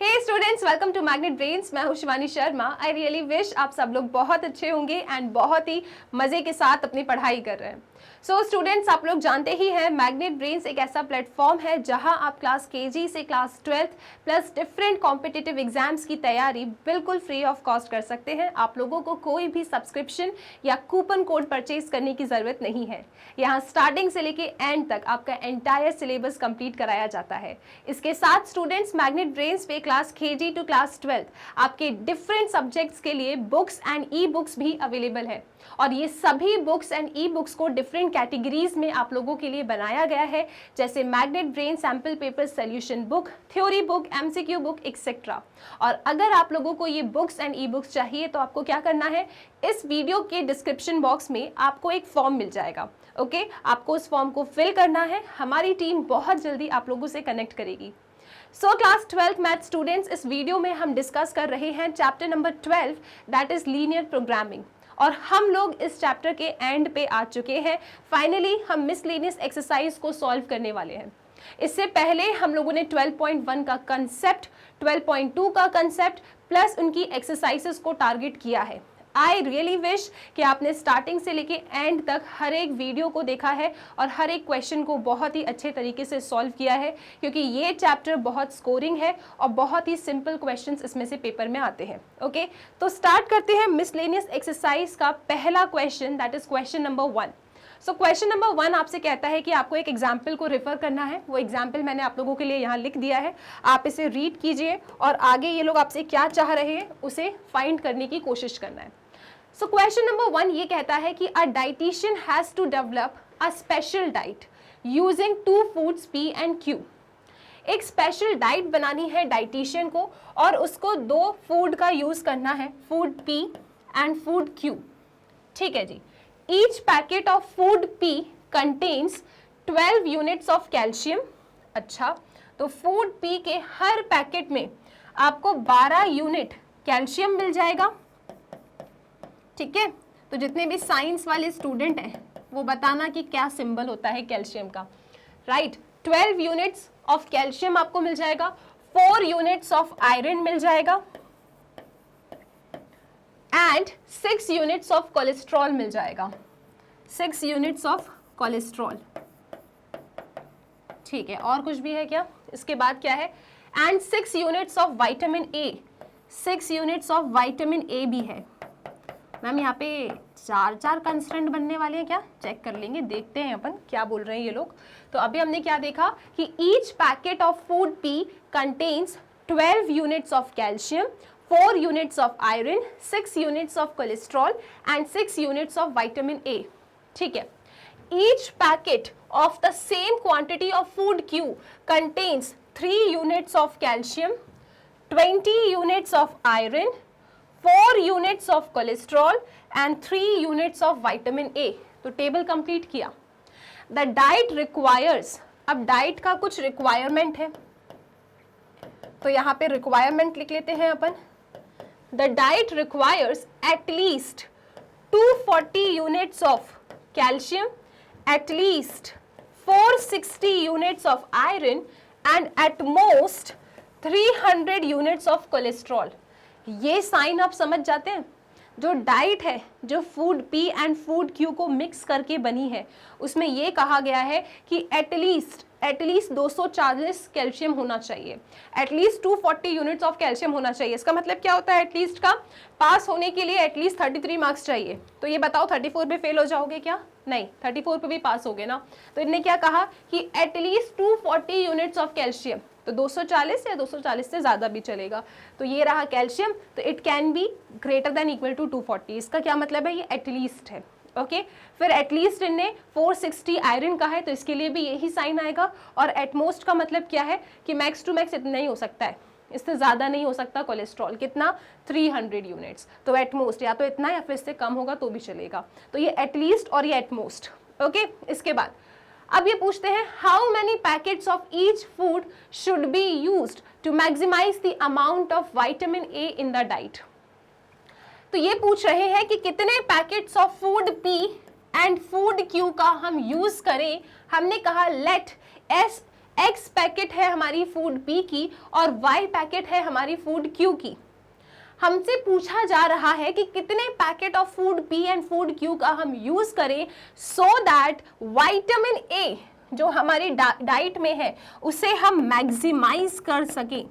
Hey students, welcome to Magnet Brains. मैं हूं Shivani Sharma. I really wish आप सब लोग बहुत अच्छे होंगे एंड बहुत ही मजे के साथ अपनी पढ़ाई कर रहे हैं। सो स्टूडेंट्स, आप लोग जानते ही हैं मैग्नेट ब्रेन्स एक ऐसा प्लेटफॉर्म है जहां आप क्लास केजी से class 12th plus different competitive exams की तैयारी बिल्कुल फ्री ऑफ कॉस्ट कर सकते हैं। आप लोगों को कोई भी सब्सक्रिप्शन या कूपन कोड परचेज करने की ज़रूरत नहीं है। यहाँ स्टार्टिंग से लेके एंड तक आपका एंटायर सिलेबस कंप्लीट कराया जाता है। इसके साथ स्टूडेंट्स मैग्नेट ब्रेन्स पे class KG to class 12th आपके डिफरेंट सब्जेक्ट्स के लिए बुक्स एंड ई बुक्स भी अवेलेबल है और ये सभी बुक्स एंड ई बुक्स को डिफरेंट कैटेगरीज में आप लोगों के लिए बनाया गया है, जैसे Magnet Brain sample paper solution book, theory book, MCQ book etcetera. और अगर आप लोगों को ये बुक्स एंड ई बुक्स चाहिए तो आपको क्या करना है, इस वीडियो के डिस्क्रिप्शन बॉक्स में आपको एक फॉर्म मिल जाएगा। ओके, आपको उस फॉर्म को फिल करना है। हमारी टीम बहुत जल्दी आप लोगों से कनेक्ट करेगी। So class 12th math students, इस वीडियो में हम डिस्कस कर रहे हैं chapter number 12 that is linear programming और हम लोग इस चैप्टर के एंड पे आ चुके हैं। फाइनली हम मिसलेनियस एक्सरसाइज को सॉल्व करने वाले हैं। इससे पहले हम लोगों ने 12.1 का कंसेप्ट, 12.2 का कंसेप्ट प्लस उनकी एक्सरसाइजेस को टारगेट किया है। आई रियली विश कि आपने स्टार्टिंग से लेके एंड तक हर एक वीडियो को देखा है और हर एक क्वेश्चन को बहुत ही अच्छे तरीके से सॉल्व किया है, क्योंकि ये चैप्टर बहुत स्कोरिंग है और बहुत ही सिंपल क्वेश्चंस इसमें से पेपर में आते हैं। ओके, तो स्टार्ट करते हैं मिसलेनियस एक्सरसाइज का पहला question, that is question number 1। So question number 1 आपसे कहता है कि आपको एक एग्जाम्पल को रेफर करना है। वो एग्जाम्पल मैंने आप लोगों के लिए यहाँ लिख दिया है, आप इसे रीड कीजिए और आगे ये लोग आपसे क्या चाह रहे हैं उसे फाइंड करने की कोशिश करना है। सो क्वेश्चन नंबर 1 ये कहता है कि a dietician has to develop a special diet using 2 foods P and Q। एक स्पेशल डाइट बनानी है डाइटिशियन को और उसको 2 फूड का यूज करना है, food P and food Q। ठीक है जी। Each packet of food P contains 12 units of calcium. अच्छा, तो फूड P के हर पैकेट में आपको 12 यूनिट कैल्शियम मिल जाएगा। ठीक है, तो जितने भी साइंस वाले स्टूडेंट हैं वो बताना कि क्या सिंबल होता है कैल्शियम का। राइट, 12 यूनिट्स ऑफ कैल्शियम आपको मिल जाएगा, 4 यूनिट्स ऑफ आयरन मिल जाएगा एंड 6 यूनिट्स ऑफ कोलेस्ट्रॉल मिल जाएगा, 6 यूनिट्स ऑफ कोलेस्ट्रॉल। ठीक है, और कुछ भी है क्या? इसके बाद क्या है? And 6 units of vitamin A, 6 units of vitamin ए भी है। मैम यहाँ पे 4 कंस्टेंट बनने वाले हैं क्या? चेक कर लेंगे, देखते हैं अपन क्या बोल रहे हैं ये लोग। तो अभी हमने क्या देखा कि each packet of food P contains 12 units of calcium, 4 units of iron, 6 units of cholesterol and 6 units of vitamin ए। ठीक है, each packet of the same quantity of food Q contains 3 units of calcium, 20 units of iron, 4 units of cholesterol and 3 units of vitamin ए। तो table complete किया। The diet requires, अब diet का कुछ requirement है तो यहाँ पे रिक्वायरमेंट लिख लेते हैं अपन। The diet requires at least 240 units of calcium, at least 460 units of iron and at most 300 units of cholesterol. ये साइन आप समझ जाते हैं। जो डाइट है, जो food P and food Q को मिक्स करके बनी है, उसमें ये कहा गया है कि एटलीस्ट 240 कैल्शियम होना चाहिए, एटलीस्ट 240 यूनिट्स ऑफ कैल्शियम होना चाहिए। इसका मतलब क्या होता है एटलीस्ट का? पास होने के लिए एटलीस्ट 33 मार्क्स चाहिए। तो ये बताओ 34 पे फेल हो जाओगे क्या? नहीं, 34 पे भी पास हो गए ना। तो इन्होंने क्या कहा कि एटलीस्ट 240 यूनिट्स ऑफ कैल्शियम, तो 240 या 240 से ज़्यादा भी चलेगा। तो ये रहा कैल्शियम, तो it can be greater than equal to 240। इसका क्या मतलब है? ये एटलीस्ट है। ओके, फिर एटलीस्ट इनने 460 आयरन का है तो इसके लिए भी यही साइन आएगा। और एटमोस्ट का मतलब क्या है कि मैक्स टू मैक्स इतना ही हो सकता है, इससे ज़्यादा नहीं हो सकता। कोलेस्ट्रॉल कितना? 300 यूनिट्स। तो एटमोस्ट या तो इतना या फिर इससे कम होगा तो भी चलेगा। तो ये एटलीस्ट और ये एटमोस्ट। ओके, इसके बाद अब ये पूछते हैं how many packets of each food should be used to maximise the amount of vitamin A in the diet. तो ये पूछ रहे हैं कि कितने packets of food P and food Q का हम यूज करें। हमने कहा लेट S X पैकेट है हमारी फूड P की और Y पैकेट है हमारी फूड Q की। हमसे पूछा जा रहा है कि कितने packet of food P and food Q का हम यूज करें सो दैट विटामिन A जो हमारी डाइट में है उसे हम मैक्सिमाइज कर सकें।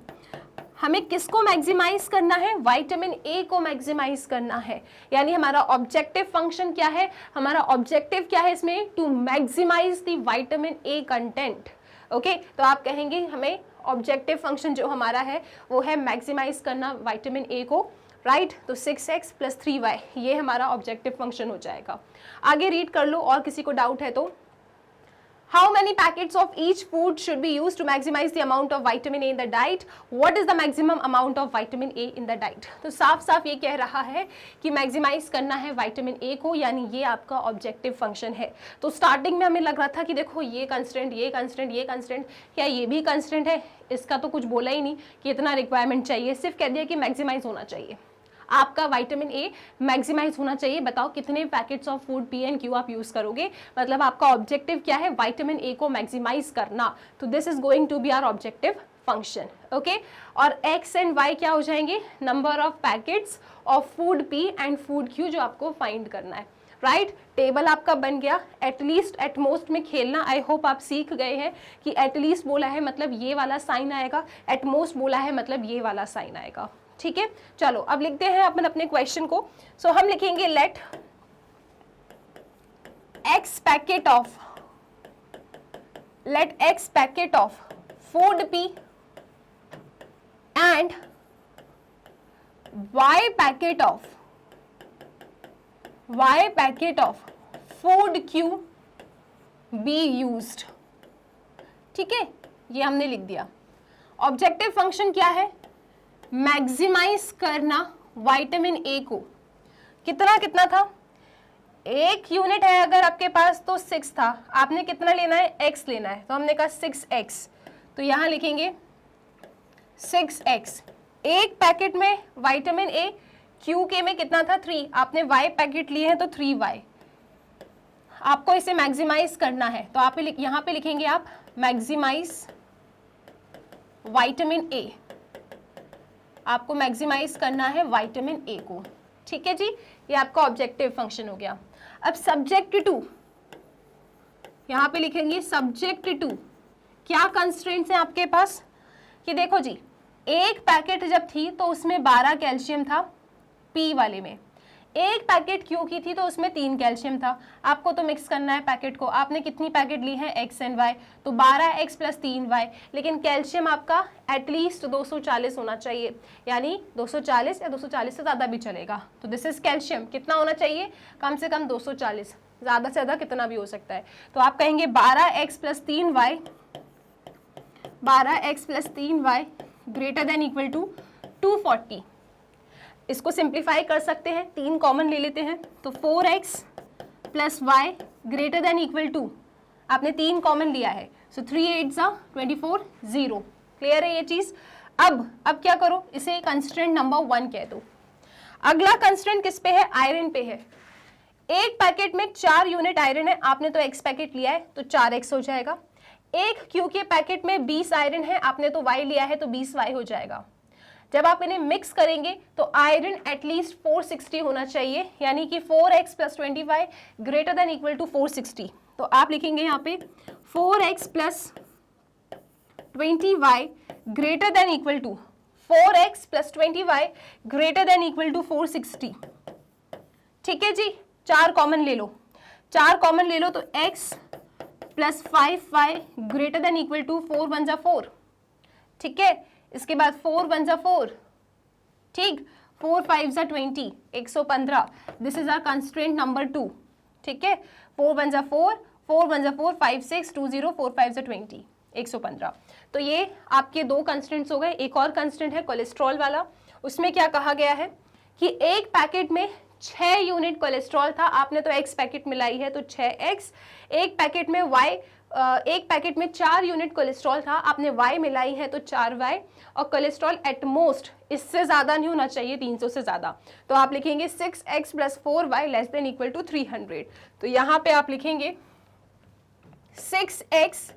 हमें किसको मैक्सिमाइज करना है? विटामिन ए को मैक्सिमाइज करना है। यानी हमारा ऑब्जेक्टिव फंक्शन क्या है? हमारा ऑब्जेक्टिव क्या है इसमें? To maximise the vitamin A content. Okay, तो आप कहेंगे हमें ऑब्जेक्टिव फंक्शन जो हमारा है वो है मैक्सिमाइज करना विटामिन ए को, राइट? तो 6x + 3y ये हमारा ऑब्जेक्टिव फंक्शन हो जाएगा। आगे रीड कर लो और किसी को डाउट है तो। How many packets of each food should be used to maximize the amount of vitamin A in the diet? What is the maximum amount of vitamin A in the diet? तो साफ साफ ये कह रहा है कि मैक्सिमाइज करना है विटामिन ए को, यानी ये आपका ऑब्जेक्टिव फंक्शन है। तो स्टार्टिंग में हमें लग रहा था कि देखो ये कंस्टेंट, ये कंस्टेंट, ये कंस्टेंट, क्या ये भी कंस्टेंट है? इसका तो कुछ बोला ही नहीं कि इतना रिक्वायरमेंट चाहिए, सिर्फ कह दिया कि मैक्सिमाइज होना चाहिए। आपका विटामिन ए मैक्सिमाइज होना चाहिए। बताओ कितने packets of food P and Q आप यूज करोगे? मतलब आपका ऑब्जेक्टिव क्या है? विटामिन ए को मैक्सिमाइज करना। तो this is going to be our objective function. Okay, और x एंड y क्या हो जाएंगे? Number of packets of food P and food Q जो आपको फाइंड करना है, राइट? टेबल आपका बन गया। एटलीस्ट एटमोस्ट में खेलना आई होप आप सीख गए हैं कि एटलीस्ट बोला है मतलब ये वाला साइन आएगा, एटमोस्ट बोला है मतलब ये वाला साइन आएगा। ठीक है, चलो अब लिखते हैं अपन अपने क्वेश्चन को। सो हम लिखेंगे let x packet of food P and y packet of food Q be used. ठीक है, ये हमने लिख दिया। ऑब्जेक्टिव फंक्शन क्या है? मैक्सिमाइज करना विटामिन ए को। कितना कितना था? 1 यूनिट है अगर आपके पास तो 6 था। आपने कितना लेना है? x लेना है, तो हमने कहा 6x। तो यहां लिखेंगे 6x। एक पैकेट में विटामिन ए, QK में कितना था? 3। आपने y पैकेट लिए हैं तो 3y। आपको इसे मैक्सिमाइज करना है तो आप यहां पे लिखेंगे आप मैक्सिमाइज विटामिन ए। आपको मैक्सिमाइज करना है विटामिन ए को। ठीक है जी, ये आपका ऑब्जेक्टिव फंक्शन हो गया। अब सब्जेक्ट टू, यहां पे लिखेंगे सब्जेक्ट टू। क्या कंस्ट्रेंट्स हैं आपके पास? कि देखो जी, एक पैकेट जब थी तो उसमें 12 कैल्शियम था P वाले में, एक पैकेट Q की थी तो उसमें 3 कैल्शियम था। आपको तो मिक्स करना है पैकेट को। आपने कितनी पैकेट ली है? x एंड y, तो 12x + 3y। लेकिन कैल्शियम आपका एटलीस्ट 240 होना चाहिए, यानी 240 या 240 से ज़्यादा भी चलेगा। तो दिस इज कैल्शियम। कितना होना चाहिए? कम से कम 240, ज़्यादा से ज़्यादा कितना भी हो सकता है। तो आप कहेंगे 12x + 3y, 12x + 3y greater than equal to 240। इसको सिंप्लीफाई कर सकते हैं, 3 कॉमन ले लेते हैं तो 4x + y greater than equal to, आपने 3 कॉमन लिया है, सो 3 8 24 0। क्लियर है ये चीज? अब क्या करो? इसे कंस्ट्रेंट नंबर 1 कह दो। अगला कंस्ट्रेंट किस पे है? आयरन पे है। एक पैकेट में 4 यूनिट आयरन है, आपने तो x पैकेट लिया है तो 4x हो जाएगा। एक Q के पैकेट में 20 आयरन है, आपने तो y लिया है तो 20y हो जाएगा। जब आप इन्हें मिक्स करेंगे तो आयरन एटलीस्ट 460 होना चाहिए, यानी कि 4x + 20y greater than equal to 460। तो आप लिखेंगे यहाँ पे 4x + 20y greater than equal to 4x + 20y greater than equal to 460। ठीक है जी, 4 कॉमन ले लो, 4 कॉमन ले लो तो x + 5y greater than equal to 4 1 = 4। ठीक है, इसके बाद 4 1 = 4, ठीक, 4 5 = 20, 115। This is our constraint number 2। ठीक है, 4 1 = 4, 4 1 = 4, 5 6 2 0, 4 5 = 20, 115। तो ये आपके 2 कंस्ट्रेंट्स हो गए। एक और कंस्ट्रेंट है कोलेस्ट्रॉल वाला। उसमें क्या कहा गया है कि एक पैकेट में 6 यूनिट कोलेस्ट्रॉल था, आपने तो x पैकेट मिलाई है तो 6x। एक पैकेट में एक पैकेट में 4 यूनिट कोलेस्ट्रॉल था, आपने y मिलाई है तो 4y। और कोलेस्ट्रॉल एटमोस्ट इससे ज़्यादा नहीं होना चाहिए, 300 से ज़्यादा। तो आप लिखेंगे 6x + 4y less than equal to 300। तो यहाँ पे आप लिखेंगे 6x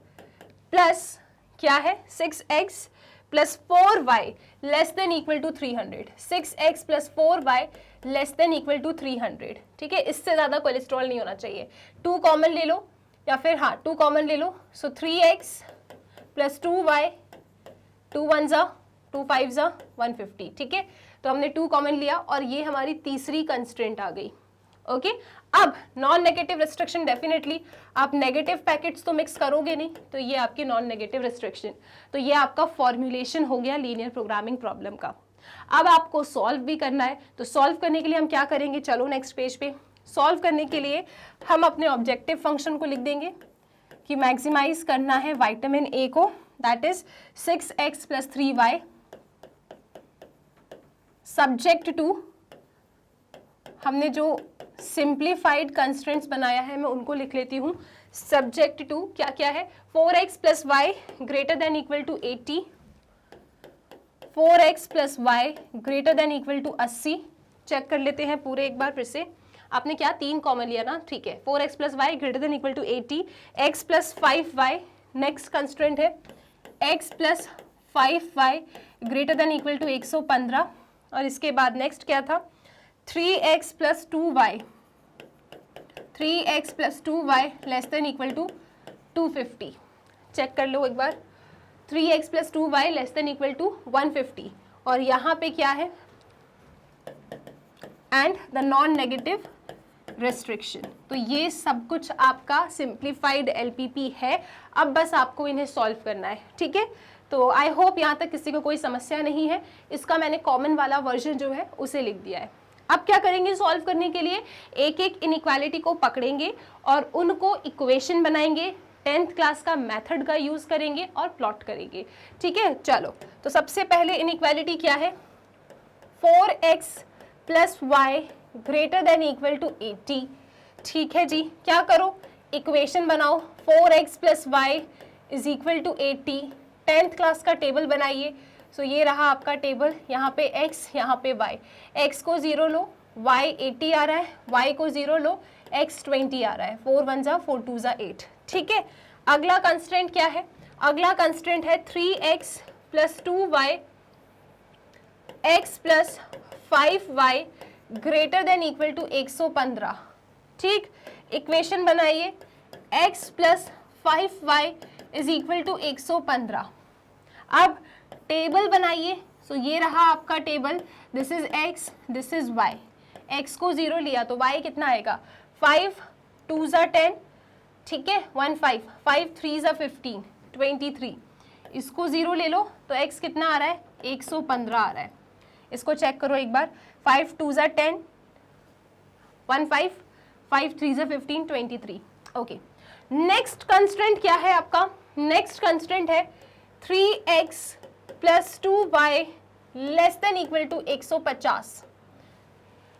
+ क्या है 6x plus 4y less than equal to 300, 6x plus 4y less than equal to 300, ठीक है, इससे ज़्यादा कोलेस्ट्रॉल नहीं होना चाहिए। 2 कॉमन ले लो या फिर हाँ 2 कॉमन ले लो, सो 3x प्लस 2y, 2 1 जा 2 5 जा 150, ठीक है, तो हमने 2 कॉमन लिया और ये हमारी तीसरी कंस्ट्रेंट आ गई। ओके अब नॉन नेगेटिव रिस्ट्रिक्शन, डेफिनेटली आप नेगेटिव पैकेट्स तो मिक्स करोगे नहीं, तो ये आपकी नॉन नेगेटिव रिस्ट्रिक्शन, तो ये आपका फॉर्मुलेशन हो गया लीनियर प्रोग्रामिंग प्रॉब्लम का। अब आपको सॉल्व भी करना है, तो सॉल्व करने के लिए हम क्या करेंगे, चलो नेक्स्ट पेज पे। सॉल्व करने के लिए हम अपने ऑब्जेक्टिव फंक्शन को लिख देंगे कि मैक्सिमाइज करना है विटामिन ए को, that is 6x plus 3y subject to, हमने जो सिंप्लीफाइड कंस्ट्रेंट्स बनाया है मैं उनको लिख लेती हूँ, सब्जेक्ट टू क्या क्या है, 4x plus Y greater than equal to 80, 4x plus Y greater than equal to 80, check कर लेते हैं पूरे एक बार फिर से, आपने क्या 3 कॉमन लिया ना, ठीक है, 4x plus Y greater than equal to 80, x plus 5y, next constraint है x plus 5y greater than equal to 115, और इसके बाद नेक्स्ट क्या था 3x plus 2y, 3x plus 2y less than equal to 250, check कर लो एक बार, 3x plus 2y less than equal to 150, और यहाँ पे क्या है and the non negative restriction. तो ये सब कुछ आपका सिंप्लीफाइड एलपीपी है, अब बस आपको इन्हें सॉल्व करना है, ठीक है। तो आई होप यहाँ तक किसी को कोई समस्या नहीं है, इसका मैंने कॉमन वाला वर्जन जो है उसे लिख दिया है। अब क्या करेंगे सॉल्व करने के लिए, एक एक इनइक्वालिटी को पकड़ेंगे और उनको इक्वेशन बनाएंगे, 10th क्लास का मेथड का यूज करेंगे और प्लॉट करेंगे, ठीक है। चलो तो सबसे पहले इनइक्वालिटी क्या है, 4x plus Y greater than equal to 80, ठीक है जी, क्या करो इक्वेशन बनाओ, 4x plus Y is equal to 80, 10th class का टेबल बनाइए। सो ये रहा आपका टेबल, यहाँ पे x यहाँ पे y, x को 0 लो, y 80 आ रहा है, y को 0 लो, x 20 आ रहा है, 4 1 जा 4 2 जा 8, ठीक है। अगला कंस्ट्रेंट क्या है, अगला कंस्ट्रेंट है 3x plus 2y x plus 5y greater than equal to 115, ठीक, इक्वेशन बनाइए, x plus 5y is equal to 115। अब टेबल बनाइए, सो ये रहा आपका table, this is x this is y, x को 0 लिया तो y कितना आएगा 5 2 जा 10, ठीक है, 1 5 5 3 जा 15 23, इसको 0 ले लो तो x कितना आ रहा है 115 आ रहा है, इसको चेक करो एक बार, 5 2 जा 10, 1 5 5 3 जा 15 23, ओके। नेक्स्ट कंस्ट्रेंट क्या है आपका, नेक्स्ट कंस्ट्रेंट है 3x plus 2y less than equal to 150,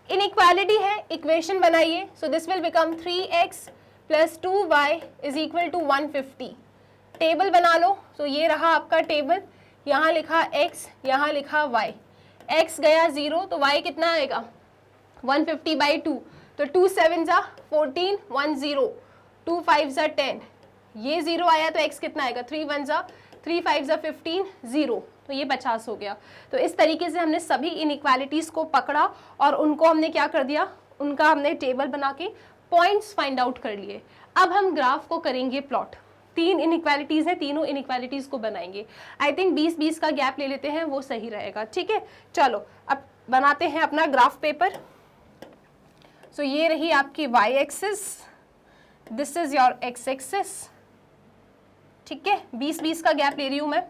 inequality है, इक्वेशन बनाइए, so this will become 3x plus 2y is equal to 150, table बना लो, सो ये रहा आपका टेबल, यहाँ लिखा x यहाँ लिखा y, x गया 0 तो y कितना आएगा 150 बाई 2, तो 2 7 जा 14 1 0, 2 5 जा 10, ये 0 आया तो x कितना आएगा 3 1 जा 3 5 जा 15 0, तो ये 50 हो गया। तो इस तरीके से हमने सभी इनइक्वालिटीज़ को पकड़ा और उनको हमने क्या कर दिया, उनका हमने टेबल बना के पॉइंट्स फाइंड आउट कर लिए। अब हम ग्राफ को करेंगे प्लॉट, 3 इनइक्वालिटीज़ हैं, तीनों इनइक्वालिटीज़ को बनाएंगे। आई थिंक 20-20 का गैप ले लेते हैं, वो सही रहेगा, ठीक है। चलो अब बनाते हैं अपना ग्राफ पेपर। सो ये रही आपकी y axis, this is your x axis, ठीक है, 20-20 का गैप ले रही हूँ मैं,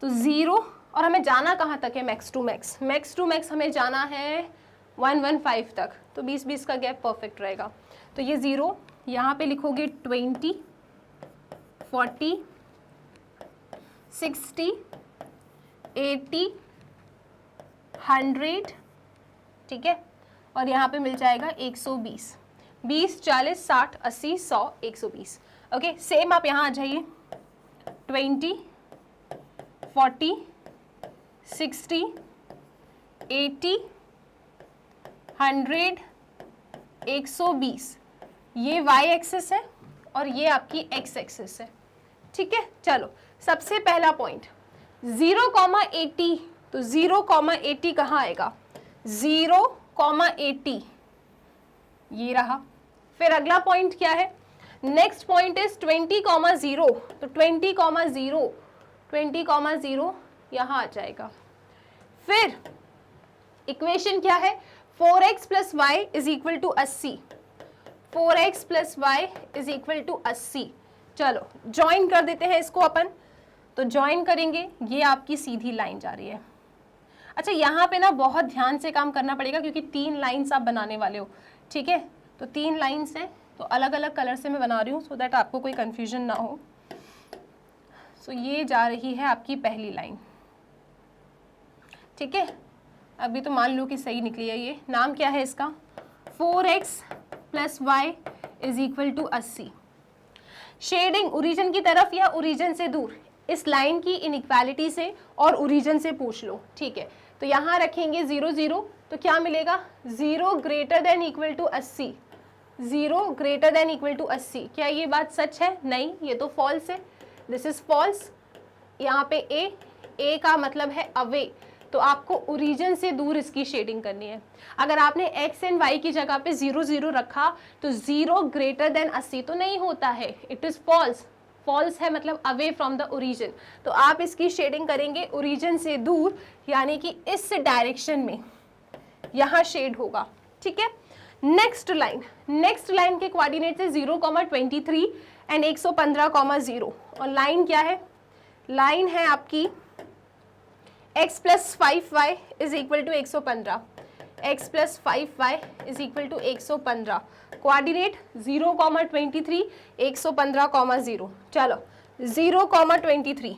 तो 0, और हमें जाना कहाँ तक है max to max, max to max हमें जाना है 115 तक, तो 20-20 का गैप परफेक्ट रहेगा। तो ये 0 यहाँ पे लिखोगे 20 40 60 80 100, ठीक है, और यहाँ पे मिल जाएगा 120, 20 40 60 80 100 120, ओके। सेम आप यहाँ आ जाइए, 20 40 60 80 100 120, ये y एक्सिस है और ये आपकी x एक्सिस है, ठीक है। चलो सबसे पहला पॉइंट 0,80, तो 0,80 कहाँ आएगा, 0,80 ये रहा। फिर अगला पॉइंट क्या है, नेक्स्ट पॉइंट इज 20,0, तो 20,0 यहाँ आ जाएगा। फिर इक्वेशन क्या है, 4x plus Y is equal to 80, 4x plus Y is equal to 80। चलो ज्वाइन कर देते हैं इसको अपन, तो ज्वाइन करेंगे, ये आपकी सीधी लाइन जा रही है। अच्छा यहाँ पे ना बहुत ध्यान से काम करना पड़ेगा क्योंकि 3 लाइन्स आप बनाने वाले हो, ठीक है, तो 3 लाइन्स हैं, तो अलग अलग कलर से मैं बना रही हूँ सो दैट आपको कोई कंफ्यूजन ना हो। सो ये जा रही है आपकी पहली लाइन, ठीक है, अभी तो मान लो कि सही निकली है। ये नाम क्या है इसका, 4x plus Y is equal to 80। Shading origin की तरफ या ओरिजिन से दूर, इस लाइन की इनइक्वालिटी से और ओरिजिन से पूछ लो, ठीक है। तो यहाँ रखेंगे 0 0, तो क्या मिलेगा, 0 greater than equal to 80, 0 greater than equal to 80। क्या ये बात सच है, नहीं, ये तो फॉल्स है, दिस इज फॉल्स। यहाँ पे ए का मतलब है अवे, तो आपको ओरिजिन से दूर इसकी शेडिंग करनी है। अगर आपने x एंड y की जगह पे 0 0 रखा तो 0 ग्रेटर देन 80 तो नहीं होता है, इट इज फॉल्स, फॉल्स है मतलब अवे फ्रॉम द ओरिजिन। तो आप इसकी शेडिंग करेंगे ओरिजिन से दूर, यानी कि इस डायरेक्शन में यहाँ शेड होगा, ठीक है। नेक्स्ट लाइन के कोऑर्डिनेट है 0,23 एंड 115,0, और लाइन क्या है, लाइन है आपकी x plus 5y is equal to 115, x plus 5y is equal to 115, coordinate 0,23 115,0। चलो 0,23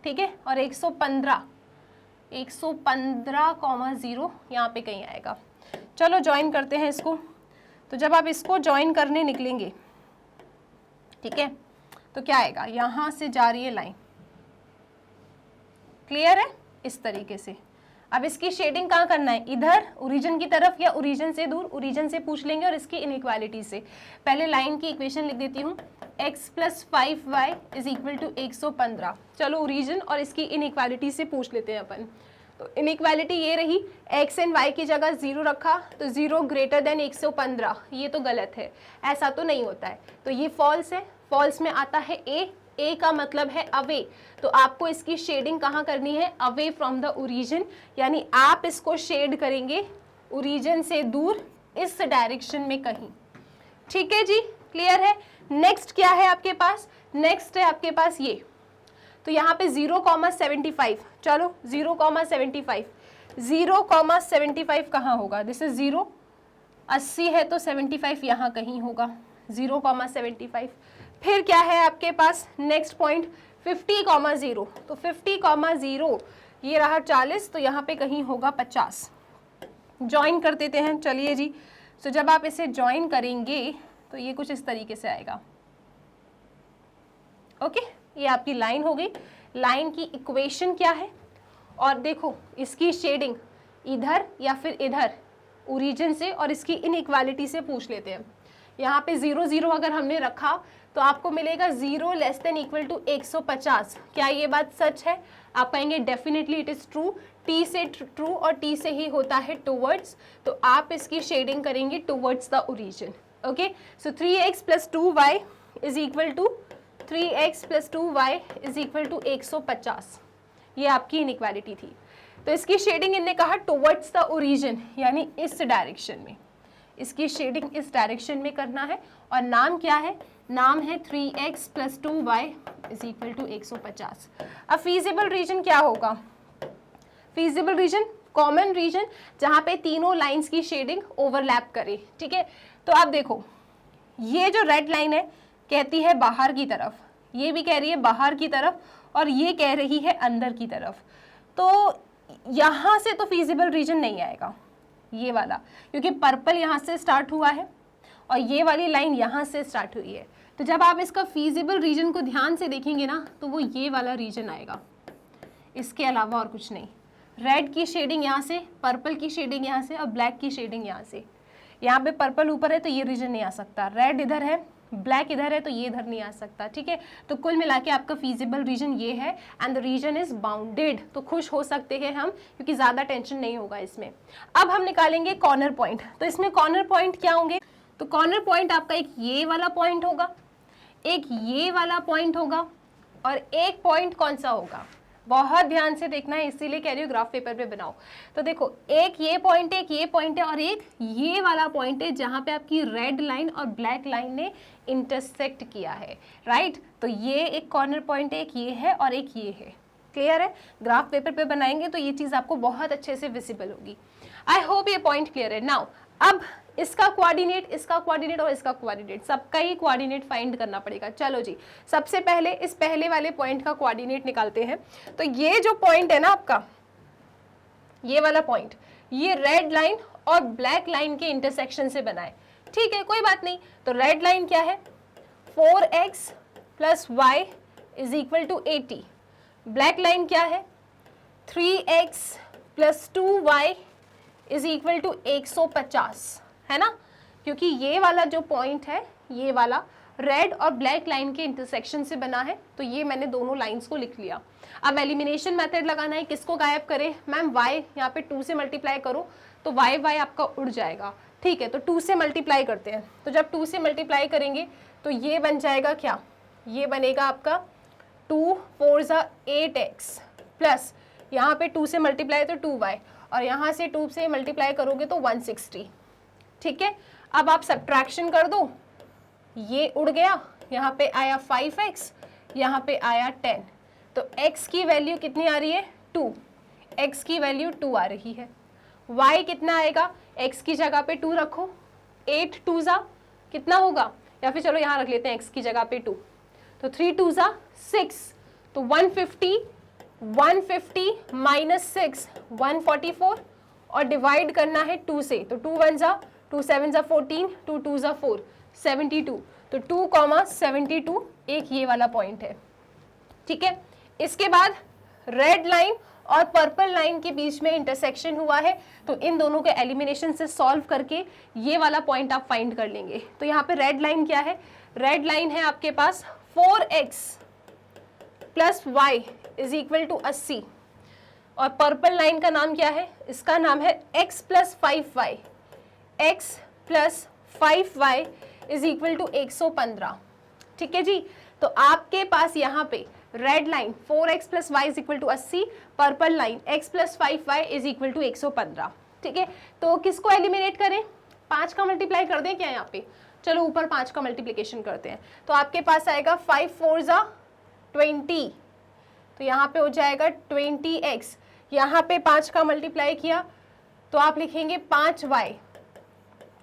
ठीक है, और 115,0 यहाँ पे कहीं आएगा। चलो ज्वाइन करते हैं इसको। तो जब आप इसको ज्वाइन करने निकलेंगे, ठीक है, तो क्या आएगा, यहाँ से जा रही है लाइन, क्लियर है, इस तरीके से। अब इसकी शेडिंग कहाँ करना है, इधर ओरिजिन की तरफ या ओरिजिन से दूर, ओरिजिन से पूछ लेंगे और इसकी इनइक्वालिटी से। पहले लाइन की इक्वेशन लिख देती हूँ, x plus 5y is equal to 115। चलो ओरिजिन और इसकी इनइक्वालिटी से पूछ लेते हैं अपन। तो इनइक्वालिटी ये रही, x एंड y की जगह 0 रखा तो 0 ग्रेटर देन 115, ये तो गलत है, ऐसा तो नहीं होता है, तो ये फॉल्स है। फॉल्स में आता है ए का मतलब है अवे, तो आपको इसकी शेडिंग कहाँ करनी है, अवे फ्रॉम द ओरिजिन, यानी आप इसको शेड करेंगे ओरिजिन से दूर, इस डायरेक्शन में कहीं, ठीक है जी, क्लियर है। नेक्स्ट क्या है आपके पास, नेक्स्ट है आपके पास ये, तो यहाँ पे 0,75, चलो 0,75 कहाँ होगा, दिस इज 0, 80 है तो 75 यहाँ कहीं होगा, 0,75। फिर क्या है आपके पास नेक्स्ट पॉइंट 50,0, तो 50,0 ये रहा 40, तो यहाँ पे कहीं होगा 50। ज्वाइन कर देते हैं, चलिए जी। तो जब आप इसे ज्वाइन करेंगे तो ये कुछ इस तरीके से आएगा, ओके, ये आपकी लाइन हो गई। लाइन की इक्वेशन क्या है, और देखो इसकी शेडिंग इधर या फिर इधर ओरिजिन से और इसकी इनइक्वालिटी से पूछ लेते हैं। यहाँ पे 0 0 अगर हमने रखा तो आपको मिलेगा 0 लेस देन इक्वल टू 150। क्या ये बात सच है, आप कहेंगे definitely it is true, T से ट्रू और टी से ही होता है टूवर्ड्स, तो आप इसकी शेडिंग करेंगे towards the origin, okay. So 3x plus 2y is equal to 3x plus 2y is equal to 150, ये आपकी इनइक्वालिटी थी। तो इसकी शेडिंग इन्होंने कहा टुवर्ड्स द ओरिजिन, यानी इस डायरेक्शन में, इसकी शेडिंग इस डायरेक्शन में करना है। और नाम क्या है, नाम है 3x plus 2y is equal to 150। अब फीजिबल रीजन क्या होगा, फीजिबल रीजन कॉमन रीजन जहाँ पे तीनों लाइंस की शेडिंग ओवरलैप करे, ठीक है। तो आप देखो ये जो रेड लाइन है कहती है बाहर की तरफ, ये भी कह रही है बाहर की तरफ, और ये कह रही है अंदर की तरफ। तो यहाँ से तो फीजिबल रीजन नहीं आएगा ये वाला, क्योंकि पर्पल यहाँ से स्टार्ट हुआ है और ये वाली लाइन यहाँ से स्टार्ट हुई है। तो जब आप इसका फीजिबल रीजन को ध्यान से देखेंगे ना तो वो ये वाला रीजन आएगा, इसके अलावा और कुछ नहीं। रेड की शेडिंग यहाँ से, पर्पल की शेडिंग यहाँ से और ब्लैक की शेडिंग यहाँ से। यहाँ पे पर्पल ऊपर है तो ये रीजन नहीं आ सकता, रेड इधर है, ब्लैक इधर है तो ये इधर नहीं आ सकता, ठीक है। तो कुल मिला के आपका फीजिबल रीजन ये है and the region is bounded, तो खुश हो सकते हैं हम क्योंकि ज़्यादा टेंशन नहीं होगा इसमें। अब हम निकालेंगे कॉर्नर पॉइंट। तो इसमें कॉर्नर पॉइंट क्या होंगे, तो कॉर्नर पॉइंट आपका एक ये वाला पॉइंट होगा, एक ये वाला पॉइंट होगा और एक पॉइंट कौन सा होगा, बहुत ध्यान से देखना है, इसीलिए कह रही हूँ ग्राफ पेपर पे बनाओ। तो देखो एक ये पॉइंट है, एक ये पॉइंट है और एक ये वाला पॉइंट है जहाँ पे आपकी रेड लाइन और ब्लैक लाइन ने इंटरसेक्ट किया है, राइट। तो ये एक कॉर्नर पॉइंट है, एक ये है और एक ये है। क्लियर है, ग्राफ पेपर पे बनाएंगे तो ये चीज़ आपको बहुत अच्छे से विजिबल होगी। आई होप ये पॉइंट क्लियर है। नाउ अब इसका कोऑर्डिनेट, इसका कोऑर्डिनेट और इसका कोऑर्डिनेट, सबका ही कोऑर्डिनेट फाइंड करना पड़ेगा। चलो जी, सबसे पहले इस पहले वाले पॉइंट का कोऑर्डिनेट निकालते हैं। तो ये जो पॉइंट है ना आपका, ये वाला पॉइंट, ये रेड लाइन और ब्लैक लाइन के इंटरसेक्शन से बना है, ठीक है, कोई बात नहीं। तो रेड लाइन क्या है, 4x + y = 80। ब्लैक लाइन क्या है, 3x + 2y = 150, है ना, क्योंकि ये वाला जो पॉइंट है ये वाला रेड और ब्लैक लाइन के इंटरसेक्शन से बना है। तो ये मैंने दोनों लाइंस को लिख लिया। अब एलिमिनेशन मेथड लगाना है, किसको गायब करें मैम, y यहाँ पे 2 से मल्टीप्लाई करो तो y आपका उड़ जाएगा, ठीक है। तो 2 से मल्टीप्लाई करते हैं, तो जब 2 से मल्टीप्लाई करेंगे तो ये बन जाएगा क्या, ये बनेगा आपका 2 4 8x प्लस यहाँ पे 2 से मल्टीप्लाई तो 2y और यहाँ से 2 से मल्टीप्लाई करोगे तो 160, ठीक है। अब आप सब्ट्रैक्शन कर दो, ये उड़ गया, यहाँ पे आया 5x, यहाँ पे आया 10, तो x की वैल्यू कितनी आ रही है 2, x की वैल्यू 2 आ रही है। y कितना आएगा, x की जगह पे 2 रखो, 8 2 कितना होगा, या फिर चलो यहाँ रख लेते हैं x की जगह पे 2, तो 3 2 6, तो 150 - 6 144 और डिवाइड करना है 2 से, तो 2 1 2 7 14, 2 2 4 72, तो 2,72 एक ये वाला पॉइंट है, ठीक है। इसके बाद रेड लाइन और पर्पल लाइन के बीच में इंटरसेक्शन हुआ है, तो इन दोनों के एलिमिनेशन से सॉल्व करके ये वाला पॉइंट आप फाइंड कर लेंगे। तो यहाँ पे रेड लाइन क्या है, रेड लाइन है आपके पास 4x + y = 80 और पर्पल लाइन का नाम क्या है, इसका नाम है x + 5y, x + 5y = 115, ठीक है जी। तो आपके पास यहाँ पे red line 4x + y = 80, purple line x + 5y = 115, ठीक है। तो किसको एलिमिनेट करें, 5 का मल्टीप्लाई कर दें क्या यहाँ पे, चलो ऊपर 5 का मल्टीप्लिकेशन करते हैं। तो आपके पास आएगा 5 4 20, तो यहाँ पे हो जाएगा 20x, यहाँ पे 5 का मल्टीप्लाई किया तो आप लिखेंगे 5y,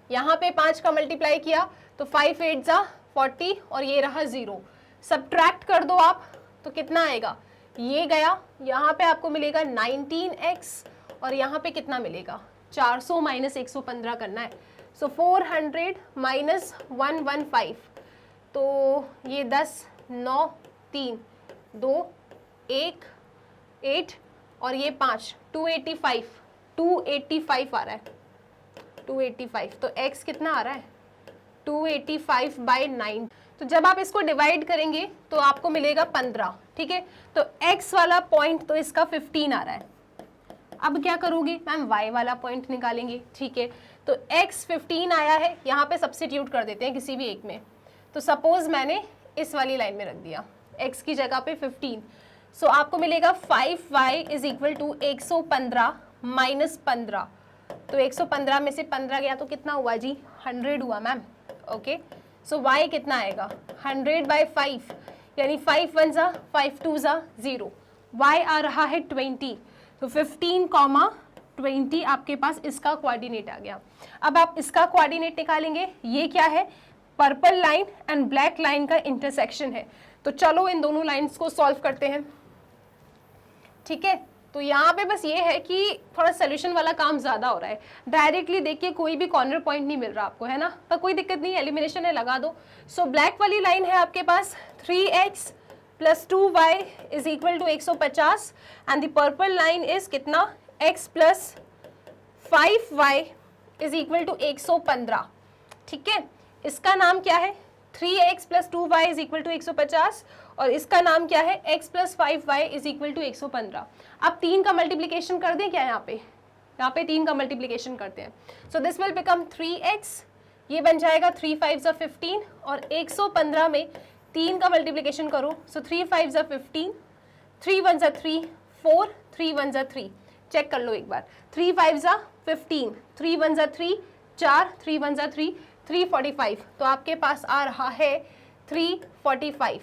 यहाँ पे 5 का मल्टीप्लाई किया तो 5 8 40 और ये रहा 0, सब्ट्रैक्ट कर दो आप तो कितना आएगा, ये गया, यहाँ पे आपको मिलेगा 19x और यहाँ पे कितना मिलेगा 400 - 115 करना है, सो 400 - 115, तो ये 10 9 3 2 1 8 और ये 5 285 आ रहा है, 285, तो x कितना आ रहा है 285/9। तो जब आप इसको डिवाइड करेंगे तो आपको मिलेगा 15, ठीक है। तो x वाला पॉइंट तो इसका 15 आ रहा है। अब क्या करोगे मैम, y वाला पॉइंट निकालेंगे, ठीक है। तो x 15 आया है, यहाँ पे सब्स्टिट्यूट कर देते हैं किसी भी एक में। तो सपोज मैंने इस वाली लाइन में रख दिया x की जगह पे 15, सो आपको मिलेगा 5y = 115 - 15, तो 115 में से 15 गया तो कितना हुआ जी 100 हुआ मैम, ओके। सो y कितना आएगा 100/5 यानी 5 1 5 2 0, y आ रहा है 20, तो 15, 20 आपके पास इसका कोऑर्डिनेट आ गया। अब आप इसका कोऑर्डिनेट निकालेंगे, ये क्या है, purple line and black line का इंटरसेक्शन है। तो चलो इन दोनों लाइंस को सॉल्व करते हैं, ठीक है। तो यहाँ पे बस ये है कि थोड़ा सोल्यूशन वाला काम ज़्यादा हो रहा है, डायरेक्टली देख के कोई भी कॉर्नर पॉइंट नहीं मिल रहा आपको, है ना, तो कोई दिक्कत नहीं, एलिमिनेशन है लगा दो। सो ब्लैक वाली लाइन है आपके पास 3x + 2y = 150 and the purple line is कितना, x + 5y = 115, ठीक है। इसका नाम क्या है 3x plus 2y is equal to 150 और इसका नाम क्या है x plus 5y is equal to 115। अब 3 का मल्टीप्लीकेशन कर दें क्या यहाँ पे 3 का मल्टीप्लीकेशन करते हैं। So this will become 3x, ये बन जाएगा 3 5 ज़ा 15 और 115 में 3 का मल्टीप्लीकेशन करो। सो 3 5 ज़ा 15, 3 1 ज़ा 3 4, 3 1 ज़ा 3, चेक कर लो एक बार। 3 5 ज़ा 15, 3 1 ज़ा 3 4, 3 1 ज़ा 3, 345, तो आपके पास आ रहा है 345।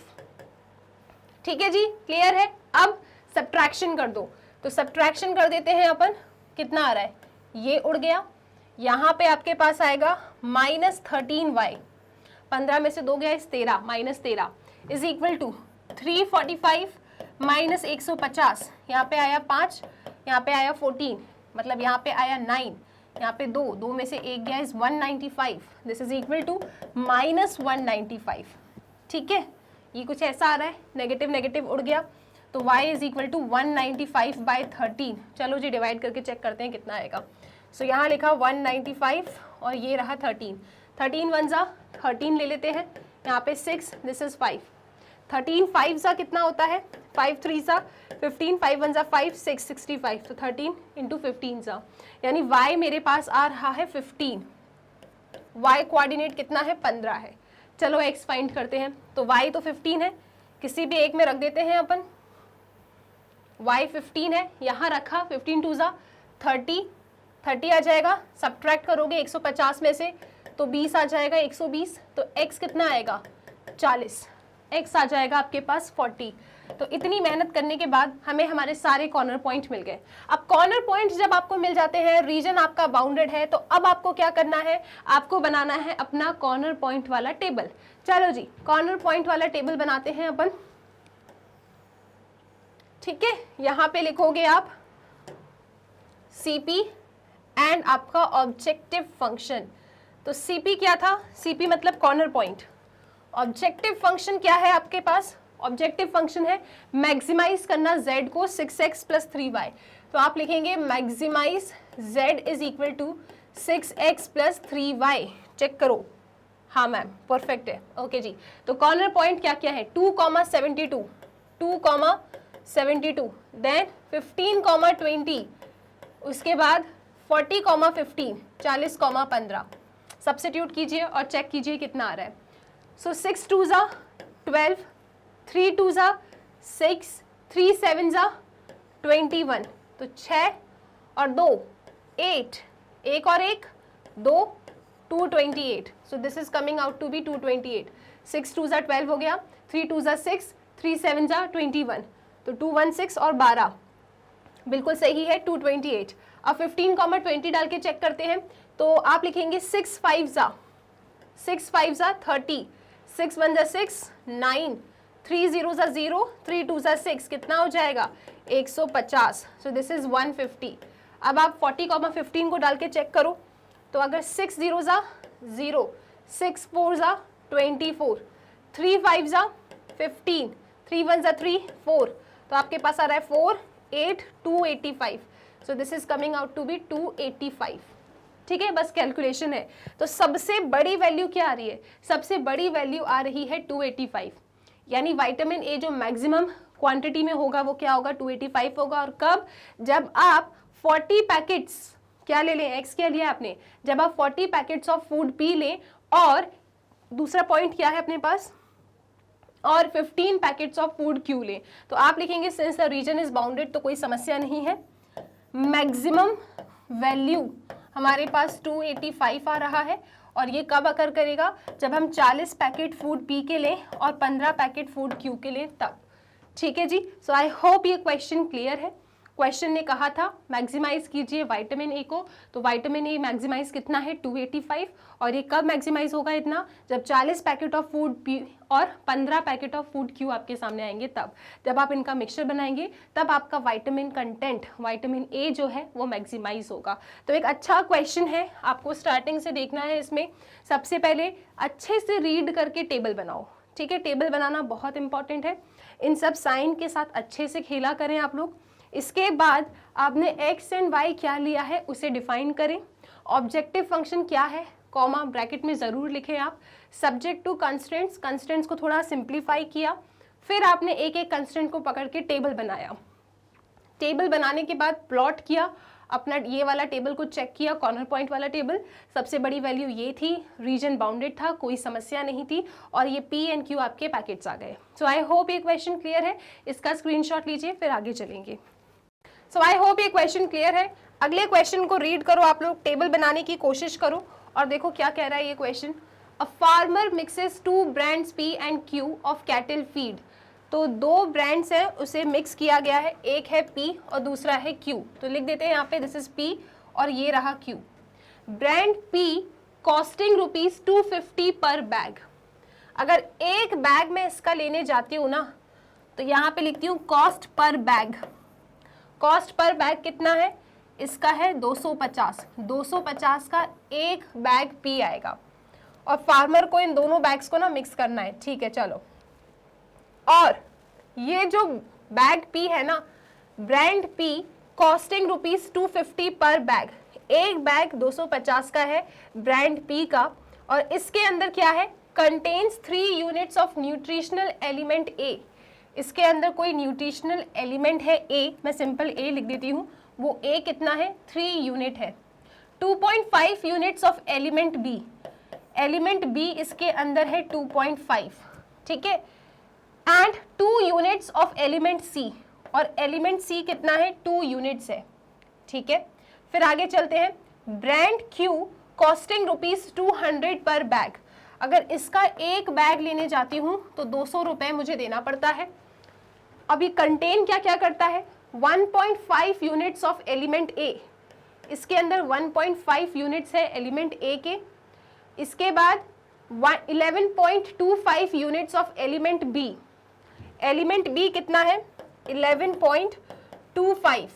ठीक है जी, क्लियर है। अब सब्ट्रैक्शन कर दो, तो सब्ट्रैक्शन कर देते हैं अपन। कितना आ रहा है, ये उड़ गया, यहाँ पे आपके पास आएगा -13y, 15 में से 2 गया इस 13, -13 इज इक्वल टू 345 माइनस 150, यहाँ पे आया 5, यहाँ पे आया 14, मतलब यहाँ पे आया 9, यहाँ पे 2 में से 1 गया is 195, this is equal to -195। ठीक है, ये कुछ ऐसा आ रहा है, नेगेटिव नेगेटिव उड़ गया, तो y इज इक्वल टू 195/13। चलो जी डिवाइड करके चेक करते हैं कितना आएगा। सो यहाँ लिखा 195 और ये रहा 13, 13 1 ज़ा 13 ले लेते हैं, यहाँ पे 6, दिस इज 5, 13 5 ज़ा कितना होता है, 5 3 ज़ा 15, 5 1 ज़ा 5 6 65, तो 13 इंटू 15 ज़ा, यानी y मेरे पास आ रहा है 15, y कोऑर्डिनेट कितना है 15 है। चलो x फाइंड करते हैं, तो y तो 15 है, किसी भी एक में रख देते हैं अपन, y 15 है, यहाँ रखा, 15 2 ज़ा 30, 30 आ जाएगा, सब्ट्रैक्ट करोगे 150 में से तो 20 आ जाएगा, 120, तो x कितना आएगा 40, x आ जाएगा आपके पास 40। तो इतनी मेहनत करने के बाद हमें हमारे सारे कॉर्नर पॉइंट मिल गए। अब कॉर्नर पॉइंट जब आपको मिल जाते हैं, रीजन आपका बाउंडेड है, तो अब आपको क्या करना है, आपको बनाना है अपना कॉर्नर पॉइंट वाला टेबल। चलो जी कॉर्नर पॉइंट वाला टेबल बनाते हैं अपन। ठीक है, यहाँ पे लिखोगे आप CP एंड आपका ऑब्जेक्टिव फंक्शन। तो CP क्या था, CP मतलब कॉर्नर पॉइंट। ऑब्जेक्टिव फंक्शन क्या है आपके पास, ऑब्जेक्टिव फंक्शन है मैक्सिमाइज करना z को 6x प्लस 3y, तो आप लिखेंगे maximize z is equal to 6x plus 3y। Check करो, हाँ मैम परफेक्ट है, ओके जी। तो कॉर्नर पॉइंट क्या क्या है, 2,72, 2,72, देन 15,20, उसके बाद 40,15, 40,15। सब्स्टिट्यूट कीजिए और चेक कीजिए कितना आ रहा है। सो 6 2 ज़ा 12, 3 2 ज़ा 6, 3 7 ज़ा 21, तो 6 और 2 8, 1 और 1 2, 228। So this is coming out to be 228। 6 2 ज़ा 12 हो गया, 3 2 ज़ा 6, 3 7 ज़ा 21, तो 216 और 12 बिल्कुल सही है 228। अब 15,20 डाल के चेक करते हैं, तो आप लिखेंगे 6 5 ज़ा 30, 6 1 ज़ा 6 9, 3 0 ज़ा 0, 3 2 ज़ा 6, कितना हो जाएगा 150। सो दिस इज 150। अब आप 40,15 को डाल के चेक करो, तो अगर 6 0 ज़ा 0, 6 4 ज़ा 24, 3 5 ज़ा 15, 3 1 ज़ा 3 4, तो आपके पास आ रहा है 4 8 285। So this is coming out to be 285। ठीक है, बस कैलकुलेशन है। तो सबसे बड़ी वैल्यू क्या आ रही है, सबसे बड़ी वैल्यू आ रही है 285, यानी विटामिन ए जो मैक्सिमम क्वांटिटी में होगा वो क्या होगा 285 होगा। और कब, जब आप 40 पैकेट्स क्या ले लें, एक्स क्या लिया आपने, जब आप 40 पैकेट्स ऑफ फूड पी लें, और दूसरा पॉइंट क्या है अपने पास, और 15 पैकेट्स ऑफ फूड क्यू लें। तो आप लिखेंगे since the region is bounded, तो कोई समस्या नहीं है। मैक्सिमम वैल्यू हमारे पास 285 आ रहा है, और ये कब अकर करेगा, जब हम 40 पैकेट फूड पी के लें और 15 पैकेट फूड क्यू के लें तब। ठीक है जी, सो आई होप ये क्वेश्चन क्लियर है। क्वेश्चन ने कहा था मैक्सिमाइज कीजिए विटामिन ए को, तो विटामिन ए मैक्सिमाइज कितना है 285, और ये कब मैक्सिमाइज होगा इतना, जब 40 पैकेट ऑफ फूड पी और 15 पैकेट ऑफ फूड क्यू आपके सामने आएंगे तब। जब आप इनका मिक्सचर बनाएंगे तब आपका विटामिन कंटेंट, विटामिन ए जो है वो मैक्सिमाइज होगा। तो एक अच्छा क्वेश्चन है, आपको स्टार्टिंग से देखना है। इसमें सबसे पहले अच्छे से रीड करके टेबल बनाओ। ठीक है, टेबल बनाना बहुत इंपॉर्टेंट है। इन सब साइन के साथ अच्छे से खेला करें आप लोग। इसके बाद आपने x एंड y क्या लिया है उसे डिफाइन करें। ऑब्जेक्टिव फंक्शन क्या है, कॉमा ब्रैकेट में ज़रूर लिखें आप। सब्जेक्ट टू कंस्ट्रेंट्स, कंस्ट्रेंट्स को थोड़ा सिंप्लीफाई किया, फिर आपने एक एक कंस्ट्रेंट को पकड़ के टेबल बनाया। टेबल बनाने के बाद प्लॉट किया, अपना ये वाला टेबल को चेक किया, कॉर्नर पॉइंट वाला टेबल, सबसे बड़ी वैल्यू ये थी, रीजन बाउंडेड था, कोई समस्या नहीं थी, और ये P एंड Q आपके पैकेट्स आ गए। सो आई होप ये क्वेश्चन क्लियर है, इसका स्क्रीनशॉट लीजिए फिर आगे चलेंगे। सो आई होप ये क्वेश्चन क्लियर है। अगले क्वेश्चन को रीड करो आप लोग, टेबल बनाने की कोशिश करो और देखो क्या कह रहा है ये question. A farmer mixes 2 brands P and Q of cattle feed. तो 2 ब्रांड्स हैं, उसे मिक्स किया गया है, एक है P और दूसरा है Q। तो लिख देते हैं यहाँ पे दिस इज P और ये रहा Q। ब्रांड P कॉस्टिंग ₹250 पर बैग। अगर एक बैग में इसका लेने जाती हूँ ना तो यहाँ पे लिखती हूँ cost per bag. Cost per bag कितना है, इसका है 250। 250 का एक बैग P आएगा और फार्मर को इन दोनों बैग्स को ना मिक्स करना है। ठीक है चलो, और ये जो बैग P है ना, ब्रांड P कॉस्टिंग ₹250 पर बैग। एक बैग 250 का है ब्रांड P का, और इसके अंदर क्या है, contains 3 units of nutritional element A। इसके अंदर कोई न्यूट्रिशनल एलिमेंट है A, मैं सिंपल A लिख देती हूँ, वो A कितना है, 3 यूनिट है। 2.5 units of element B। Element B इसके अंदर है 2.5, ठीक है, and 2 units of element C, और एलिमेंट C कितना है, 2 यूनिट्स है। ठीक है, फिर आगे चलते हैं। ब्रांड Q कॉस्टिंग ₹200 पर बैग। अगर इसका एक बैग लेने जाती हूँ तो 200 रुपये मुझे देना पड़ता है। अभी कंटेन क्या क्या करता है, 1.5 यूनिट्स ऑफ एलिमेंट A। इसके अंदर 1.5 यूनिट्स है एलिमेंट A के। इसके बाद 11.25 units of element B। Element B कितना है, 11.25,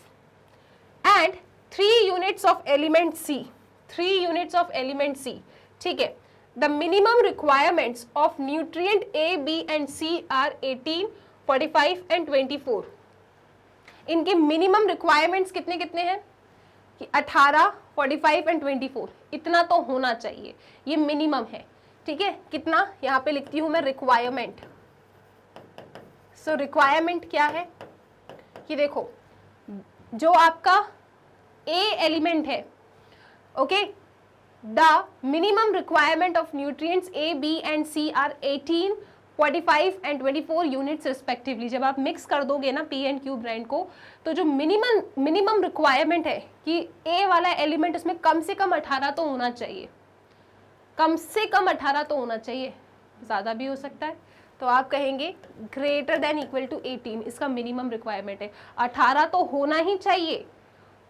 and 3 units of element C। 3 units of element C, ठीक है। The minimum requirements of nutrient A, B and C are 18, 45 and 24। इनके मिनिमम रिक्वायरमेंट्स कितने कितने हैं कि 18, 45 एंड 24। इतना तो होना चाहिए, ये मिनिमम है। ठीक है, कितना, यहाँ पे लिखती हूँ मैं रिक्वायरमेंट। सो रिक्वायरमेंट क्या है कि देखो, जो आपका A एलिमेंट है, okay, the minimum requirement of nutrients A, B and C are 18, 45 and 24 units respectively. जब आप मिक्स कर दोगे ना P एंड Q ब्रांड को, तो जो मिनिमम रिक्वायरमेंट है कि A वाला एलिमेंट उसमें कम से कम 18 तो होना चाहिए, कम से कम 18 तो होना चाहिए, ज़्यादा भी हो सकता है। तो आप कहेंगे ग्रेटर देन इक्वल टू 18, इसका मिनिमम रिक्वायरमेंट है। 18 तो होना ही चाहिए,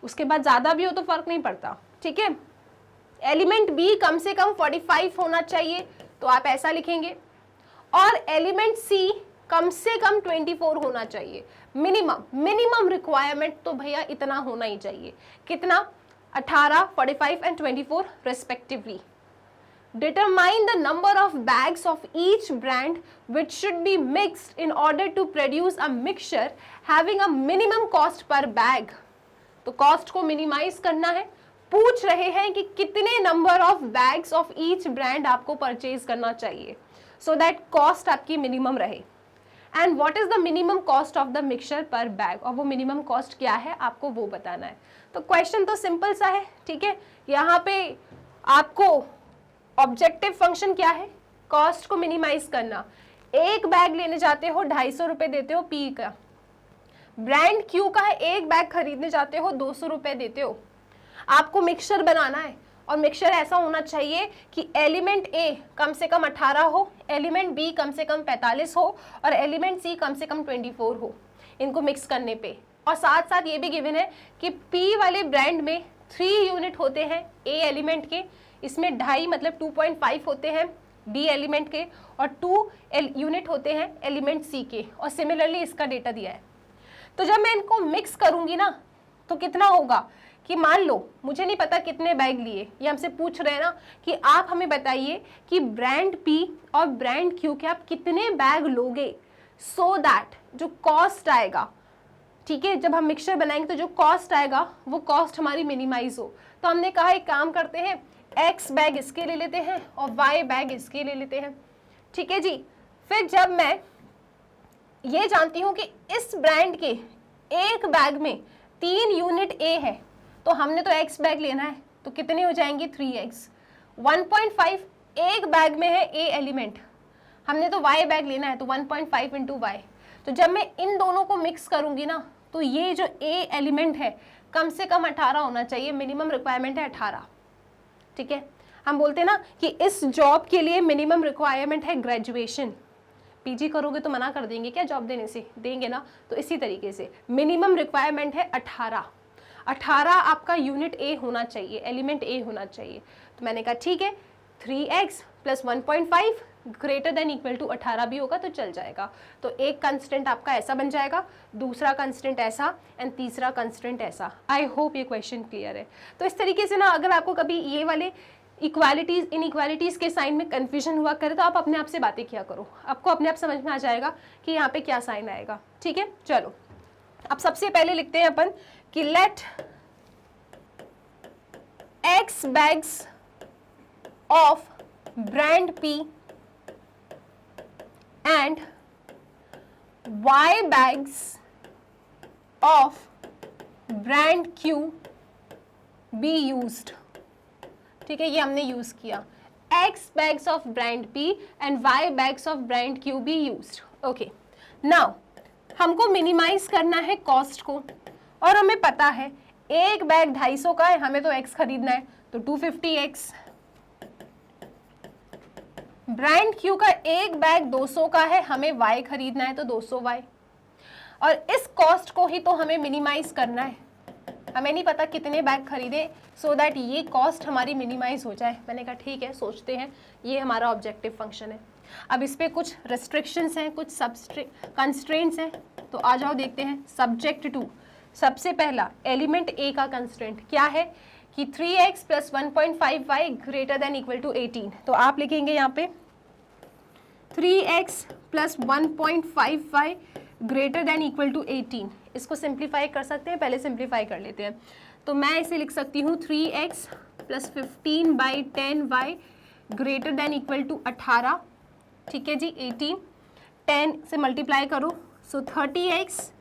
उसके बाद ज़्यादा भी हो तो फर्क नहीं पड़ता। ठीक है, एलिमेंट B कम से कम 45 होना चाहिए, तो आप ऐसा लिखेंगे, और एलिमेंट C कम से कम 24 होना चाहिए। मिनिमम रिक्वायरमेंट तो भैया इतना होना ही चाहिए। कितना, 18, 45 and 24 respectively. Determine the number of bags of each brand which should be mixed in order to produce a mixture having a minimum cost per bag। तो कॉस्ट को मिनिमाइज करना है। पूछ रहे हैं कि कितने number of bags of each brand आपको परचेज करना चाहिए सो दैट कॉस्ट आपकी मिनिमम रहे। And what is the minimum cost of the mixture पर बैग, और वो मिनिमम कॉस्ट क्या है आपको वो बताना है। तो क्वेश्चन तो सिंपल सा है। ठीक है, यहाँ पे आपको ऑब्जेक्टिव फंक्शन क्या है, कॉस्ट को मिनिमाइज करना। एक बैग लेने जाते हो 250 रुपये देते हो P का, ब्रांड Q का है, एक बैग खरीदने जाते हो 200 रुपये देते हो। आपको मिक्सचर बनाना है, और मिक्सचर ऐसा होना चाहिए कि एलिमेंट A कम से कम 18 हो, एलिमेंट B कम से कम 45 हो, और एलिमेंट C कम से कम 24 हो इनको मिक्स करने पे। और साथ साथ ये भी गिवन है कि P वाले ब्रांड में 3 यूनिट होते हैं A एलिमेंट के, इसमें 2.5 मतलब 2.5 होते हैं B एलिमेंट के, और 2 यूनिट होते हैं एलिमेंट C के, और सिमिलरली इसका डेटा दिया है। तो जब मैं इनको मिक्स करूंगी ना तो कितना होगा कि मान लो मुझे नहीं पता कितने बैग लिए, ये हमसे पूछ रहे हैं ना कि आप हमें बताइए कि ब्रांड P और ब्रांड Q के आप कितने बैग लोगे, सो दैट जो कॉस्ट आएगा, ठीक है, जब हम मिक्सचर बनाएंगे तो जो कॉस्ट आएगा वो कॉस्ट हमारी मिनिमाइज हो। तो हमने कहा एक काम करते हैं, एक्स बैग इसके ले लेते हैं और वाई बैग इसके ले लेते हैं, ठीक है जी। फिर जब मैं ये जानती हूँ कि इस ब्रांड के एक बैग में 3 यूनिट ए है, तो हमने तो एक्स बैग लेना है, तो कितने हो जाएंगे 3x। 1.5 एक बैग में है ए एलिमेंट, हमने तो वाई बैग लेना है, तो 1.5 इंटू वाई। तो जब मैं इन दोनों को मिक्स करूंगी ना, तो ये जो ए एलिमेंट है कम से कम 18 होना चाहिए, मिनिमम रिक्वायरमेंट है 18, ठीक है। हम बोलते हैं ना कि इस जॉब के लिए मिनिमम रिक्वायरमेंट है ग्रेजुएशन। पीजी करोगे तो मना कर देंगे क्या जॉब देने से, देंगे ना। तो इसी तरीके से मिनिमम रिक्वायरमेंट है 18 आपका यूनिट ए होना चाहिए, एलिमेंट ए होना चाहिए। तो मैंने कहा ठीक है, 3x plus 1.5 greater than equal to 18 भी होगा तो चल जाएगा। तो एक कंस्टेंट आपका ऐसा बन जाएगा, दूसरा कंस्टेंट ऐसा एंड तीसरा कंस्टेंट ऐसा। आई होप ये क्वेश्चन क्लियर है। तो इस तरीके से ना अगर आपको कभी ये वाले इक्वालिटीज इनइक्वालिटीज के साइन में कंफ्यूजन हुआ करे तो आप अपने आप से बातें किया करो, आपको अपने आप समझ में आ जाएगा कि यहाँ पे क्या साइन आएगा, ठीक है। चलो अब सबसे पहले लिखते हैं अपन कि let x bags of brand P and Y bags of brand Q be used, ठीक है, ये हमने यूज किया। X bags of brand P and Y bags of brand Q be used, okay. Now हमको मिनिमाइज करना है cost को, और हमें पता है एक बैग 250 का है, हमें तो X खरीदना है, तो 250X। ब्रांड क्यू का एक बैग 200 का है, हमें Y खरीदना है, तो 200Y। और इस कॉस्ट को ही तो हमें मिनिमाइज करना है, हमें नहीं पता कितने बैग खरीदे सो दैट ये कॉस्ट हमारी मिनिमाइज हो जाए। मैंने कहा ठीक है, सोचते हैं, ये हमारा ऑब्जेक्टिव फंक्शन है। अब इस पे कुछ रेस्ट्रिक्शंस हैं, कुछ कंस्ट्रेंट्स हैं, तो आ जाओ देखते हैं। सब्जेक्ट टू, सबसे पहला एलिमेंट ए का कंस्ट्रेंट क्या है कि 3x plus 1.5y greater than equal to 18। तो आप लिखेंगे यहाँ पे 3x plus 1.5y greater than equal to 18। इसको सिंप्लीफाई कर सकते हैं, पहले सिंप्लीफाई कर लेते हैं। तो मैं इसे लिख सकती हूँ 3x plus 15/10y greater than equal to 18, ठीक है जी। 18 10 से मल्टीप्लाई करो, so 30x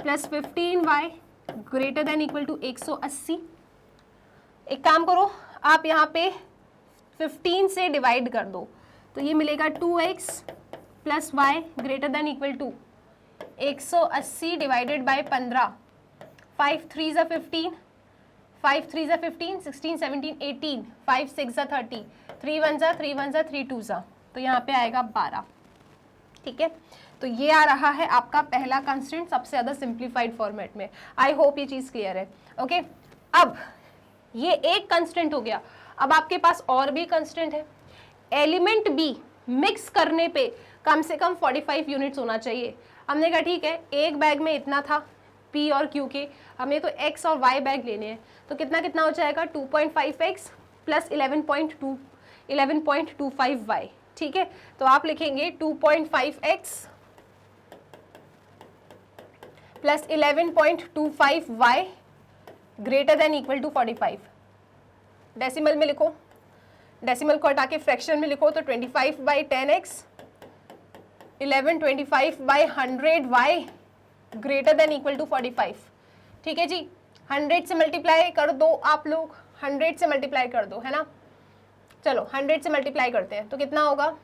plus 15y greater than equal to 180। एक काम करो, आप यहाँ पे 15 से डिवाइड कर दो, तो ये मिलेगा 2x plus Y greater than equal to 180 divided by 15। 5 3 ज़ा 15, 5 3 ज़ा 15, 16 17 18, 5 6 ज़ा 30, 3 1 ज़ा 3 1 ज़ा 3 2 ज़ा, तो यहाँ पे आएगा 12, ठीक है। तो ये आ रहा है आपका पहला कंस्ट्रेंट सबसे ज़्यादा सिंप्लीफाइड फॉर्मेट में। आई होप ये चीज़ क्लियर है, ओके। अब ये एक कंस्टेंट हो गया, अब आपके पास और भी कंस्टेंट है। एलिमेंट बी मिक्स करने पे कम से कम 45 यूनिट्स होना चाहिए। हमने कहा ठीक है, एक बैग में इतना था पी और क्यू के, हमें तो एक्स और वाई बैग लेने हैं, तो कितना कितना हो जाएगा 2.5x प्लस 11.25y, ठीक है। तो आप लिखेंगे 2.5x plus 11.25y greater than equal to 45। Decimal में लिखो, डेसिमल को हटा के फ्रैक्शन में लिखो, तो 25/10x 1125/100y greater than equal to 45, ठीक है जी। 100 से मल्टीप्लाई कर दो आप लोग, 100 से मल्टीप्लाई कर दो, है ना। चलो 100 से मल्टीप्लाई करते हैं, तो कितना होगा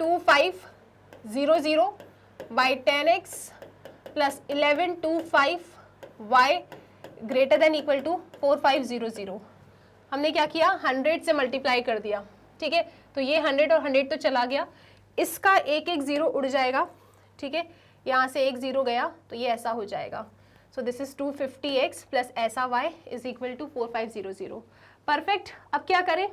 2500/10x plus 1125y greater than equal to 4500। हमने क्या किया, 100 से मल्टीप्लाई कर दिया, ठीक है। तो ये 100 और 100 तो चला गया, इसका एक एक जीरो उड़ जाएगा, ठीक है। यहाँ से एक जीरो गया तो ये ऐसा हो जाएगा। So this is 250x plus ऐसा y is equal to 4500। Perfect. अब क्या करें,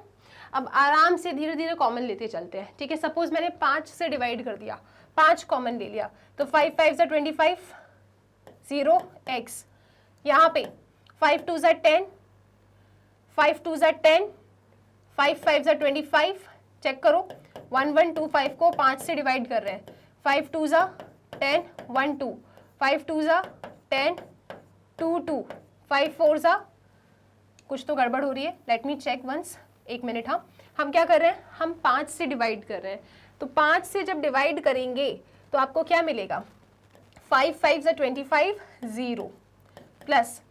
अब आराम से धीरे धीरे कॉमन लेते चलते हैं, ठीक है। सपोज मैंने 5 से डिवाइड कर दिया, 5 कॉमन ले लिया, तो 5 5 ज़ा 25, 0x। यहाँ पे 5 2 ज़ा 10, 5 2 ज़ा 10, 5 5 ज़ा 25। चेक करो, 1125 को 5 से डिवाइड कर रहे हैं, 5 2 ज़ा 10, 1 2, 5 2 ज़ा 10, 2 2, 5 4 ज़ा कुछ तो गड़बड़ हो रही है, लेट मी चेक वंस, एक मिनट। हाँ, हम क्या कर रहे हैं, हम 5 से डिवाइड कर रहे हैं, तो 5 से जब डिवाइड करेंगे तो आपको क्या मिलेगा, 5 5 ज़ा 25, 0 प्लस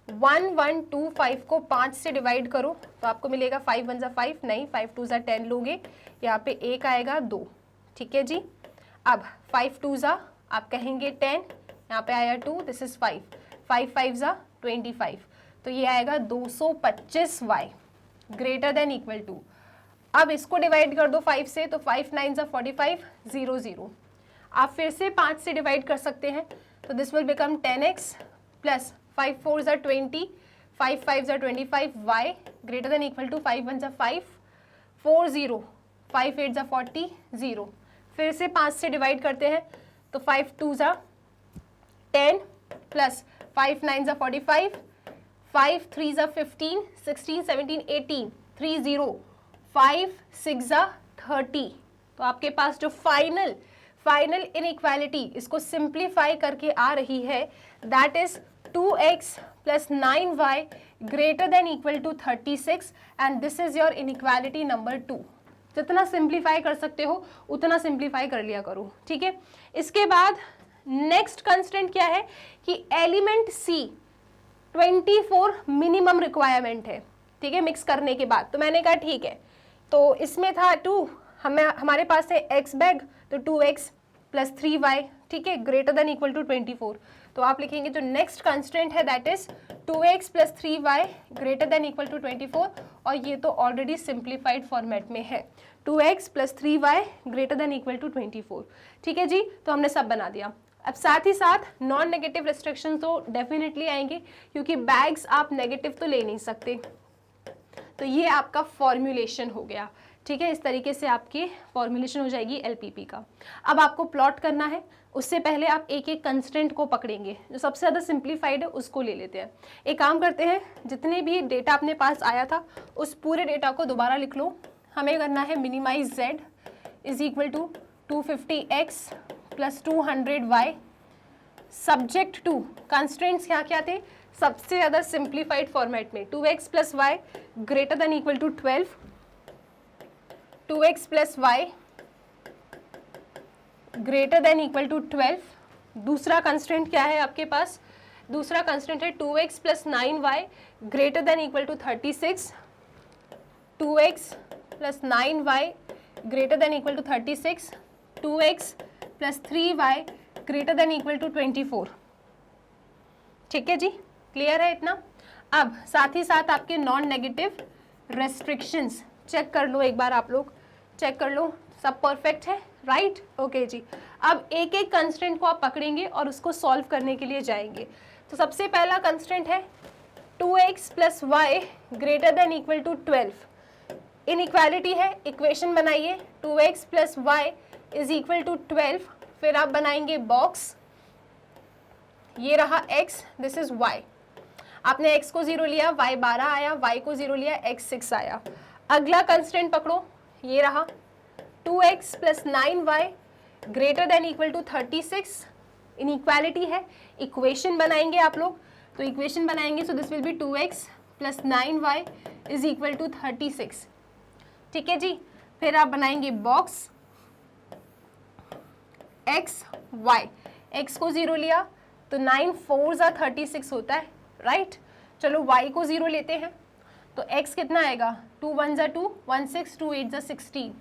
1 1 2 5 को 5 से डिवाइड करो तो आपको मिलेगा 5 1 ज़ा 5, नहीं 5 2 ज़ा 10 लोगे, यहाँ पे 1 आएगा 2, ठीक है जी। अब 5 2 ज़ा आप कहेंगे 10, यहाँ पे आया 2, दिस इज 5, 5 5 ज़ा 25, तो ये आएगा 225y greater than equal to. अब इसको डिवाइड कर दो 5 से, तो 5 9 ज़ा 45, 0 0। आप फिर से 5 से डिवाइड कर सकते हैं, तो this will become 10x plus 5 4 ज़ा 20, 5 5 ज़ा 25, y greater than equal to 5 1 ज़ा 5, 4 0, 5 8 ज़ा 40, 0। फिर से 5 से डिवाइड करते हैं, तो 5 2 ज़ा 10 प्लस 5 9 ज़ा 45, 5 3 ज़ा 15, 16 17 18, 3 0, 5 6 ज़ा 30। तो आपके पास जो फाइनल इनइक्वालिटी इसको सिंप्लीफाई करके आ रही है, that is 2x plus 9y greater than equal to 36, and this is your inequality number 2। जितना सिंप्लीफाई कर सकते हो उतना सिंप्लीफाई कर लिया करो, ठीक है। इसके बाद नेक्स्ट कंस्टेंट क्या है कि एलिमेंट C 24 मिनिमम रिक्वायरमेंट है, ठीक है, मिक्स करने के बाद। तो मैंने कहा ठीक है, तो इसमें था 2, हमारे पास है x बैग, तो 2x प्लस 3y, ठीक है, ग्रेटर देन इक्वल टू 24। तो आप लिखेंगे जो नेक्स्ट कंस्टेंट है that is 2x plus 3y greater than equal to 24, और ये तो ऑलरेडी सिंप्लीफाइड फॉर्मेट में है, 2x plus 3y greater than equal to 24, ठीक है जी। तो हमने सब बना दिया। अब साथ ही साथ नॉन नेगेटिव रिस्ट्रिक्शन तो डेफिनेटली आएंगे, क्योंकि बैग्स आप नेगेटिव तो ले नहीं सकते, तो ये आपका फॉर्मूलेशन हो गया, ठीक है। इस तरीके से आपकी फॉर्मूलेशन हो जाएगी एलपीपी का। अब आपको प्लॉट करना है, उससे पहले आप एक एक कंस्टेंट को पकड़ेंगे, जो सबसे ज़्यादा सिंप्लीफाइड है उसको ले लेते हैं। एक काम करते हैं, जितने भी डेटा अपने पास आया था उस पूरे डेटा को दोबारा लिख लो। हमें करना है minimize z is equal to 250x plus 200y subject to constraints क्या क्या थे, सबसे ज़्यादा सिंप्लीफाइड फॉर्मेट में 2x plus Y greater than equal to 12, 2x plus Y greater than equal to 12। दूसरा कंस्टेंट क्या है आपके पास, दूसरा कंस्टेंट है 2x plus 9y greater than equal to 36, 2x plus 9y greater than equal to 36, 2x plus 3y greater than equal to 24, ठीक है जी, clear है इतना। अब साथ ही साथ आपके नॉन नेगेटिव रेस्ट्रिक्शंस चेक कर लो, एक बार आप लोग चेक कर लो, सब परफेक्ट है, राइट, ओके जी। अब एक एक कंस्टेंट को आप पकड़ेंगे और उसको सॉल्व करने के लिए जाएंगे। तो सबसे पहला कंस्टेंट है 2x plus Y greater than equal to 12, inequality है, इक्वेशन बनाइए, 2x plus Y is equal to 12, फिर आप बनाएंगे बॉक्स, ये रहा x, दिस इज y, आपने x को 0 लिया, y 12 आया, y को 0 लिया, x 6 आया। अगला कंस्टेंट पकड़ो, ये रहा 2x plus 9y greater than equal to 36, inequality है, इक्वेशन बनाएंगे आप लोग, तो इक्वेशन बनाएंगे, so this will be 2x plus 9y is equal to 36, ठीक है जी। फिर आप बनाएंगे बॉक्स x y, x को 0 लिया तो 9 4 ज़ा 36 होता है, राइट। चलो y को 0 लेते हैं, तो x कितना आएगा, 2 1 ज़ा 2, 1 6, 2 8 ज़ा 16,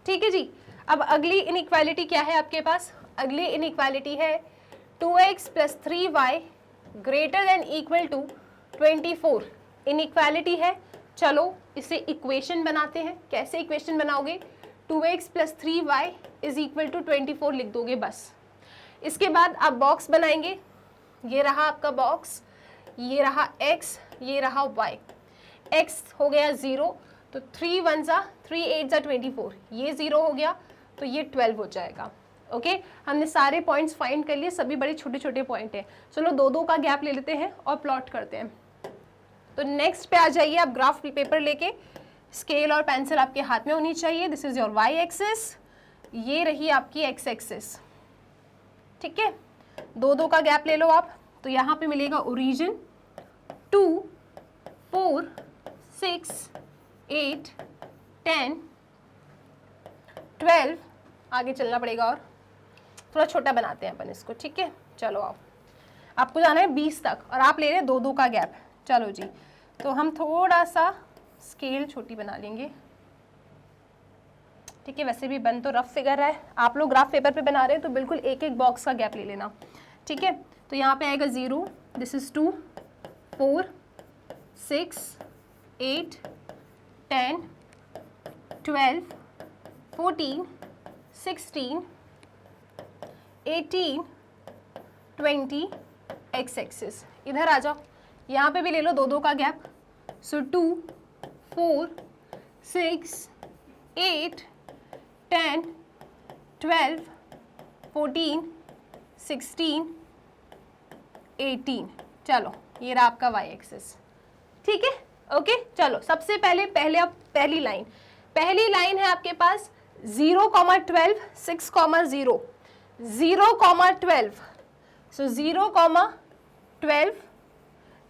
ठीक है जी। अब अगली इनइक्वालिटी क्या है आपके पास, अगली इनइक्वालिटी है 2x plus 3y greater than equal to 24, inequality है। चलो इसे इक्वेशन बनाते हैं, कैसे इक्वेशन बनाओगे, 2x plus 3y is equal to 24 लिख दोगे बस। इसके बाद आप बॉक्स बनाएंगे, ये रहा आपका बॉक्स, ये रहा x, ये रहा y, x हो गया 0, तो 3 1 ज़ा 3 8 ज़ा 24, ये 0 हो गया तो ये 12 हो जाएगा, ओके। हमने सारे पॉइंट्स फाइंड कर लिए, सभी बड़े छोटे छोटे पॉइंट हैं। चलो दो दो का गैप ले लेते हैं और प्लॉट करते हैं। तो नेक्स्ट पे आ जाइए आप, ग्राफ पेपर लेके, स्केल और पेंसिल आपके हाथ में होनी चाहिए। This is your y axis, ये रही आपकी x एक्सिस, ठीक है। दो दो का गैप ले लो आप, तो यहाँ पे मिलेगा ओरिजिन टू 4 6 8 10 12, आगे चलना पड़ेगा और थोड़ा छोटा बनाते हैं अपन इसको, ठीक है। चलो आओ, आपको जाना है 20 तक और आप ले रहे हैं 2-2 का गैप। चलो जी, तो हम थोड़ा सा स्केल छोटी बना लेंगे, ठीक है। वैसे भी बन तो रफ फिगर है, आप लोग ग्राफ पेपर पे बना रहे हैं तो बिल्कुल एक एक बॉक्स का गैप ले लेना, ठीक है। तो यहाँ पे आएगा 0, दिस इज 2 4 6 8 10 12 14 16 18 20 एक्स एक्सिस। इधर आ जाओ, यहाँ पे भी ले लो 2-2 का गैप। सो 2 4 6 8 10 12 14 16 18। चलो ये रहा आपका वाई एक्सिस, ठीक है, ओके। चलो सबसे पहले पहली लाइन है आपके पास 0,12 6,0 0,12, सो 0,12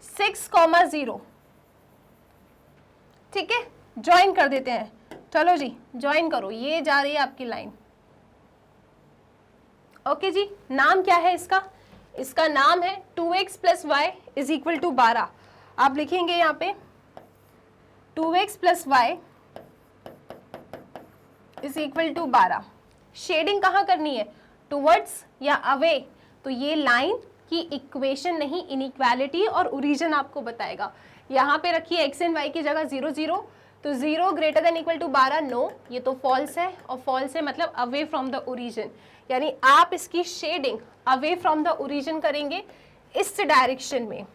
6,0, ठीक है। ज्वाइन कर देते हैं, चलो जी ज्वाइन करो, ये जा रही है आपकी लाइन, ओके जी। नाम क्या है इसका? इसका नाम है 2x + y = 12। आप लिखेंगे यहाँ पे 2x + y = 12। शेडिंग कहाँ करनी है, टुवर्ड्स या अवे? तो ये लाइन की इक्वेशन नहीं, इनइक्वालिटी और ओरिजिन आपको बताएगा। यहाँ पे रखिए x एंड y की जगह 0 0, तो 0 > 12 नो, ये तो फॉल्स है, और फॉल्स है मतलब अवे फ्रॉम द ओरिजिन, यानी आप इसकी shading away from the origin करेंगे इस डायरेक्शन में,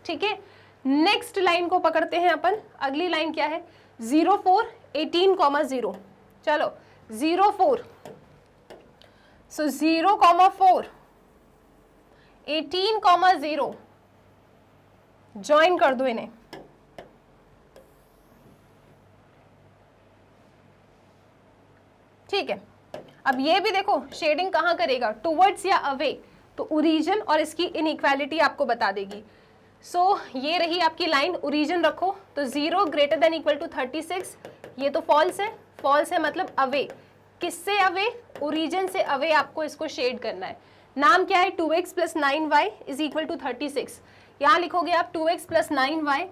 ठीक है। नेक्स्ट लाइन को पकड़ते हैं अपन। अगली लाइन क्या है? 0 4 18,0। चलो 0 4, सो 0,4 18,0 ज्वाइन कर दो इन्हें, ठीक है। अब ये भी देखो शेडिंग कहाँ करेगा, टुवर्ड्स या अवे, तो ओरिजिन और इसकी इनइक्वालिटी आपको बता देगी। सो ये रही आपकी लाइन, ओरिजिन रखो, तो 0 > 36, ये तो फॉल्स है मतलब अवे। किससे अवे? ओरिजिन से अवे आपको इसको शेड करना है। नाम क्या है? 2x + 9y = 36। यहाँ लिखोगे आप 2x + 9y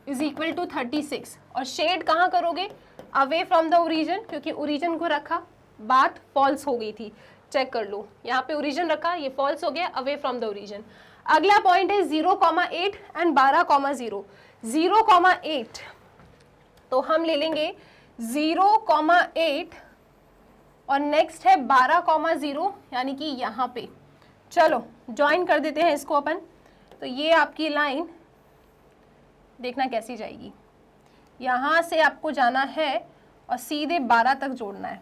= 36, और शेड कहाँ करोगे? अवे फ्रॉम द ओरिजिन, क्योंकि ओरिजिन को रखा, बात फॉल्स हो गई थी, चेक कर लो। यहाँ पे ओरिजिन रखा, ये फॉल्स हो गया, अवे फ्रॉम द ओरिजिन। अगला पॉइंट है 0,8 एंड 12,0। 0,8 तो हम ले लेंगे 0,8 और नेक्स्ट है 12,0, यानी कि यहाँ पे। चलो ज्वाइन कर देते हैं इसको अपन। तो ये आपकी लाइन देखना कैसी जाएगी, यहाँ से आपको जाना है और सीधे 12 तक जोड़ना है,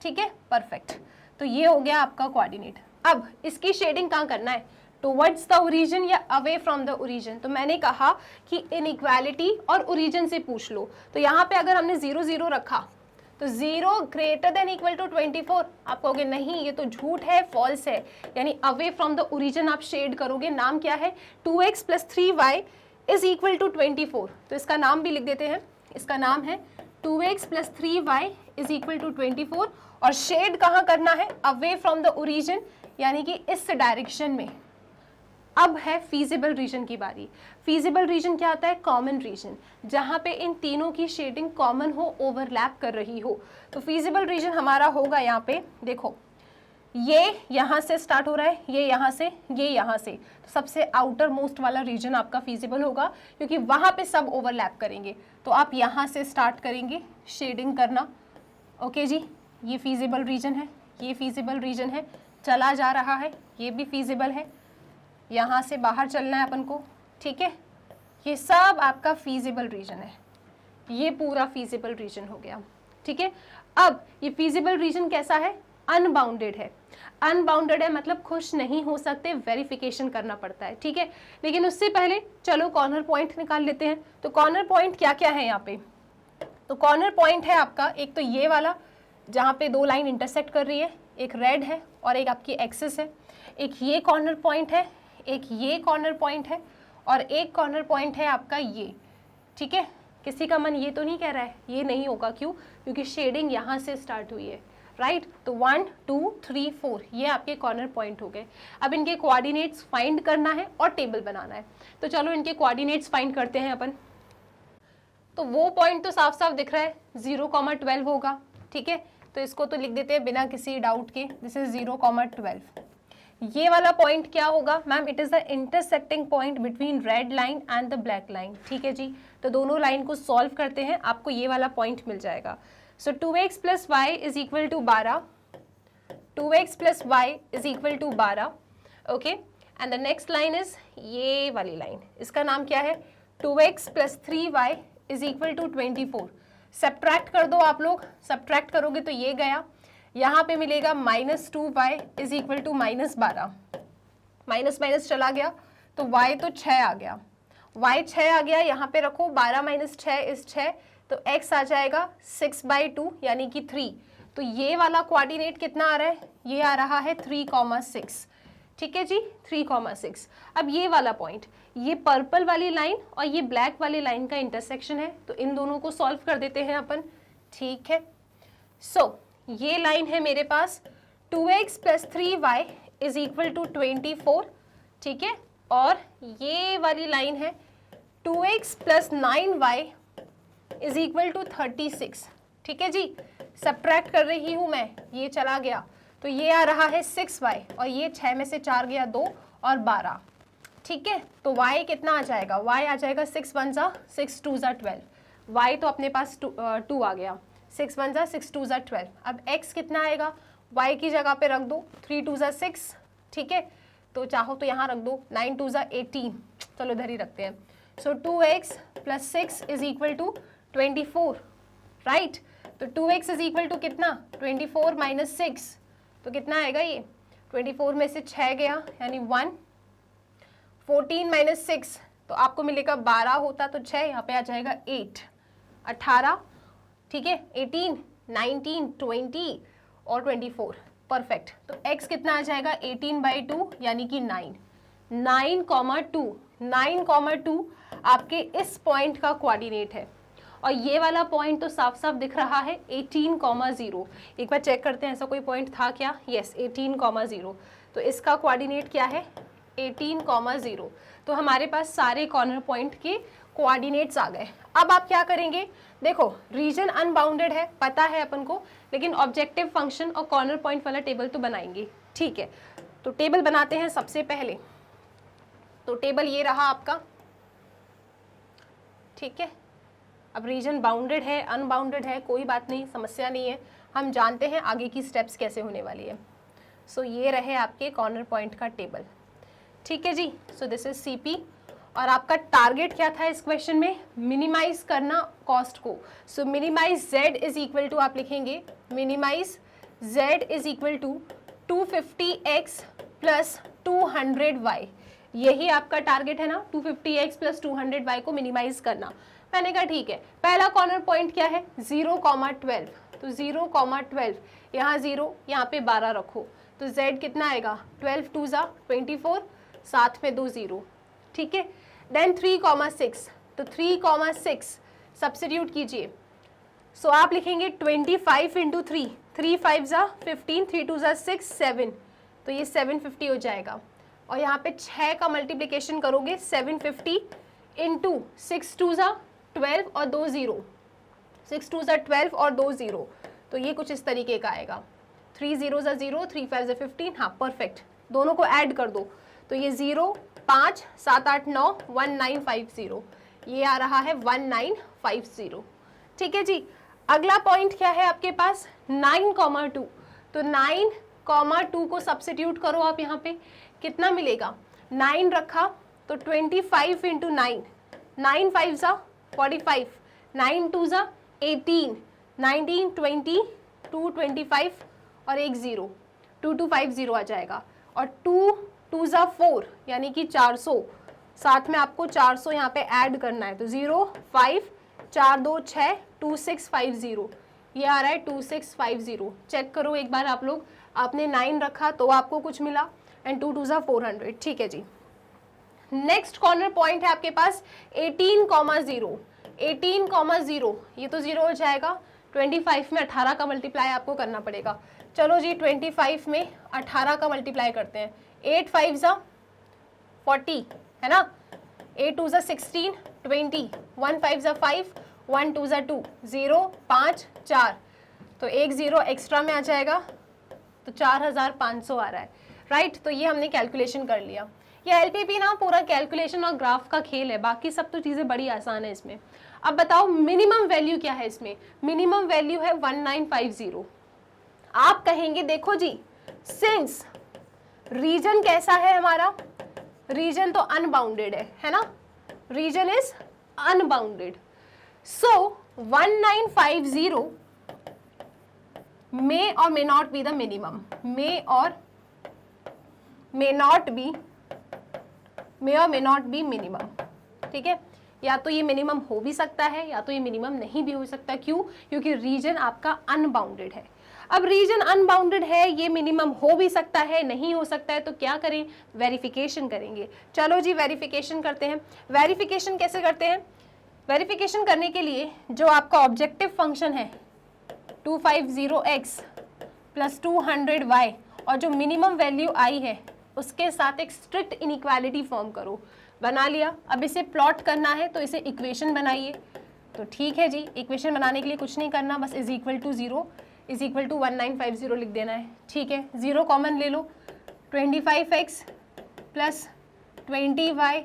ठीक है, परफेक्ट। तो ये हो गया आपका कोऑर्डिनेट। अब इसकी शेडिंग कहाँ करना है? टुवर्ड्स द ओरिजिन या अवे फ्रॉम द ओरिजिन? तो मैंने कहा कि इनइक्वालिटी और ओरिजिन से पूछ लो। तो यहाँ पे अगर हमने 0 0 रखा तो 0 > 24, आप कहोगे नहीं ये तो झूठ है, फॉल्स है, यानी अवे फ्रॉम द ओरिजिन आप शेड करोगे। नाम क्या है? 2x + 3y = 24। तो इसका नाम भी लिख देते हैं, इसका नाम है 2x + 3y = 24, और शेड कहाँ करना है? अवे फ्रॉम द ओरिजिन, यानी कि इस डायरेक्शन में। अब है फीजिबल रीजन की बारी। फीजिबल रीजन क्या होता है? कॉमन रीजन, जहाँ पे इन तीनों की शेडिंग कॉमन हो, ओवरलैप कर रही हो। तो फीजिबल रीजन हमारा होगा यहाँ पे, देखो ये यहाँ से स्टार्ट हो रहा है, ये यहाँ से, ये यहाँ से, तो सबसे आउटर मोस्ट वाला रीजन आपका फीजिबल होगा, क्योंकि वहाँ पे सब ओवरलैप करेंगे। तो आप यहाँ से स्टार्ट करेंगे शेडिंग करना, ओके जी। ये फीजिबल रीजन है, ये फीजिबल रीजन है, चला जा रहा है, ये भी फीजिबल है, यहाँ से बाहर चलना है अपन को, ठीक है। ये सब आपका फीजिबल रीजन है, ये पूरा फीजिबल रीजन हो गया, ठीक है। अब ये फीजिबल रीजन कैसा है? अनबाउंडेड है। अनबाउंडेड है मतलब खुश नहीं हो सकते, वेरिफिकेशन करना पड़ता है, ठीक है। लेकिन उससे पहले चलो कॉर्नर पॉइंट निकाल लेते हैं। तो कॉर्नर पॉइंट क्या क्या है यहाँ पे? तो कॉर्नर पॉइंट है आपका एक तो ये वाला जहाँ पे 2 लाइन इंटरसेक्ट कर रही है, एक रेड है और एक आपकी एक्सिस है। एक ये कॉर्नर पॉइंट है, एक ये कॉर्नर पॉइंट है और एक कॉर्नर पॉइंट है आपका ये, ठीक है। किसी का मन ये तो नहीं कह रहा है ये नहीं होगा, क्यों? क्योंकि शेडिंग यहाँ से स्टार्ट हुई है, राइट। तो 1 2 3 4 ये आपके कॉर्नर पॉइंट हो गए। अब इनके कोऑर्डिनेट्स फाइंड करना है और टेबल बनाना है, तो चलो इनके कोऑर्डिनेट्स फाइंड करते हैं अपन। तो वो पॉइंट तो साफ साफ दिख रहा है 0,12 होगा, ठीक है। तो इसको तो लिख देते हैं बिना किसी डाउट के, दिस इज 0,12। ये वाला पॉइंट क्या होगा ma'am? It is the intersecting point between red line and the black line, ठीक है जी। तो दोनों लाइन को सॉल्व करते हैं, आपको ये वाला पॉइंट मिल जाएगा। So 2x + y is equal to 12, 2x + y is equal to 12, okay. And the next line is ये वाली लाइन, इसका नाम क्या है? 2x + 3y is equal to 24। Subtract कर दो आप लोग, सब्ट्रैक्ट करोगे तो ये गया, यहाँ पे मिलेगा -2y is equal to -12, minus minus चला गया तो y तो 6 आ गया, y 6 आ गया, यहाँ पे रखो 12 - 6 इज 6, तो x आ जाएगा 6/2 यानी कि 3। तो ये वाला कोऑर्डिनेट कितना आ रहा है? ये आ रहा है 3,6, ठीक है जी, 3,6। अब ये वाला पॉइंट, ये पर्पल वाली लाइन और ये ब्लैक वाली लाइन का इंटरसेक्शन है, तो इन दोनों को सॉल्व कर देते हैं अपन, ठीक है। सो ये लाइन है मेरे पास 2x + 3y is equal to 24, ठीक है। और ये वाली लाइन है 2x + 9y is equal to 36, ठीक है जी। सब्ट्रैक्ट कर रही हूँ मैं, ये चला गया तो ये आ रहा है 6y और ये 6 में से 4 गया 2 और 12, ठीक है। तो y कितना आ जाएगा? y आ जाएगा 6 1 = 6 2 = 12, y तो अपने पास 2 आ गया, 6 1 = 6 2 = 12। अब x कितना आएगा? y की जगह पे रख दो, 3 2 = 6, ठीक है। तो चाहो तो यहाँ रख दो, 9 2 = 18, चलो इधर ही रखते हैं। So 2x + 6 is equal to 24, right. तो 2x इज इक्वल टू कितना? 24 - 6, तो कितना आएगा ये? 24 में से 6 गया यानी 1, 14 - 6 तो आपको मिलेगा 12 होता तो 6 यहाँ पे आ जाएगा 8, 18, ठीक है, 18 19 20 और 24, परफेक्ट। तो x कितना आ जाएगा? 18/2 यानी कि 9, 9,2, 9,2 आपके इस पॉइंट का कोऑर्डिनेट है। और ये वाला पॉइंट तो साफ साफ दिख रहा है 18,0। एक बार चेक करते हैं ऐसा कोई पॉइंट था क्या? यस, 18,0। तो इसका कोऑर्डिनेट क्या है? 18,0। तो हमारे पास सारे कॉर्नर पॉइंट के कोऑर्डिनेट्स आ गए। अब आप क्या करेंगे? देखो रीजन अनबाउंडेड है, पता है अपन को, लेकिन ऑब्जेक्टिव फंक्शन और कॉर्नर पॉइंट वाला टेबल तो बनाएंगे, ठीक है। तो टेबल बनाते हैं सबसे पहले। तो टेबल ये रहा आपका, ठीक है। अब रीजन बाउंडेड है अनबाउंडेड है कोई बात नहीं, समस्या नहीं है, हम जानते हैं आगे की स्टेप्स कैसे होने वाली है। सो ये रहे आपके कॉर्नर पॉइंट का टेबल, ठीक है जी। सो दिस इज CP और आपका टारगेट क्या था इस क्वेश्चन में? मिनिमाइज करना कॉस्ट को। So minimize Z is equal to, आप लिखेंगे minimize Z is equal to 250x + 200y। यही आपका टारगेट है ना, 250x + 200y को मिनिमाइज करना। मैंने कहा ठीक है, पहला कॉर्नर पॉइंट क्या है? 0,12, तो 0,12, यहाँ 0 यहाँ पे 12 रखो, तो Z कितना आएगा? 12 2 = 24, साथ में 2 0, ठीक है। देन 3,6, तो 3,6 सब्स्टिट्यूट कीजिए। सो आप लिखेंगे 25 × 3, 3 5 = 15, 3 2 = 6 7, तो ये 750 हो जाएगा। और यहाँ पे 6 का मल्टीप्लिकेशन करोगे 750 × 6 2 = 12 और 2 0, 6 2 = 12 और 2 0, तो ये कुछ इस तरीके का आएगा। 3 0 = 0, 3 5 = 15, हाँ परफेक्ट। दोनों को ऐड कर दो तो ये 0 5 7 8 9 1950, ये आ रहा है 1950, ठीक है जी। अगला पॉइंट क्या है आपके पास? 9,2, तो 9,2 को सब्स्टिट्यूट करो आप यहाँ पे, कितना मिलेगा? 9 रखा तो 25 × 9, 9 5 = 45, 9 2 = 18, 19 20 2 25 और 1 0, 2250 आ जाएगा। और 2 2 = 4 यानी कि 400, साथ में आपको 400 यहाँ पे ऐड करना है, तो 0 5 4 2 6 2650, ये आ रहा है 2650। चेक करो एक बार आप लोग, आपने 9 रखा तो आपको कुछ मिला, एंड 2 2 = 400, ठीक है जी। नेक्स्ट कॉर्नर पॉइंट है आपके पास 18,0, 18,0, ये तो 0 हो जाएगा। 25 में 18 का मल्टीप्लाई आपको करना पड़ेगा। चलो जी 25 में 18 का मल्टीप्लाई करते हैं। 8 5 ज़ा 40 है ना, 8 2 ज़ा 16, 20, 1 5 ज़ा 5, 1 2 ज़ा 2, 0 5 4, तो एक 0 एक्स्ट्रा में आ जाएगा, तो 4,500 आ रहा है, राइट। तो ये हमने कैलकुलेशन कर लिया। ये एलपीपी ना पूरा कैलकुलेशन और ग्राफ का खेल है, बाकी सब तो चीज़ें बड़ी आसान है इसमें। अब बताओ मिनिमम वैल्यू क्या है इसमें। मिनिमम वैल्यू है 1950। आप कहेंगे देखो जी, सिंस रीजन कैसा है हमारा, रीजन तो अनबाउंडेड है ना, region is unbounded. So 1950 may or may not be the minimum, may or may not B minimum, ठीक है। या तो ये मिनिमम हो भी सकता है या तो ये मिनिमम नहीं भी हो सकता। क्यों? क्योंकि रीजन आपका अनबाउंडेड है। अब रीजन अनबाउंडेड है, ये मिनिमम हो भी सकता है नहीं हो सकता है, तो क्या करें, वेरिफिकेशन करेंगे। चलो जी वेरिफिकेशन करते हैं। वेरिफिकेशन कैसे करते हैं? वेरिफिकेशन करने के लिए जो आपका ऑब्जेक्टिव फंक्शन है 250x प्लस 200y और जो मिनिमम वैल्यू आई है उसके साथ एक स्ट्रिक्ट इनइक्वालिटी फॉर्म करो। बना लिया। अब इसे प्लॉट करना है तो इसे इक्वेशन बनाइए। तो ठीक है जी, इक्वेशन बनाने के लिए कुछ नहीं करना, बस is equal to 0 is equal to 1950 लिख देना है। ठीक है, 0 कॉमन ले लो, 25x plus 20y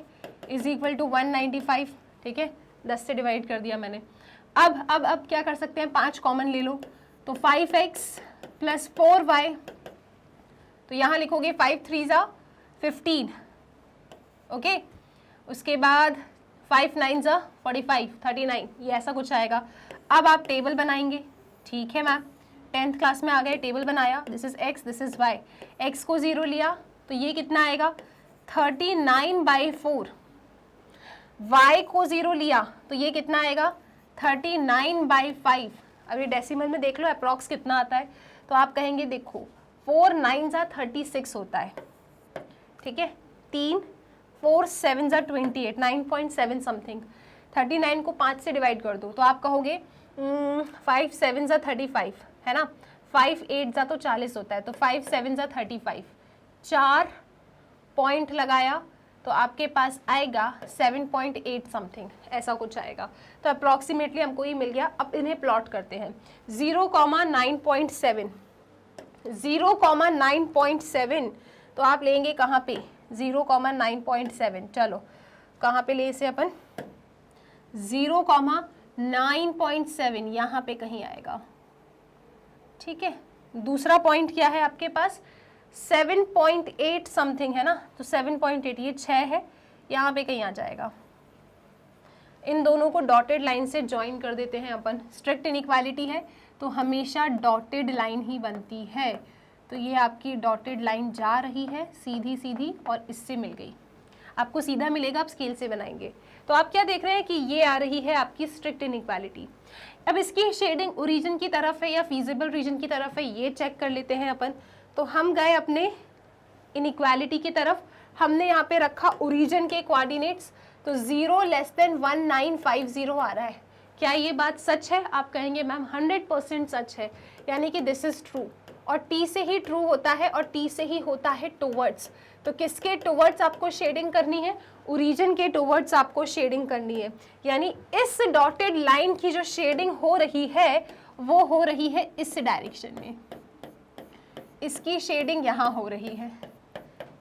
is equal to 195। ठीक है, 10 से डिवाइड कर दिया मैंने। अब क्या कर सकते हैं, 5 कॉमन ले लो, तो 5x प्लस 4y, तो यहाँ लिखोगे 5 3 ज़ा 15, ओके। उसके बाद 5 9 ज़ा 45, 39, ये ऐसा कुछ आएगा। अब आप टेबल बनाएंगे। ठीक है मैम, 10th क्लास में आ गए, टेबल बनाया, this is x this is y, x को 0 लिया तो ये कितना आएगा 39/4, y को 0 लिया तो ये कितना आएगा 39/5। अब ये डेसिमल में देख लो अप्रॉक्स कितना आता है, तो आप कहेंगे देखो 4 9 ज़ा 36 होता है। ठीक है, 3 4 7 ज़ा 28, 9.7 समथिंग। 39 को 5 से डिवाइड कर दो तो आप कहोगे 5 7 ज़ा 35 है ना, 5 8 ज़ा तो 40 होता है, तो 5 7 ज़ा 35, 4 पॉइंट लगाया तो आपके पास आएगा 7.8 समथिंग, ऐसा कुछ आएगा। तो अप्रॉक्सीमेटली हमको ये मिल गया। अब इन्हें प्लॉट करते हैं। 0,9.7, 0,9.7, तो आप लेंगे कहाँ पे 0,9.7, चलो कहाँ पे ले इसे अपन, 0,9.7 यहाँ पे कहीं आएगा। ठीक है, दूसरा पॉइंट क्या है आपके पास 7.8 समथिंग है ना, तो 7.8 ये 6 है, यहाँ पे कहीं आ जाएगा। इन दोनों को डॉटेड लाइन से ज्वाइन कर देते हैं अपन। स्ट्रिक्ट इनइक्वालिटी है तो हमेशा डॉटेड लाइन ही बनती है, तो ये आपकी डॉटेड लाइन जा रही है सीधी सीधी और इससे मिल गई। आपको सीधा मिलेगा, आप स्केल से बनाएंगे तो आप क्या देख रहे हैं कि ये आ रही है आपकी स्ट्रिक्ट इनइक्वालिटी। अब इसकी शेडिंग ओरिजिन की तरफ है या फीजिबल रीजन की तरफ है, ये चेक कर लेते हैं अपन। तो हम गए अपने इनइक्वालिटी की तरफ, हमने यहाँ पे रखा ओरिजिन के कोऑर्डिनेट्स, तो 0 लेस देन 1950 आ रहा है। क्या ये बात सच है? आप कहेंगे मैम 100% सच है, यानी कि दिस इज ट्रू। और टी से ही ट्रू होता है और टी से ही होता है टुवर्ड्स। तो किसके टुवर्ड्स आपको शेडिंग करनी है? ओरिजिन के टुवर्ड्स आपको शेडिंग करनी है। यानी इस डॉटेड लाइन की जो शेडिंग हो रही है वो हो रही है इस डायरेक्शन में, इसकी शेडिंग यहाँ हो रही है।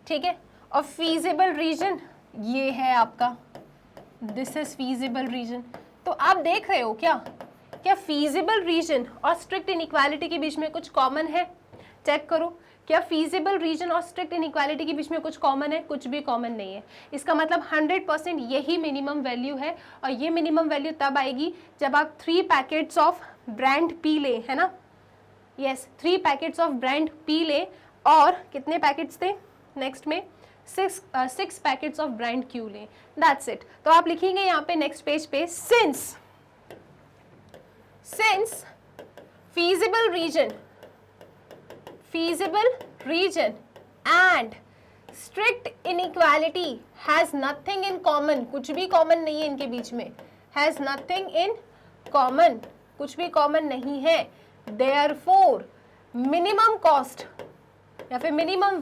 ठीक है, और फीजिबल रीजन ये है आपका, दिस इज फीजिबल रीजन। तो आप देख रहे हो क्या फीजिबल रीजन और स्ट्रिक्ट इनइक्वालिटी के बीच में कुछ कॉमन है? चेक करो, क्या फीजिबल रीजन और स्ट्रिक्ट इनइक्वालिटी के बीच में कुछ कॉमन है? कुछ भी कॉमन नहीं है। इसका मतलब 100% यही मिनिमम वैल्यू है, और ये मिनिमम वैल्यू तब आएगी जब आप 3 पैकेट्स ऑफ ब्रांड पी ले, है ना। Yes, 3 packets of brand P ले, और कितने पैकेट्स थे नेक्स्ट में 6 पैकेट्स ऑफ ब्रांड क्यू ले, दैट्स इट। तो आप लिखेंगे यहाँ पे नेक्स्ट पेज पे, since feasible region and strict inequality has nothing in common, कुछ भी कॉमन नहीं है इनके बीच में, हैज नथिंग इन कॉमन, कुछ भी कॉमन नहीं है। देयरफॉर मिनिमम कॉस्ट या फिर मिनिमम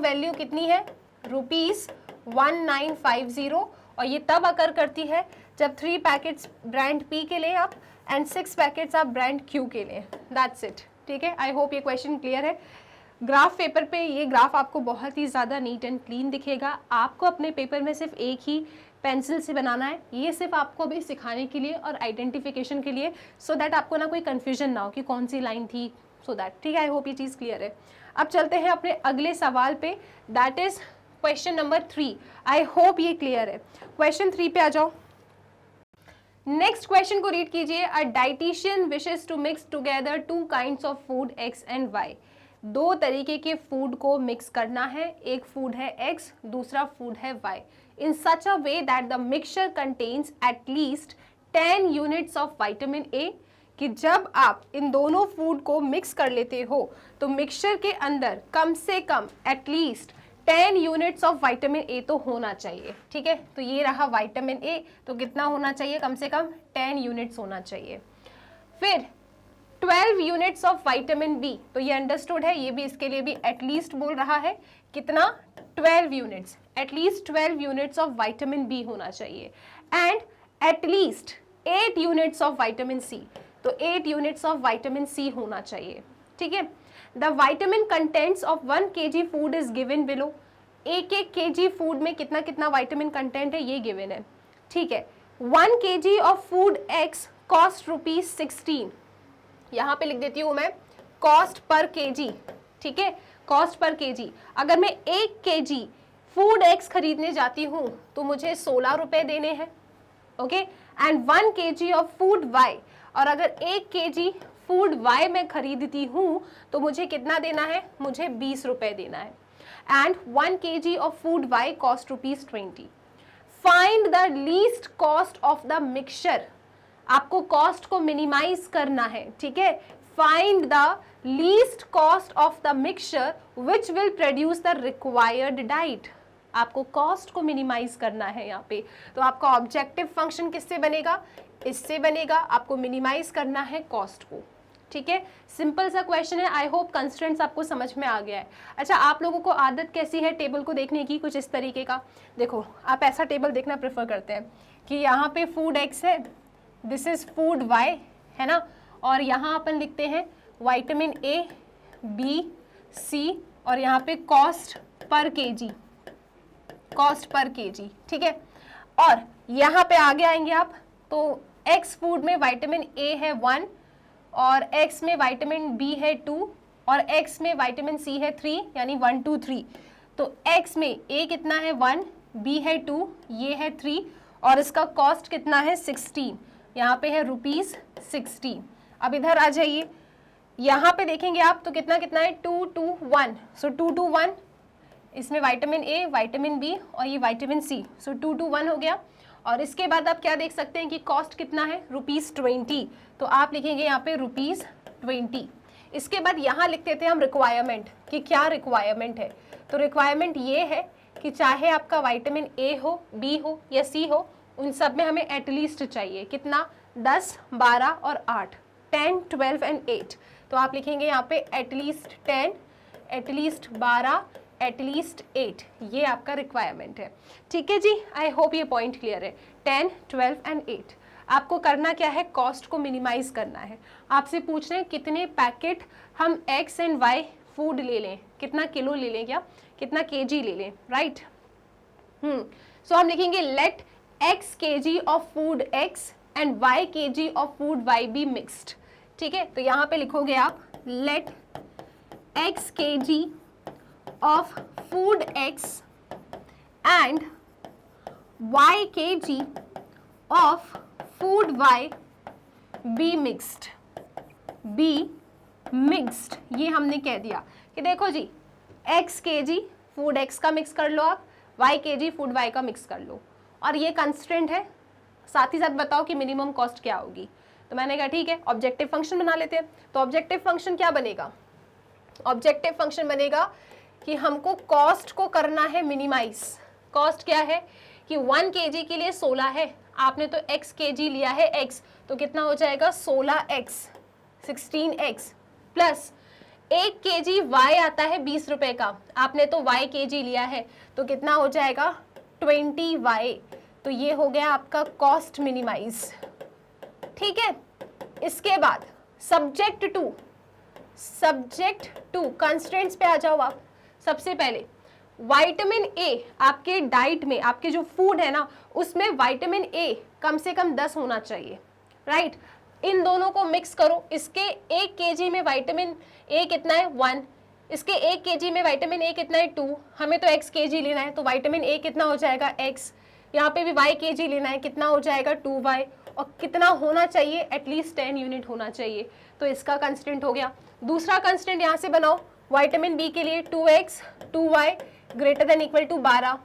वैल्यू कितनी है, ₹1950, और ये तब अकर करती है जब 3 पैकेट्स ब्रांड P के लें आप एंड 6 पैकेट्स आप ब्रांड Q के लें। दैट्स इट, ठीक है। आई होप ये क्वेश्चन क्लियर है। ग्राफ पेपर पे ये ग्राफ आपको बहुत ही ज़्यादा नीट एंड क्लीन दिखेगा। आपको अपने पेपर में सिर्फ एक ही पेंसिल से बनाना है, ये सिर्फ आपको अभी सिखाने के लिए और आइडेंटिफिकेशन के लिए, सो दैट आपको ना कोई कन्फ्यूजन ना हो कि कौन सी लाइन थी, सो दैट, ठीक है। आई होप ये चीज़ क्लियर है। अब चलते हैं अपने अगले सवाल पे, that is question number 3। I hope ये क्लियर है। क्वेश्चन 3 पे आ जाओ। नेक्स्ट क्वेश्चन को रीड कीजिए। A dietitian wishes to mix together 2 kinds of food X and Y। 2 तरीके के फूड को मिक्स करना है, एक फूड है X, दूसरा फूड है Y, in such a way that the mixture contains at least 10 units of vitamin A, कि जब आप इन दोनों फूड को मिक्स कर लेते हो तो मिक्सचर के अंदर कम से कम at least 10 units of vitamin A तो होना चाहिए, ठीक है। तो ये रहा विटामिन A, तो कितना होना चाहिए, कम से कम 10 यूनिट्स होना चाहिए। फिर 12 यूनिट्स ऑफ विटामिन B, तो ये अंडरस्टूड है, ये भी इसके लिए भी एटलीस्ट बोल रहा है, कितना, 12 units, at least 12 units of vitamin B होना चाहिए, and at least 8 units of vitamin C, तो 8 यूनिट्स ऑफ विटामिन C होना चाहिए, ठीक है। The vitamin contents of 1 kg food is given below. एक kg फूड में कितना कितना विटामिन कंटेंट है ये गिवन है, ठीक है। 1 kg of food X cost ₹16, यहाँ पे लिख देती हूँ मैं कॉस्ट पर kg, ठीक है, कॉस्ट पर kg। अगर मैं 1 kg फूड X खरीदने जाती हूँ तो मुझे 16 रुपए देने हैं, okay, and 1 kg of food Y, और अगर 1 kg फूड Y में खरीदती हूँ तो मुझे कितना देना है, मुझे 20 रुपए देना है, and 1 kg of food Y cost ₹20। Find the least cost of the mixture, आपको कॉस्ट को मिनिमाइज करना है, ठीक है। Find the least cost of the mixture which will produce the required diet, आपको कॉस्ट को मिनिमाइज करना है यहाँ पे। तो आपका ऑब्जेक्टिव फंक्शन किससे बनेगा, इससे बनेगा, आपको मिनिमाइज करना है कॉस्ट को, ठीक है। सिंपल सा क्वेश्चन है। आई होप कंस्ट्रेंट्स आपको समझ में आ गया है। अच्छा, आप लोगों को आदत कैसी है टेबल को देखने की, कुछ इस तरीके का, देखो आप ऐसा टेबल देखना प्रेफर करते हैं कि यहाँ पे फूड X है, दिस इज फूड Y, है ना, और यहाँ अपन लिखते हैं विटामिन A, B, C, और यहाँ पे कॉस्ट पर kg, ठीक है। और यहाँ पे आगे आएंगे आप तो X फूड में विटामिन A है 1, और X में विटामिन B है 2, और X में विटामिन C है 3, यानी 1 2 3। तो X में A कितना है 1, B है 2, ये है 3, और इसका कॉस्ट कितना है 16, यहाँ पे है ₹16। अब इधर आ जाइए, यहाँ पे देखेंगे आप तो कितना कितना है 2 2 1, सो 2 2 1, इसमें विटामिन A, विटामिन B और ये विटामिन C, सो 2 2 1 हो गया। और इसके बाद आप क्या देख सकते हैं कि कॉस्ट कितना है ₹20, तो आप लिखेंगे यहाँ पे ₹20। इसके बाद यहाँ लिखते थे हम रिक्वायरमेंट, कि क्या रिक्वायरमेंट है, तो रिक्वायरमेंट ये है कि चाहे आपका विटामिन A हो, B हो या C हो, उन सब में हमें एटलीस्ट चाहिए कितना, 10 12 और 8, 10 12 एंड 8। तो आप लिखेंगे यहाँ पे एटलीस्ट 10, एटलीस्ट 12, एटलीस्ट 8, ये आपका रिक्वायरमेंट है, ठीक है जी। आई होप ये पॉइंट क्लियर है। 10 12 एंड 8, आपको करना क्या है, कॉस्ट को मिनिमाइज करना है। आपसे पूछ रहे हैं कितने पैकेट हम X एंड Y फूड ले लें, कितना किलो ले लें, क्या कितना kg ले लें, राइट। सो हम लिखेंगे let X kg of food X and Y kg of food Y be mixed, ठीक है। तो यहाँ पे लिखोगे आप let X kg of food X and Y kg of food Y be mixed, ये हमने कह दिया कि देखो जी X kg फूड X का मिक्स कर लो आप, Y kg फूड Y का मिक्स कर लो, और ये कंस्ट्रेंट है, साथ ही साथ बताओ कि मिनिमम कॉस्ट क्या होगी। तो मैंने कहा ठीक है, ऑब्जेक्टिव फंक्शन बना लेते हैं। तो ऑब्जेक्टिव फंक्शन क्या बनेगा, ऑब्जेक्टिव फंक्शन बनेगा कि हमको कॉस्ट को करना है मिनिमाइज। कॉस्ट क्या है कि 1 kg के लिए 16 है, आपने तो x kg लिया है x, तो कितना हो जाएगा 16x 16x plus 1 kg y आता है 20 रुपए का, आपने तो y kg लिया है, तो कितना हो जाएगा 20y। तो ये हो गया आपका कॉस्ट मिनिमाइज। ठीक है, इसके बाद सब्जेक्ट टू कंस्ट्रेंट्स पे आ जाओ आप। सबसे पहले विटामिन ए आपके डाइट में, आपके जो फूड है ना उसमें विटामिन ए कम से कम 10 होना चाहिए, राइट। इन दोनों को मिक्स करो। इसके 1 kg में विटामिन ए कितना है 1, इसके 1 kg में विटामिन ए कितना है 2, हमें तो x kg लेना है, तो विटामिन ए कितना हो जाएगा x, यहाँ पे भी y kg लेना है, कितना हो जाएगा 2y, और कितना होना चाहिए एटलीस्ट 10 यूनिट होना चाहिए, तो इसका कंस्टेंट हो गया। दूसरा कंस्टेंट यहाँ से बनाओ, विटामिन बी के लिए 2x 2y greater than equal to 12,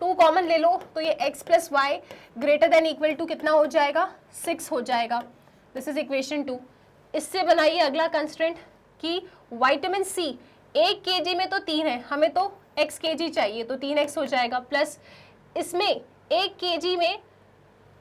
2 common ले लो तो ये x plus Y greater than equal to कितना हो जाएगा 6 हो जाएगा। This is equation 2। इससे बनाइए अगला कंस्टेंट कि विटामिन सी 1 kg में तो 3 है, हमें तो x kg चाहिए, तो 3x हो जाएगा, प्लस इसमें 1 kg में,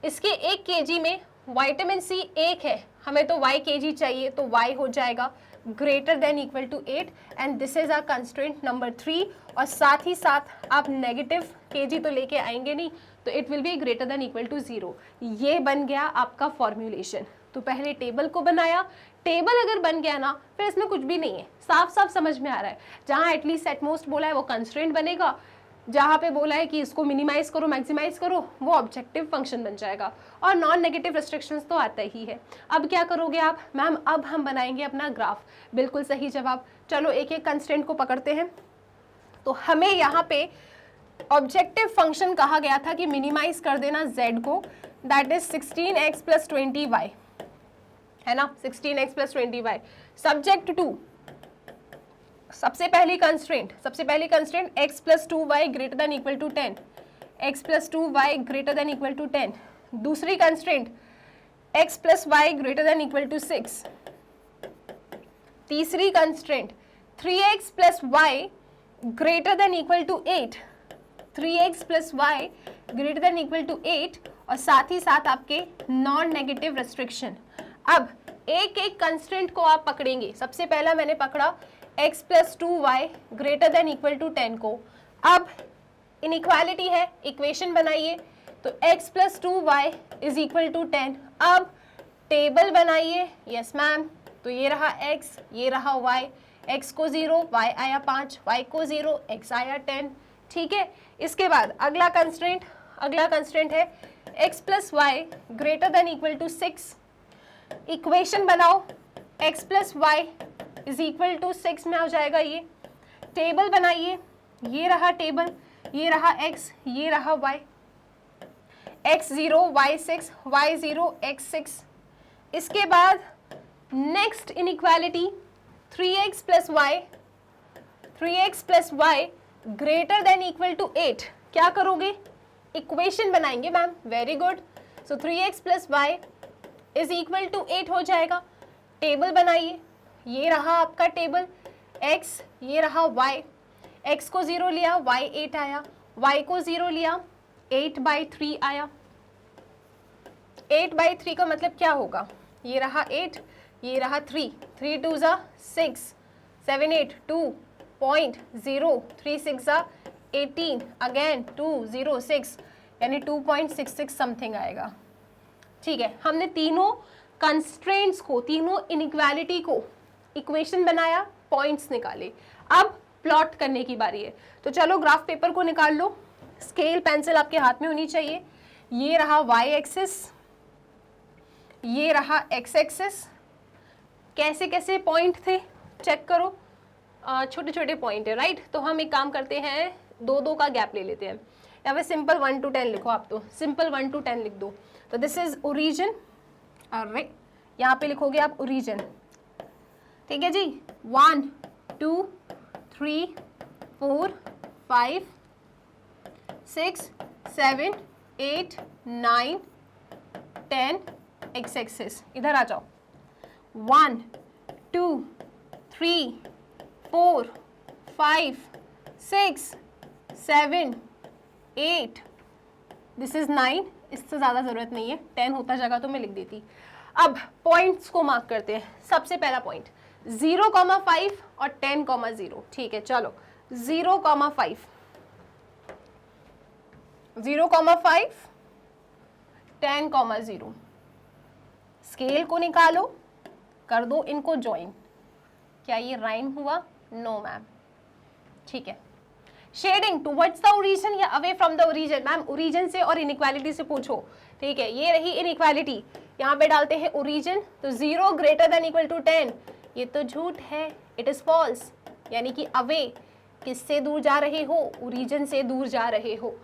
इसके 1 kg में विटामिन सी 1 है, हमें तो y kg चाहिए, तो y हो जाएगा greater than equal to 8 and this is our constraint number 3। और साथ ही साथ आप नेगेटिव kg तो लेके आएंगे नहीं, तो it will be greater than equal to 0। ये बन गया आपका फॉर्म्यूलेशन। तो पहले टेबल को बनाया, टेबल अगर बन गया ना फिर इसमें कुछ भी नहीं है, साफ साफ समझ में आ रहा है। जहाँ एटलीस्ट एटमोस्ट बोला है वो कंस्ट्रेंट बनेगा, जहाँ पे बोला है कि इसको मिनिमाइज करो मैक्सिमाइज करो वो ऑब्जेक्टिव फंक्शन बन जाएगा, और नॉन नेगेटिव रिस्ट्रिक्शंस तो आता ही है। अब क्या करोगे आप, मैम अब हम बनाएंगे अपना ग्राफ। बिल्कुल सही जवाब। चलो एक एक कंस्टेंट को पकड़ते हैं। तो हमें यहाँ पे ऑब्जेक्टिव फंक्शन कहा गया था कि मिनिमाइज कर देना z को, that is 16x plus 20y, है ना, 16x plus 20y। Subject to, सबसे पहली constraint x plus 2y greater than equal to 10, x plus 2y greater than equal to 10। दूसरी constraint x plus y greater than equal to 6। तीसरी constraint 3x plus y greater than equal to 8, 3x plus y greater than equal to 8, और साथ ही साथ आपके non negative restriction. अब एक एक constraint को आप पकड़ेंगे। सबसे पहला मैंने पकड़ा x plus 2y greater than equal to 10 को। अब इनइक्वालिटी है, इक्वेशन बनाइए, तो x plus 2y is equal to 10। अब टेबल बनाइए, यस मैम, तो ये रहा x, ये रहा y, x को 0, y आया 5, y को 0, x आया 10। ठीक है, इसके बाद अगला कंस्ट्रेंट है x plus Y greater than equal to 6। Equation बनाओ, x plus Y is equal to 6 में आ जाएगा ये। टेबल बनाइए, ये रहा टेबल, ये रहा x, ये रहा y, x 0, y 6, y 0, x 6। इसके बाद next inequality 3x plus y greater than equal to 8। क्या करोगे, इक्वेशन बनाएंगे ma'am, very good. So 3x plus Y is equal to 8 हो जाएगा। टेबल बनाइए, ये रहा आपका टेबल, x, ये रहा y, x को 0 लिया, y 8 आया, y को 0 लिया, 8/3 आया। 8/3 का मतलब क्या होगा, ये रहा 8, ये रहा 3, 3 2 जा 6, 7 8 2.0, 3 6 जा 18, अगेन 2 0 6, यानी 2.66 समथिंग आएगा। ठीक है, हमने तीनों कंस्ट्रेंट्स को, तीनों इनइक्वालिटी को इक्वेशन बनाया, पॉइंट्स निकाले। अब प्लॉट करने की बारी है। तो चलो ग्राफ पेपर को निकाल लो, स्केल पेंसिल आपके हाथ में होनी चाहिए। ये रहा y एक्सिस, ये रहा x एक्सिस। कैसे कैसे पॉइंट थे चेक करो, छोटे छोटे पॉइंट है, राइट। तो हम एक काम करते हैं, 2-2 का गैप ले लेते हैं, या फिर सिंपल 1 to 10 लिखो, आप तो सिंपल 1 to 10 लिख दो। तो दिस इज ओरिजिन, राइट, यहाँ पे लिखोगे आप ओरिजिन, ठीक है जी। 1 2 3 4 5 6 7 8 9 10 x एक्सिस। इधर आ जाओ, 1 2 3 4 5 6 7 8, दिस इज 9, इससे ज़्यादा ज़रूरत नहीं है, 10 होता जगह तो मैं लिख देती। अब पॉइंट्स को मार्क करते हैं। सबसे पहला पॉइंट 0,5 और 10,0, ठीक है। चलो 0,5 0,5 10,0, स्केल को निकालो, कर दो इनको ज्वाइन। क्या ये राइम हुआ? नो मैम, ठीक है। शेडिंग टुवर्ड्स द ओरिजिन या away from the origin? Ma'am origin से और इनइक्वालिटी से पूछो, ठीक है। ये रही इनइक्वालिटी, यहाँ पे डालते हैं ओरिजिन, तो 0 ग्रेटर देन इक्वल टू 10, ये तो झूठ है, इट इज फॉल्स। यानी कि अवे किससे दूर जा रहे हो? ओरिजिन से दूर जा रहे हो।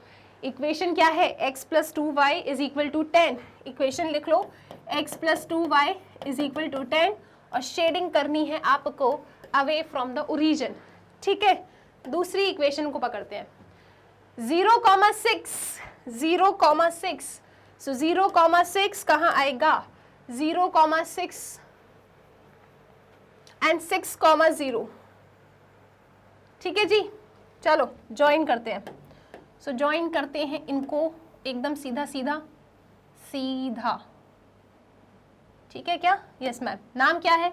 इक्वेशन क्या है? x + 2y is equal to 10। Equation लिख लो, x + 2y is equal to 10, और शेडिंग करनी है आपको अवे फ्रॉम द ओरिजिन, ठीक है। दूसरी इक्वेशन को पकड़ते हैं, 0,6 0,6, सो 0,6 कहाँ आएगा? 0,6 एंड 6,0, ठीक है जी। चलो ज्वाइन करते हैं। सो ज्वाइन करते हैं इनको एकदम सीधा सीधा सीधा, ठीक है क्या? Yes ma'am. नाम क्या है?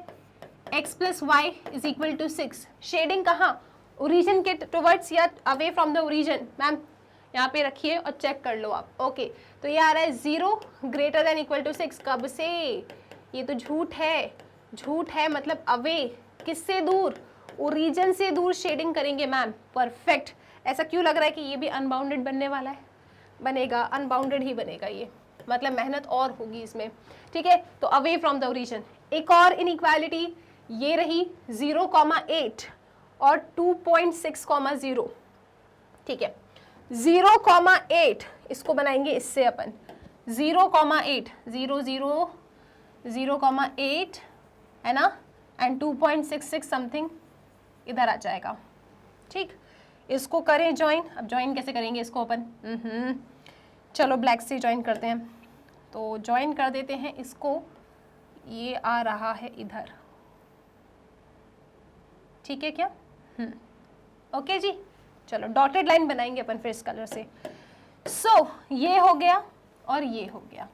x + y is equal to 6। Shading कहाँ? ओरिजिन के टुवर्ड्स या away from the origin? Ma'am यहाँ पे रखिए और चेक कर लो आप। ओके, तो ये आ रहा है 0 ग्रेटर देन इक्वल टू 6। कब से? ये तो झूठ है, झूठ है, मतलब अवे किससे दूर? ओरिजिन से दूर शेडिंग करेंगे मैम। परफेक्ट। ऐसा क्यों लग रहा है कि ये भी अनबाउंडेड बनने वाला है? बनेगा, अनबाउंडेड ही बनेगा ये, मतलब मेहनत और होगी इसमें, ठीक है। तो अवे फ्रॉम द ओरिजिन। एक और इनइक्वालिटी ये रही 0,8 और 2.6,0, ठीक है। 0,8 इसको बनाएंगे इससे अपन, 0,8 0 0 0,8 है ना, एंड 2.66 समथिंग इधर आ जाएगा, ठीक। इसको करें ज्वाइन। अब ज्वाइन कैसे करेंगे इसको अपन? चलो ब्लैक से ज्वाइन करते हैं, तो ज्वाइन कर देते हैं इसको। ये आ रहा है इधर, ठीक है क्या? ओके जी। चलो डॉटेड लाइन बनाएंगे अपन फिर इस कलर से। सो ये हो गया और ये हो गया।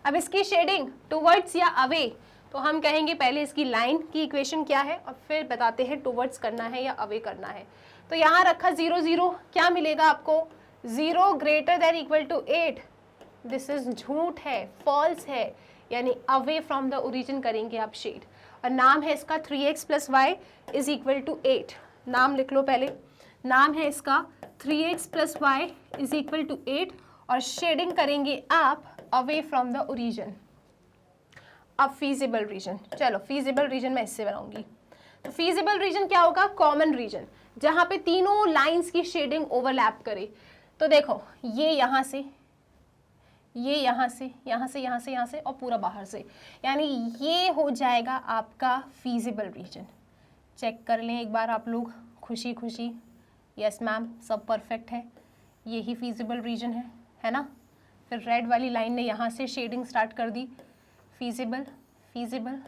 अब इसकी शेडिंग टुवर्ड्स या अवे, तो हम कहेंगे पहले इसकी लाइन की इक्वेशन क्या है और फिर बताते हैं टुवर्ड्स करना है या अवे करना है। तो यहाँ रखा 0 0, क्या मिलेगा आपको? 0 greater than equal to 8। This is झूठ है, फॉल्स है, यानी अवे फ्रॉम द ओरिजिन करेंगे आप शेड। और नाम है इसका 3x + y is equal to 8। नाम लिख लो पहले, नाम है इसका 3x + y is equal to 8, और शेडिंग करेंगे आप अवे फ्रॉम द ओरिजिन। अब फीजिबल रीजन, चलो फीजिबल रीजन मैं इससे बनाऊंगी। तो फीजिबल रीजन क्या होगा? कॉमन रीजन, जहाँ पे तीनों लाइंस की शेडिंग ओवरलैप करे। तो देखो ये यहाँ से, ये यहाँ से, यहाँ से, यहाँ से, यहाँ से, और पूरा बाहर से, यानी ये हो जाएगा आपका फीजिबल रीजन। चेक कर लें एक बार आप लोग खुशी खुशी। यस मैम, सब परफेक्ट है, यही फीजिबल रीजन है ना। फिर रेड वाली लाइन ने यहाँ से शेडिंग स्टार्ट कर दी, फीजिबल, फीजिबल,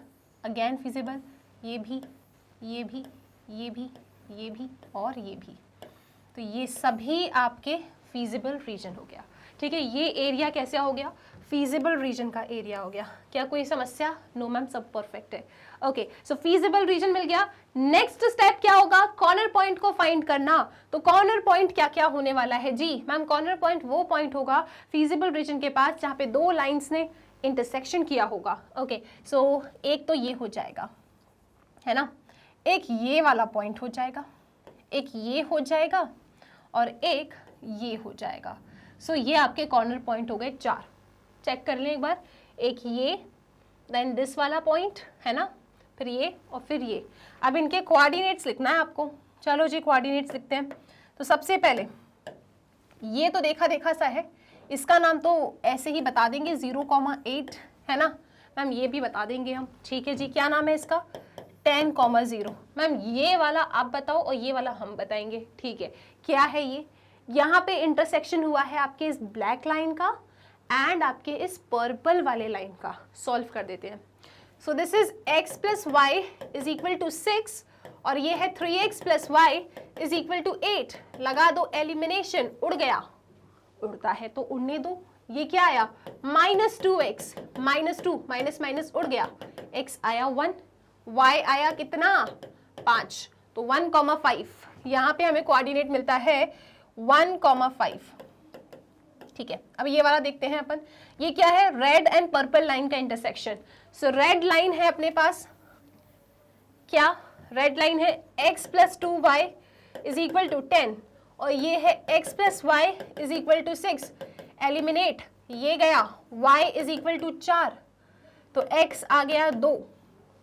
अगेन फीजिबल, ये भी, ये भी, ये भी, ये भी और ये भी। तो ये सभी आपके फीजिबल रीजन हो गया, ठीक है। ये एरिया कैसा हो गया? फीजिबल रीजन का एरिया हो गया। क्या कोई समस्या? नो मैम, सब परफेक्ट है। ओके, सो फीजिबल रीजन मिल गया। नेक्स्ट स्टेप क्या होगा? कॉर्नर पॉइंट को फाइंड करना। तो कॉर्नर पॉइंट क्या क्या होने वाला है जी? मैम कॉर्नर पॉइंट वो पॉइंट होगा फीजिबल रीजन के पास जहाँ पे दो लाइन्स ने इंटरसेक्शन किया होगा। ओके, सो एक तो ये हो जाएगा, है ना, एक ये वाला पॉइंट हो जाएगा, एक ये हो जाएगा, और एक ये हो जाएगा। सो ये आपके कॉर्नर पॉइंट हो गए 4। चेक कर लें एक बार, एक ये, देन दिस वाला पॉइंट, है ना, फिर ये और फिर ये। अब इनके कोऑर्डिनेट्स लिखना है आपको। चलो जी कोऑर्डिनेट्स लिखते हैं। तो सबसे पहले ये तो देखा देखा सा है, इसका नाम तो ऐसे ही बता देंगे 0,8, है ना मैम, ये भी बता देंगे हम, ठीक है जी। क्या नाम है इसका? 10,0। मैम ये वाला आप बताओ और ये वाला हम बताएंगे, ठीक है। क्या है ये? यहाँ पे इंटरसेक्शन हुआ है आपके इस ब्लैक लाइन का एंड आपके इस पर्पल वाले लाइन का। सॉल्व कर देते हैं। So this is x + y is equal to 6 और ये है 3x plus Y is equal to 8। लगा दो एलिमिनेशन, उड़ गया, उड़ता है तो उड़ने दो। ये क्या आया -2x, -2 माइनस माइनस उड़ गया, x आया 1, y आया कितना 5, तो 1,5। यहाँ पे हमें कोऑर्डिनेट मिलता है 1,5। ठीक है, अब ये वाला देखते हैं अपन। ये क्या है, रेड एंड पर्पल लाइन का इंटरसेक्शन। सो रेड लाइन है अपने पास, क्या रेड लाइन है x plus 2y is equal to 10, और ये है x plus Y is equal to 6। Eliminate, ये गया y इज इक्वल टू 4, तो x आ गया 2।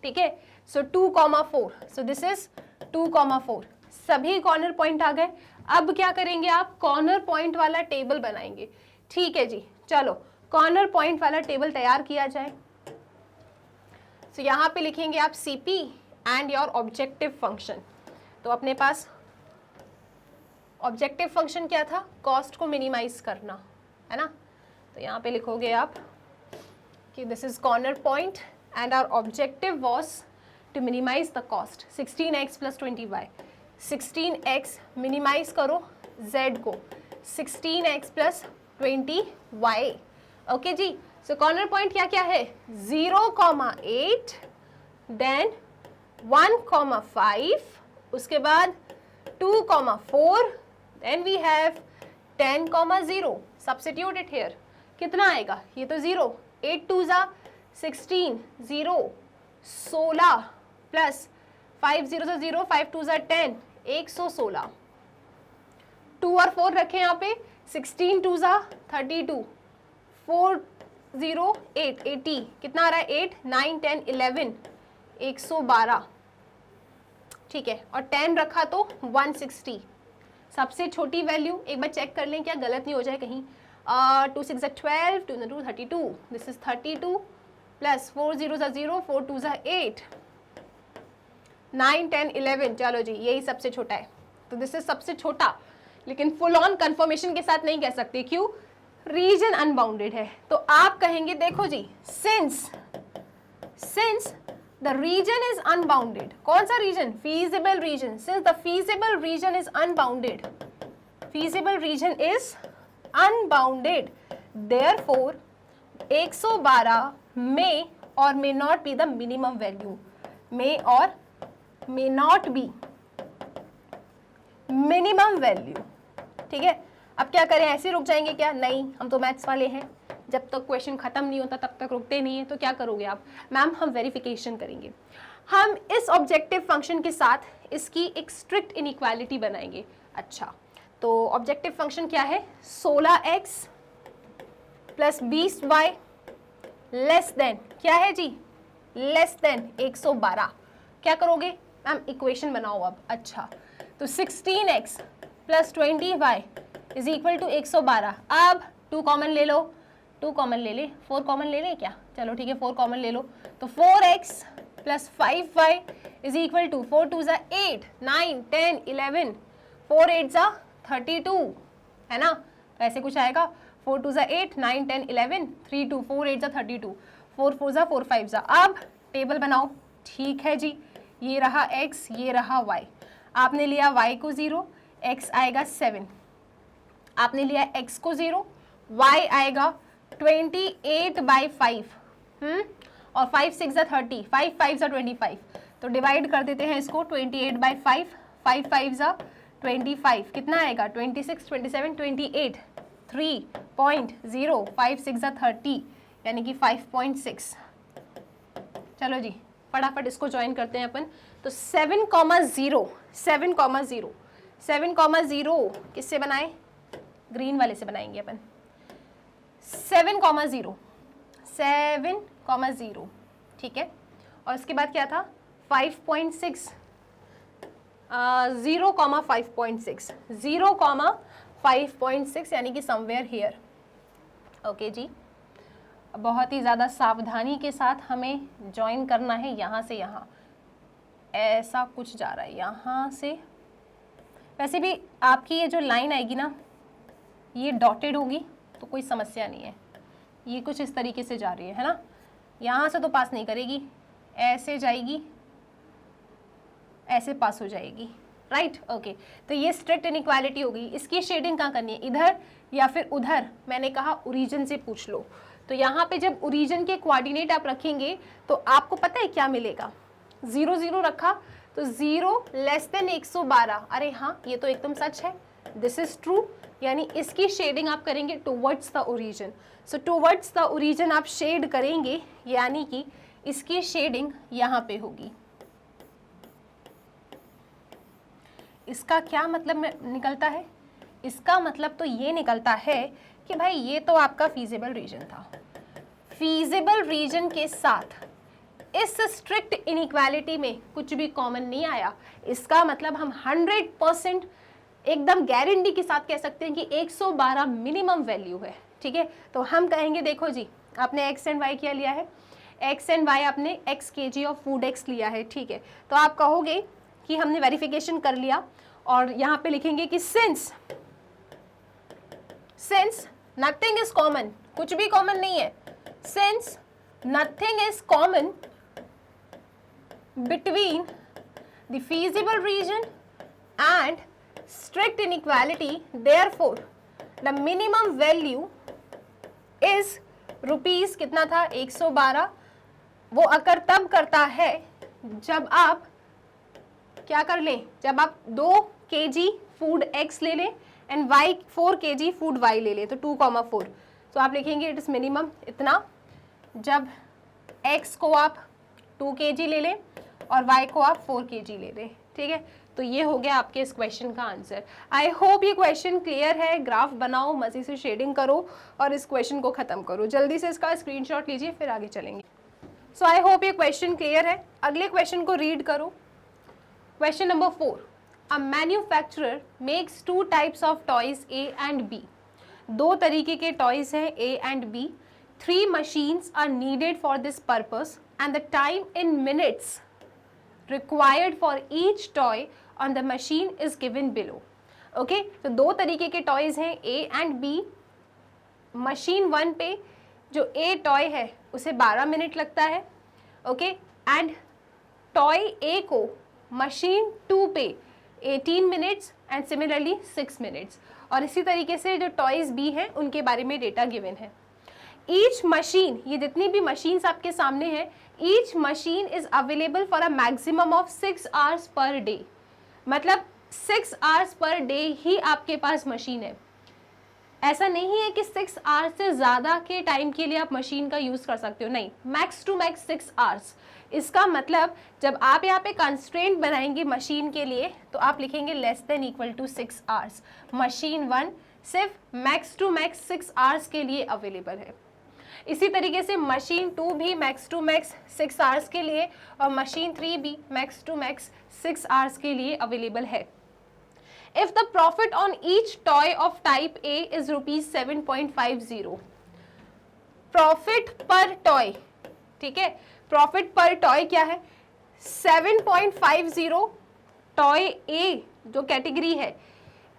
ठीक है, सो 2,4, सो दिस इज 2,4। सभी कॉर्नर पॉइंट आ गए। अब क्या करेंगे आप, कॉर्नर पॉइंट वाला टेबल बनाएंगे। ठीक है जी, चलो कॉर्नर पॉइंट वाला टेबल तैयार किया जाए। सो यहाँ पे लिखेंगे आप CP and your objective function. तो अपने पास ऑब्जेक्टिव फंक्शन क्या था, कॉस्ट को मिनिमाइज करना, है ना। तो यहाँ पे लिखोगे आप कि this is corner point and our objective was to minimize the cost. 16x plus 20y, 16x minimize करो z को, 16x प्लस 20y। ओके जी, सो कॉर्नर पॉइंट क्या क्या है, 0,8, देन 1,5, उसके बाद 2,4, then we have 10,0। substitute it here, कितना आएगा, ये तो 0, 8 2 जा 16, 0 16 प्लस 5 0 जा 0, 5 2 जा 10, 116। 2 और 4 रखें यहाँ पे, 16 2 जा 32, 4 0 8 80, कितना आ रहा है 8 9 10 11, 112। ठीक है, और 10 रखा तो 160। सबसे छोटी वैल्यू एक बार चेक कर लें, क्या गलत नहीं हो जाए कहीं। 2 6 12, 2 2 32, दिस इज 32 प्लस 4 0 0, 4 2 8, 9 10 11। चलो जी, यही सबसे छोटा है, तो दिस इज सबसे छोटा। लेकिन फुल ऑन कंफर्मेशन के साथ नहीं कह सकते, क्यों, रीजन अनबाउंडेड है। तो आप कहेंगे देखो जी, since the region is unbounded, कौन सा रीजन, feasible region, since the feasible region is unbounded, feasible region is unbounded, therefore 112 may और may not be the minimum value, may और may not be minimum value। ठीक है, अब क्या करें, ऐसे रुक जाएंगे क्या, नहीं, हम तो मैथ्स वाले हैं, जब तक क्वेश्चन खत्म नहीं होता तब तक रुकते नहीं है। तो क्या करोगे आप, मैम हम वेरिफिकेशन करेंगे, हम इस ऑब्जेक्टिव फंक्शन के साथ इसकी एक स्ट्रिक्ट इनइक्वालिटी बनाएंगे। अच्छा, तो ऑब्जेक्टिव फंक्शन क्या है, 16x plus 20y less than, क्या है जी, लेस देन 112। क्या करोगे मैम, इक्वेशन बनाओ अब। अच्छा, तो 16x plus 20y is equal to 112। अब 2 कॉमन ले लो, 2 कॉमन ले ले, 4 कॉमन ले ले क्या, चलो ठीक है 4 कॉमन ले लो, तो 4x plus 5y is equal to 4 2 जा 8 9 10 11, 4 8 जा 32, है ना। तो ऐसे कुछ आएगा, 4 2 जा 8 9 10 11, 3 2 4 8 जा 32, 4 4 जा 4 5 जा। अब टेबल बनाओ। ठीक है जी, ये रहा x, ये रहा y। आपने लिया y को 0, x आएगा 7, आपने लिया x को 0, y आएगा 28/5, और 5 6 जा 30, 5 5 जा 25। तो डिवाइड कर देते हैं इसको, 28/5, 5 5 जा 25, कितना आएगा 26 27 28, 3.0, 5 6 जा 30, यानी कि 5.6। चलो जी, फटाफट इसको ज्वाइन करते हैं अपन। तो 7,0, 7,0, 7,0 किससे बनाए, ग्रीन वाले से बनाएंगे अपन। 7,0, 7,0, ठीक है। और इसके बाद क्या था, 5.6, 0,5.6, 0,5.6, यानी कि समवेयर हियर। ओके जी, बहुत ही ज़्यादा सावधानी के साथ हमें ज्वाइन करना है। यहाँ से यहाँ ऐसा कुछ जा रहा है, यहाँ से। वैसे भी आपकी ये जो लाइन आएगी ना, ये डॉटेड होगी तो कोई समस्या नहीं है। ये कुछ इस तरीके से जा रही है ना, यहाँ से तो पास नहीं करेगी, ऐसे जाएगी ऐसे पास हो जाएगी, राइट, ओके। तो ये स्ट्रिक्ट इनइक्वालिटी हो गई। इसकी शेडिंग कहाँ करनी है, इधर या फिर उधर? मैंने कहा ओरिजिन से पूछ लो। तो यहाँ पे जब ओरिजिन के कोऑर्डिनेट आप रखेंगे तो आपको पता है क्या मिलेगा, 0 0 रखा तो 0 लेस देन 112। अरे हाँ, ये तो एकदम सच है, दिस इज ट्रू। यानी इसकी शेडिंग आप करेंगे towards the origin. So towards the origin आप शेड करेंगे, यानी कि इसकी शेडिंग यहाँ पे होगी। इसका क्या मतलब निकलता है? इसका मतलब तो ये निकलता है कि भाई ये तो आपका फीजिबल रीजन था। फीजिबल रीजन के साथ इस स्ट्रिक्ट इनइक्वालिटी में कुछ भी कॉमन नहीं आया। इसका मतलब हम 100% एकदम गारंटी के साथ कह सकते हैं कि 112 मिनिमम वैल्यू है, ठीक है। तो हम कहेंगे देखो जी, आपने x एंड y क्या लिया है, x एंड y आपने x kg of food x लिया है, ठीक है। तो आप कहोगे कि हमने वेरिफिकेशन कर लिया और यहाँ पे लिखेंगे कि सिंस नथिंग इज कॉमन, कुछ भी कॉमन नहीं है, since nothing is common between the feasible region and strict inequality, therefore the minimum value is rupees कितना था, 112। वो अकर तब करता है जब आप क्या कर लें, जब आप 2 kg फूड x ले लें and y 4 kg food y ले लें, तो 2,4। तो आप लिखेंगे इट इज मिनिमम इतना, जब x को आप 2 kg ले लें और y को आप 4 kg ले लें, ठीक है। तो ये हो गया आपके इस क्वेश्चन का आंसर। आई होप ये क्वेश्चन क्लियर है। ग्राफ बनाओ, मजे से शेडिंग करो और इस क्वेश्चन को खत्म करो। जल्दी से इसका स्क्रीनशॉट लीजिए, फिर आगे चलेंगे। सो आई होप ये क्वेश्चन क्लियर है। अगले क्वेश्चन को रीड करो। Question number 4, a manufacturer makes 2 types of toys A and B। 2 तरीके के टॉयज हैं A and B। 3 machines are needed for this purpose and the time in minutes required for each toy on the machine is given below. Okay, तो 2 तरीके के toys हैं A and B। Machine 1 पे जो A toy है उसे 12 minute लगता है, ओके, एंड टॉय A को मशीन 2 पे 18 मिनट्स एंड सिमिलरली 6 मिनट्स। और इसी तरीके से जो टॉयज B हैं उनके बारे में डेटा गिवन है। ईच मशीन, ये जितनी भी मशीन्स आपके सामने हैं, each machine is available for a maximum of 6 hours per day. मतलब 6 आवर्स पर डे ही आपके पास मशीन है। ऐसा नहीं है कि 6 आवर्स से ज़्यादा के टाइम के लिए आप मशीन का यूज़ कर सकते हो, नहीं, मैक्स टू मैक्स 6 आवर्स। इसका मतलब जब आप यहाँ पे कंस्ट्रेंट बनाएंगे मशीन के लिए तो आप लिखेंगे less than equal to 6 hours. Machine 1 सिर्फ मैक्स टू मैक्स 6 आवर्स के लिए अवेलेबल है। इसी तरीके से मशीन 2 भी मैक्स टू मैक्स 6 आवर्स के लिए और मशीन 3 भी मैक्स टू मैक्स 6 आवर्स के लिए अवेलेबल है। If the profit on each toy of type A is rupees 7.50, profit per toy, ठीक है, प्रॉफिट पर टॉय क्या है, 7.50। टॉय A जो कैटेगरी है,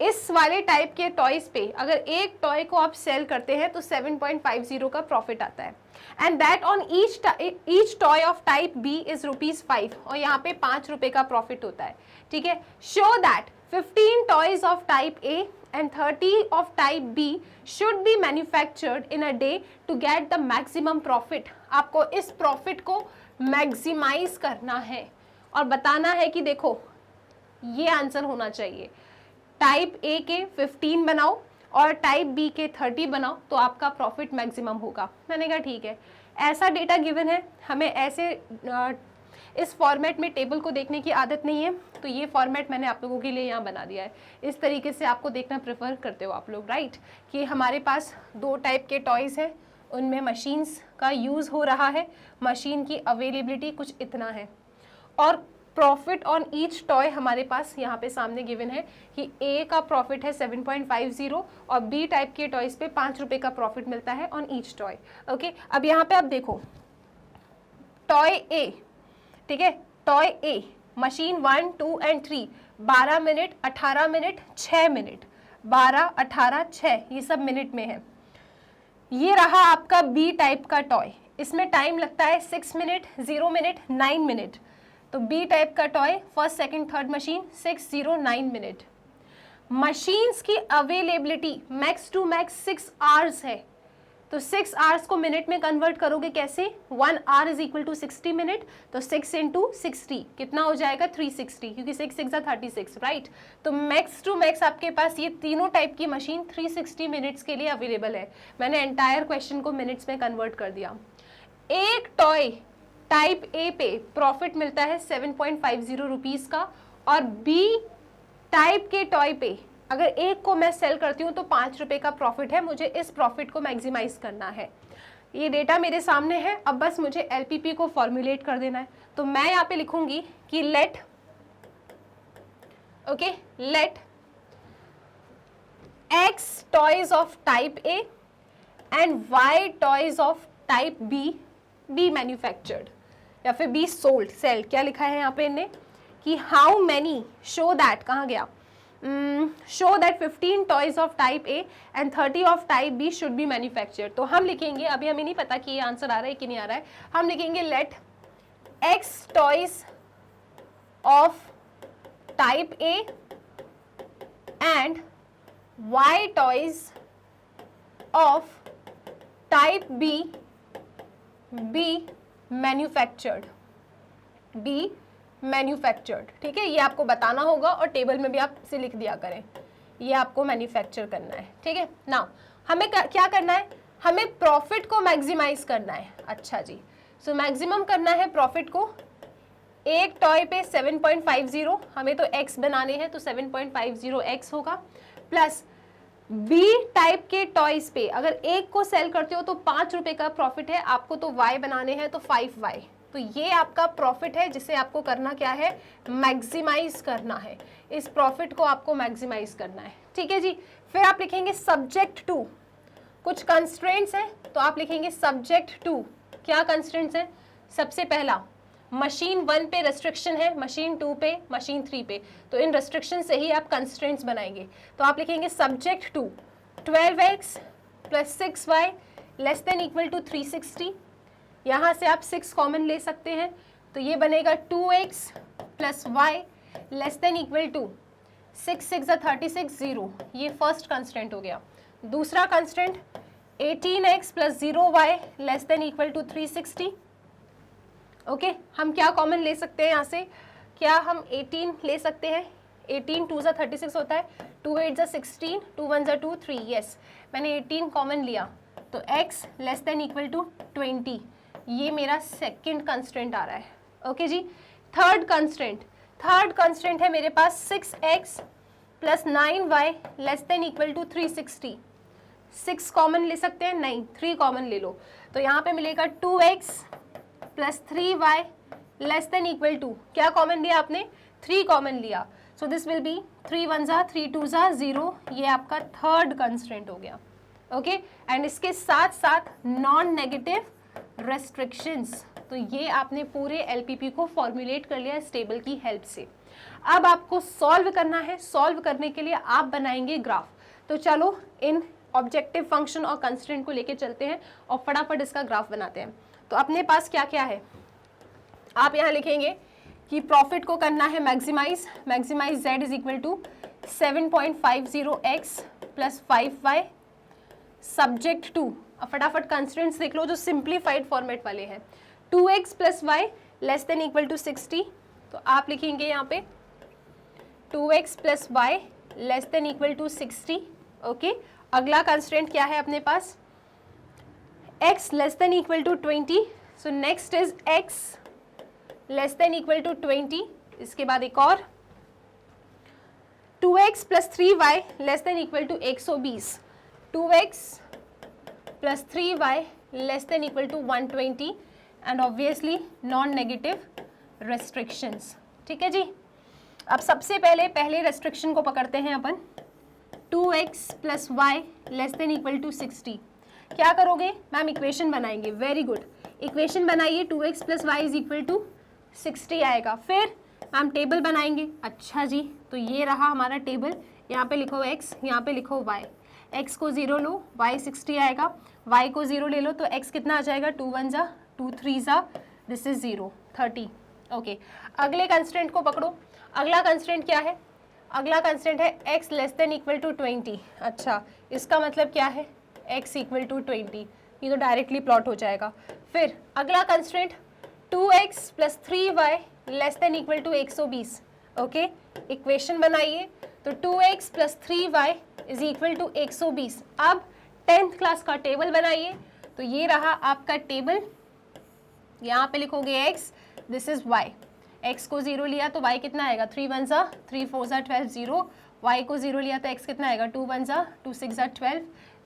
इस वाले टाइप के टॉयज पे अगर एक टॉय को आप सेल करते हैं तो 7.50 का प्रॉफिट आता है। And that on each toy of type B is ₹5, और यहाँ पे 5 रुपए का प्रॉफिट होता है, ठीक है। Show that 15 toys of type A and 30 of type B should be manufactured in a day to get the maximum profit। आपको इस प्रॉफिट को मैक्सिमाइज करना है और बताना है कि देखो ये आंसर होना चाहिए। टाइप A के 15 बनाओ और टाइप B के 30 बनाओ तो आपका प्रॉफिट मैक्सिमम होगा। मैंने कहा ठीक है, ऐसा डेटा गिवन है, हमें ऐसे इस फॉर्मेट में टेबल को देखने की आदत नहीं है, तो ये फॉर्मेट मैंने आप लोगों के लिए यहाँ बना दिया है। इस तरीके से आपको देखना प्रेफर करते हो आप लोग, राइट, कि हमारे पास 2 टाइप के टॉयज़ हैं, उनमें मशीन्स का यूज़ हो रहा है, मशीन की अवेलेबिलिटी कुछ इतना है, और प्रॉफिट ऑन ईच टॉय हमारे पास यहाँ पे सामने गिवन है कि A का प्रॉफिट है 7.50 और B टाइप के टॉयज पे 5 रुपए का प्रॉफिट मिलता है ऑन ईच टॉय, ओके। अब यहाँ पे आप देखो टॉय A, ठीक है, toy A machine 1, 2 and 3 12 minute, 18 minute, 6 minute, 12, 18, 6, ये सब मिनट में है। ये रहा आपका B टाइप का टॉय, इसमें टाइम लगता है 6 मिनट, 0 मिनट, 9 मिनट, तो बी टाइप का toy, first second third machine, 609 minute. Machines की availability max to max 6 hours है, तो 6 आवर्स को मिनट में कन्वर्ट करोगे कैसे? 1 hour is equal to 60 minute, तो 6 इंटू 60 कितना हो जाएगा? 360, क्योंकि 6 6 36, राइट। तो मैक्स टू मैक्स आपके पास ये तीनों टाइप की मशीन 360 मिनट्स के लिए अवेलेबल है। मैंने एंटायर क्वेश्चन को मिनट्स में कन्वर्ट कर दिया। एक टॉय टाइप ए पे प्रॉफिट मिलता है 7.50 रुपीज़ का, और बी टाइप के टॉय पे अगर एक को मैं सेल करती हूँ तो 5 रुपये का प्रॉफिट है। मुझे इस प्रॉफिट को मैक्सिमाइज करना है। ये डेटा मेरे सामने है, अब बस मुझे एलपीपी को फॉर्मुलेट कर देना है। तो मैं यहाँ पे लिखूंगी कि let x toys of type A and y toys of type B be manufactured, या फिर बी सोल्ड, सेल क्या लिखा है यहाँ पे इन्हें कि हाउ मैनी शो दैट, कहाँ गया, show that 15 toys of type A and 30 of type B should be manufactured। तो हम लिखेंगे, अभी हमें नहीं पता कि ये आंसर आ रहा है कि नहीं आ रहा है, हम लिखेंगे let X toys of type A and Y toys of type B be manufactured, ठीक है। ये आपको बताना होगा और टेबल में भी आप इसे लिख दिया करें, ये आपको मैन्युफैक्चर करना है, ठीक है। नाउ हमें क्या करना है? हमें प्रॉफिट को मैक्सिमाइज करना है। अच्छा जी, सो मैक्सिमम करना है प्रॉफिट को। एक टॉय पे 7.50, हमें तो x बनाने हैं तो 7.50 x होगा, प्लस बी टाइप के टॉयज पे अगर एक को सेल करते हो तो 5 रुपए का प्रॉफिट है, आपको तो y बनाने हैं तो 5y। तो ये आपका प्रॉफिट है जिसे आपको करना क्या है? मैक्सिमाइज करना है। इस प्रॉफिट को आपको मैक्सिमाइज करना है, ठीक है जी। फिर आप लिखेंगे सब्जेक्ट टू, कुछ कंस्ट्रेंट्स हैं तो आप लिखेंगे सब्जेक्ट टू। क्या कंस्ट्रेंट्स हैं? सबसे पहला मशीन 1 पे रेस्ट्रिक्शन है, मशीन 2 पे, मशीन 3 पे, तो इन रेस्ट्रिक्शन से ही आप कंस्ट्रेंट्स बनाएंगे। तो आप लिखेंगे subject to 12x plus 6y less than equal to 360। यहाँ से आप 6 कॉमन ले सकते हैं, तो ये बनेगा 2x plus y less than equal to 6 6 36 0। ये फर्स्ट कंस्टेंट हो गया। दूसरा constant 18x plus 0y less than equal to 360। Okay, हम क्या कॉमन ले सकते हैं यहाँ से? क्या हम 18 ले सकते हैं? 18 2 ज़ा 36 होता है, 2 8 ज़ा 16, 2 1 ज़ा 2 3। यस, मैंने 18 कॉमन लिया, तो x less than equal to 20। ये मेरा सेकंड कंस्ट्रेंट आ रहा है। ओके जी। थर्ड कंस्ट्रेंट है मेरे पास 6x plus 9y less than equal to 360। 6 common ले सकते हैं? नहीं, 3 कॉमन ले लो, तो यहाँ पे मिलेगा 2x plus 3y less than equal to, क्या कॉमन लिया आपने? 3 कॉमन लिया, सो दिस विल बी 3 1 ज़ा 3 2 ज़ा 0। ये आपका थर्ड कंस्ट्रेंट हो गया। ओके, एंड इसके साथ साथ नॉन नेगेटिव रेस्ट्रिक्शंस। तो ये आपने पूरे एलपीपी को फॉर्मुलेट कर लिया इस टेबल की हेल्प से। अब आपको सॉल्व करना है। सॉल्व करने के लिए आप बनाएंगे ग्राफ। तो चलो इन ऑब्जेक्टिव फंक्शन और कंस्ट्रेंट को लेके चलते हैं और फटाफट इसका ग्राफ बनाते हैं। तो अपने पास क्या क्या है? आप यहाँ लिखेंगे कि प्रॉफिट को करना है maximize z is equal to 7.50x plus 5y subject to. अब फटाफट कंस्ट्रेंट्स देख लो जो सिंप्लीफाइड फॉर्मेट वाले हैं। 2x plus y less than equal to 60, तो आप लिखेंगे यहाँ पे 2x plus y less than equal to 60। Okay, अगला कंस्ट्रेंट क्या है अपने पास? x less than equal to 20, so next is x less than equal to 20। इसके बाद एक और 2x plus 3y less than equal to 120। 2x plus 3y less than equal to 120 and obviously non negative restrictions. ठीक है जी। अब सबसे पहले restriction को पकड़ते हैं अपन। 2x plus y less than equal to 60। क्या करोगे मैम? इक्वेशन बनाएंगे। वेरी गुड, इक्वेशन बनाइए। 2x plus Y is equal to 60 आएगा। फिर मैम टेबल बनाएंगे। अच्छा जी, तो ये रहा हमारा टेबल। यहाँ पे लिखो x, यहाँ पे लिखो y। x को 0 लो, y 60 आएगा। y को 0 ले लो तो x कितना आ जाएगा? 2 1 जा 2 3 जा, दिस इज 0 30। ओके अगले कंस्ट्रेंट को पकड़ो। अगला कंस्ट्रेंट क्या है? अगला कंस्ट्रेंट है x less than equal to 20। अच्छा इसका मतलब क्या है? x इक्वल टू 20, ये तो डायरेक्टली प्लॉट हो जाएगा। फिर अगला constraint 2x plus 3y less than equal to 120। Okay equation बनाइए, तो 2x plus 3y is equal to 120। अब 10th क्लास का टेबल बनाइए, तो ये रहा आपका टेबल। यहाँ पे लिखोगे x, this is y। x को 0 लिया तो y कितना आएगा? 3 1 जा 3 4 जा 12 0। y को 0 लिया तो x कितना आएगा? 2 1 जा 2 6 जा 12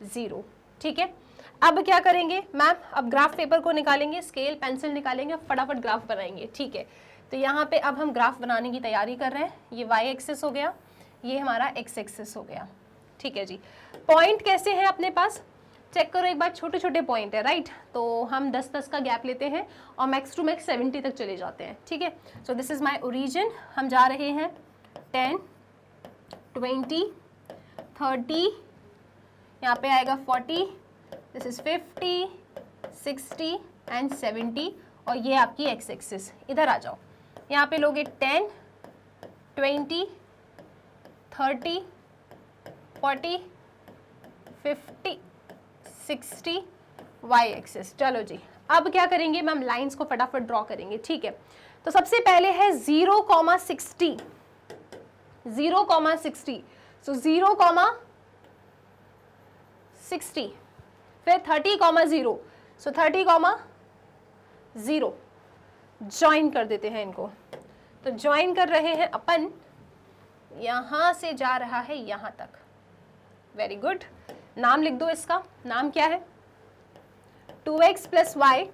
0। ठीक है, अब क्या करेंगे मैम? अब ग्राफ पेपर को निकालेंगे, स्केल पेंसिल निकालेंगे, फटाफट ग्राफ बनाएंगे। ठीक है, तो यहाँ पे अब हम ग्राफ बनाने की तैयारी कर रहे हैं। ये y एक्सिस हो गया, ये हमारा x एक्सिस हो गया। ठीक है जी, पॉइंट कैसे हैं अपने पास? चेक करो एक बार, छोटे छोटे पॉइंट है राइट, तो हम 10-10 का गैप लेते हैं और मैक्स टू मैक्स 70 तक चले जाते हैं। ठीक है, सो दिस इज माय ओरिजिन। हम जा रहे हैं 10 20 30, यहाँ पे आएगा 40, दिस इज 50 60 एंड 70, और ये आपकी एक्स एक्सिस। इधर आ जाओ, यहाँ पे लोगे 10 20 30 40 50 60 y एक्सिस। चलो जी, अब क्या करेंगे मैम? लाइंस को फटाफट ड्रॉ करेंगे। ठीक है, तो सबसे पहले है 0,60, 0,60, सो 0,60, फिर 30,0, सो 30,0। ज्वाइन कर देते हैं इनको, तो ज्वाइन कर रहे हैं अपन, यहां से जा रहा है यहां तक। वेरी गुड, नाम लिख दो इसका। नाम क्या है? 2x plus y,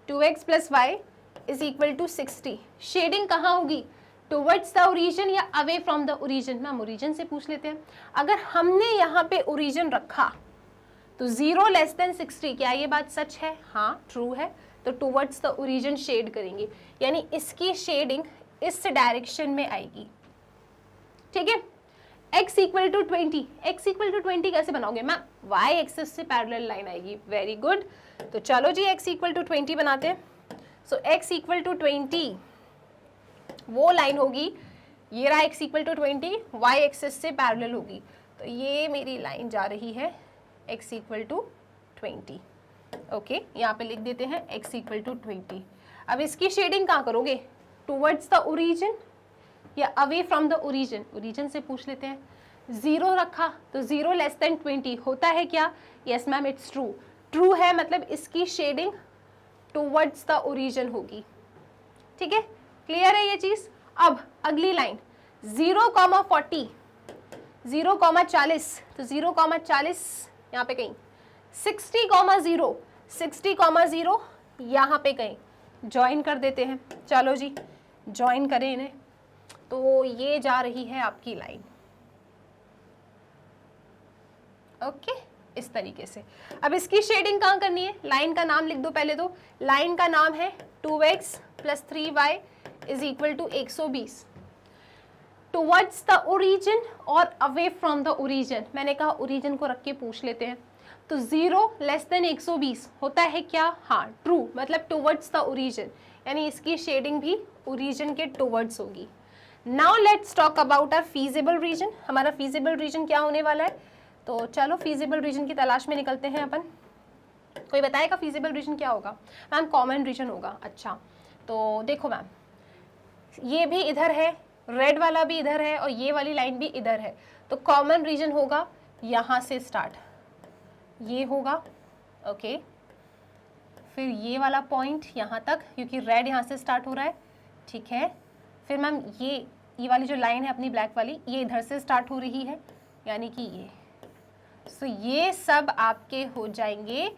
2x plus Y is equal to 60। Shading कहाँ होगी? टुवर्ड्स द ओरिजिन या away from the origin? Ma'am origin से पूछ लेते हैं। अगर हमने यहाँ पे ओरिजिन रखा तो 0 लेस देन 60, क्या ये बात सच है? हाँ ट्रू है, तो टुवर्ड्स द ओरिजिन शेड करेंगे, यानी इसकी शेडिंग इस डायरेक्शन में आएगी। ठीक है, x equal to 20, x equal to 20 कैसे बनाओगे मैम? y एक्सिस से पैरेलल लाइन आएगी। वेरी गुड, तो चलो जी x इक्वल टू 20 बनाते हैं। सो x इक्वल टू 20 वो लाइन होगी, ये रहा x equal to 20, y axis से पैरेलल होगी, तो ये मेरी लाइन जा रही है x इक्वल टू 20। ओके, यहाँ पे लिख देते हैं x इक्वल टू 20। अब इसकी शेडिंग कहाँ करोगे? टुवर्ड्स द ओरिजिन या away from the origin? Origin से पूछ लेते हैं। 0 रखा तो 0 लेस देन 20 होता है क्या? Yes ma'am, it's true. True है मतलब इसकी शेडिंग टुवर्ड्स द ओरिजिन होगी। ठीक है, क्लियर है ये चीज? अब अगली लाइन 0,40, 0,40, तो 0,40 यहाँ पे कहीं, 60,0, 60,0 यहाँ पे कहीं ज्वाइन कर देते हैं। चलो जी, ज्वाइन करें इन्हें, तो ये जा रही है आपकी लाइन। ओके, इस तरीके से। अब इसकी शेडिंग कहाँ करनी है? लाइन का नाम लिख दो पहले। तो लाइन का नाम है 2x plus 3y is equal to 120। Towards the origin और अवे फ्रॉम द ओरिजिन, मैंने कहा ओरिजिन को रख के पूछ लेते हैं। तो 0 लेस देन 120 होता है क्या? हाँ ट्रू, मतलब टुवर्ड्स द ओरिजिन, यानी इसकी शेडिंग भी ओरिजिन के टुवर्ड्स होगी। Now let's talk about our feasible region. हमारा फीजिबल रीजन क्या होने वाला है? तो चलो फीजिबल रीजन की तलाश में निकलते हैं अपन। कोई बताएगा फीजिबल रीजन क्या होगा? मैम कॉमन रीजन होगा। अच्छा, तो देखो मैम, ये भी इधर है, रेड वाला भी इधर है और ये वाली लाइन भी इधर है, तो कॉमन रीजन होगा यहाँ से स्टार्ट, ये होगा। ओके, फिर ये वाला पॉइंट यहाँ तक, क्योंकि रेड यहाँ से स्टार्ट हो रहा है। ठीक है, फिर मैम ये वाली जो लाइन है अपनी ब्लैक वाली, ये इधर से स्टार्ट हो रही है, यानी कि ये। सो ये सब आपके हो जाएंगे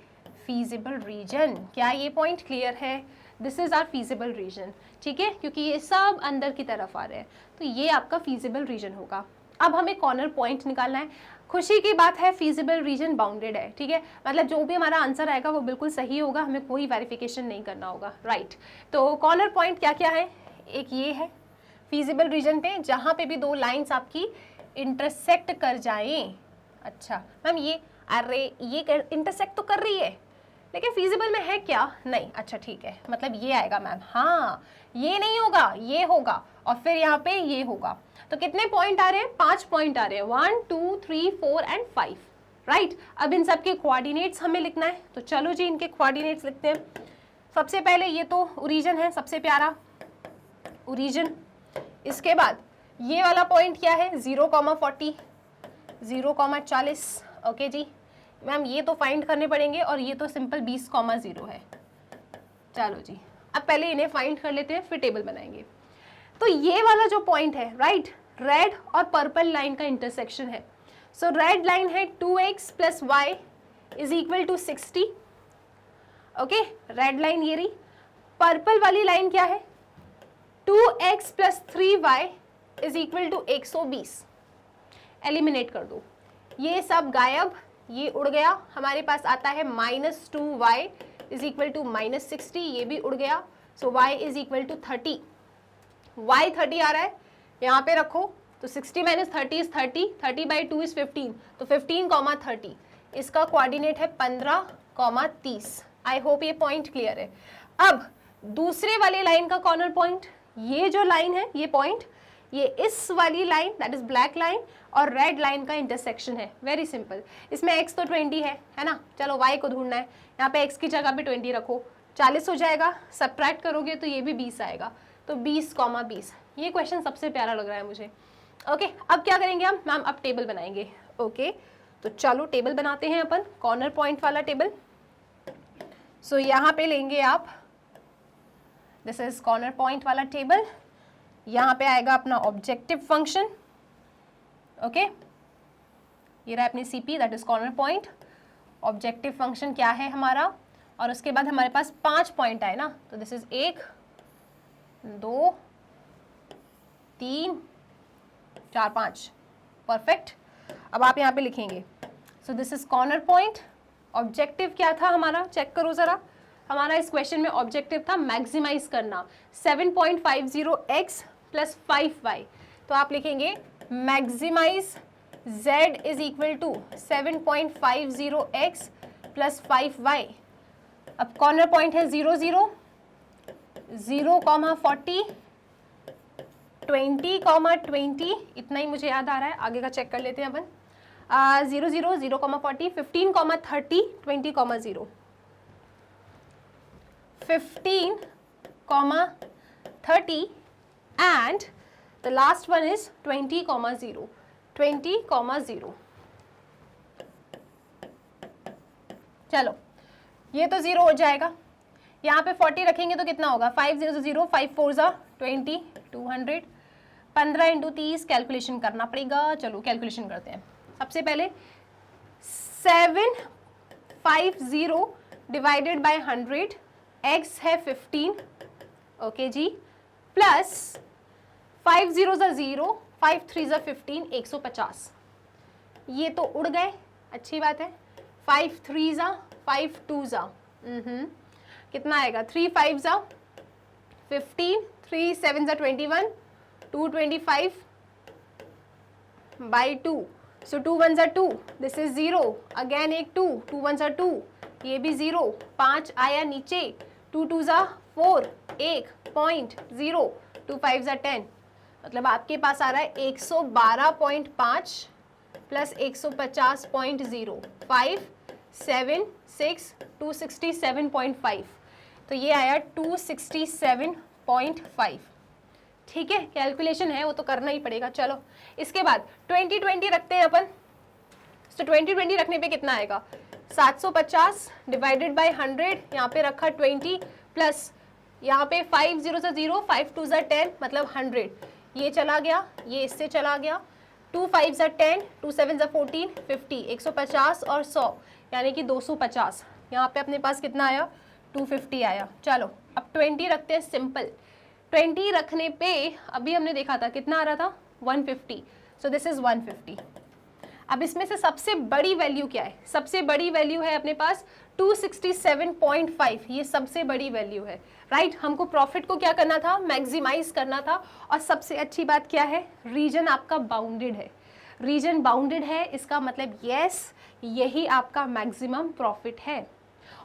फीजिबल रीजन। क्या ये पॉइंट क्लियर है? This is our feasible region. ठीक है, क्योंकि ये सब अंदर की तरफ आ रहे हैं, तो ये आपका फीजिबल रीजन होगा। अब हमें कॉर्नर पॉइंट निकालना है। खुशी की बात है, फीजिबल रीजन बाउंडेड है। ठीक है, मतलब जो भी हमारा आंसर आएगा वो बिल्कुल सही होगा, हमें कोई वेरिफिकेशन नहीं करना होगा। राइट, तो कॉर्नर पॉइंट क्या क्या है? एक ये है फीजिबल रीजन पे, जहाँ पे भी दो लाइंस आपकी इंटरसेक्ट कर जाएं। अच्छा मैम, ये अरे ये इंटरसेक्ट तो कर रही है, लेकिन फीजिबल में है क्या? नहीं। अच्छा ठीक है, मतलब ये आएगा मैम। हाँ, ये नहीं होगा, ये होगा, और फिर यहाँ पे ये होगा। तो कितने पॉइंट आ रहे हैं? 5 पॉइंट आ रहे हैं, 1 2 3 4 एंड 5, राइट। अब इन सब के कोऑर्डिनेट्स हमें लिखना है, तो चलो जी इनके कोऑर्डिनेट्स लिखते हैं। सबसे पहले ये तो ओरिजिन है, सबसे प्यारा ओरिजिन। इसके बाद ये वाला पॉइंट क्या है? 0,40, 0,40। ओके जी मैम, ये तो फाइंड करने पड़ेंगे, और ये तो सिंपल 20,0 है। चलो जी, अब पहले इन्हें फाइंड कर लेते हैं, फिर टेबल बनाएंगे। तो ये वाला जो पॉइंट है, राइट, रेड और पर्पल लाइन का इंटरसेक्शन है। सो रेड लाइन है 2x + y = 60। Okay, red line ये रही। पर्पल वाली लाइन क्या है? 2x + 3y = 120। एलिमिनेट कर दो, ये सब गायब, ये उड़ गया। हमारे पास आता है -2y = -60, ये भी उड़ गया। सो y = 30। y 30 आ रहा है, यहाँ पे रखो, तो 60 - 30 इज 30, 30/2 इज 15, तो 15,30। इसका कोऑर्डिनेट है 15,30। आई होप ये पॉइंट क्लियर है। अब दूसरे वाले लाइन का कॉर्नर पॉइंट, ये जो लाइन है, ये पॉइंट, ये इस वाली line that is black line और रेड लाइन का इंटरसेक्शन है। Very simple. इसमें x तो 20 है ना। चलो y को ढूंढना है, यहाँ पे x की जगह पे 20 रखो, 40 हो जाएगा। सब्ट्रैक्ट करोगे तो ये भी 20 आएगा, तो 20,20। ये क्वेश्चन सबसे प्यारा लग रहा है मुझे। ओके, अब क्या करेंगे हम? मैम अब टेबल बनाएंगे। ओके, तो चलो टेबल बनाते हैं अपन, कॉर्नर पॉइंट वाला टेबल। सो यहाँ पे लेंगे आप, दिस इज कॉर्नर पॉइंट वाला टेबल। यहाँ पे आएगा अपना ऑब्जेक्टिव फंक्शन। ओके, ये रहा अपनी CP, that is corner point. Objective function क्या है हमारा, और उसके बाद हमारे पास 5 पॉइंट आए ना, तो दिस इज 1 2 3 4 5। परफेक्ट। अब आप यहाँ पे लिखेंगे, सो this is corner point. Objective क्या था हमारा, चेक करो जरा। हमारा इस क्वेश्चन में ऑब्जेक्टिव था मैक्सिमाइज करना 7.50x + 5y। तो आप लिखेंगे मैक्सिमाइज z = 7.50x + 5y। अब कॉर्नर पॉइंट है 0 0, 0,40, 20,20। इतना ही मुझे याद आ रहा है, आगे का चेक कर लेते हैं अपन। 0 0, 0,40, 15,30, 20,0, 15,30, and the last one is 20,0, 20,0। चलो, ये तो 0 हो जाएगा। यहाँ पे 40 रखेंगे तो कितना होगा? 5 0 0, 5 4 20, 200। 15 × 30 कैलकुलेशन करना पड़ेगा। चलो कैलकुलेशन करते हैं। सबसे पहले 750 डिवाइडेड बाय 100, x है 15, ओके जी, प्लस 5 0 0, 5 3 15, 150। ये तो उड़ गए, अच्छी बात है। 5 3 5 2 कितना आएगा? 3 5 15, 3 7 21, 225 by 2। So 2 1 2, this is 0, again एक 2, 2 1 2, ये भी 0, 5 आया नीचे, 2 2 4, 1.0, 2 5 10। मतलब आपके पास आ रहा है 112.5 प्लस 150.0, 5 7 6, 267.5। तो ये आया 267.5। ठीक है, कैलकुलेशन है वो तो करना ही पड़ेगा। चलो इसके बाद 20 रखते हैं अपन। तो 20 रखने पे कितना आएगा? 750 डिवाइडेड बाय 100, यहाँ पे रखा 20, प्लस यहाँ पे 5 0 0, 5 2 10, मतलब 100। ये चला गया, ये इससे चला गया। 2 5 10, 2 7 14, 50, 150 और 100, यानी कि 250। यहाँ पे अपने पास कितना आया? 250 आया। चलो अब 20 रखते हैं सिंपल। 20 रखने पे अभी हमने देखा था कितना आ रहा था? 150। सो दिस इज 150। अब इसमें से सबसे बड़ी वैल्यू क्या है? सबसे बड़ी वैल्यू है अपने पास 267.5। ये सबसे बड़ी वैल्यू है, राइट। हमको प्रॉफिट को क्या करना था? मैक्सिमाइज करना था। और सबसे अच्छी बात क्या है? रीजन आपका बाउंडेड है। रीजन बाउंडेड है, इसका मतलब यस, यही आपका मैक्सिमम प्रॉफिट है।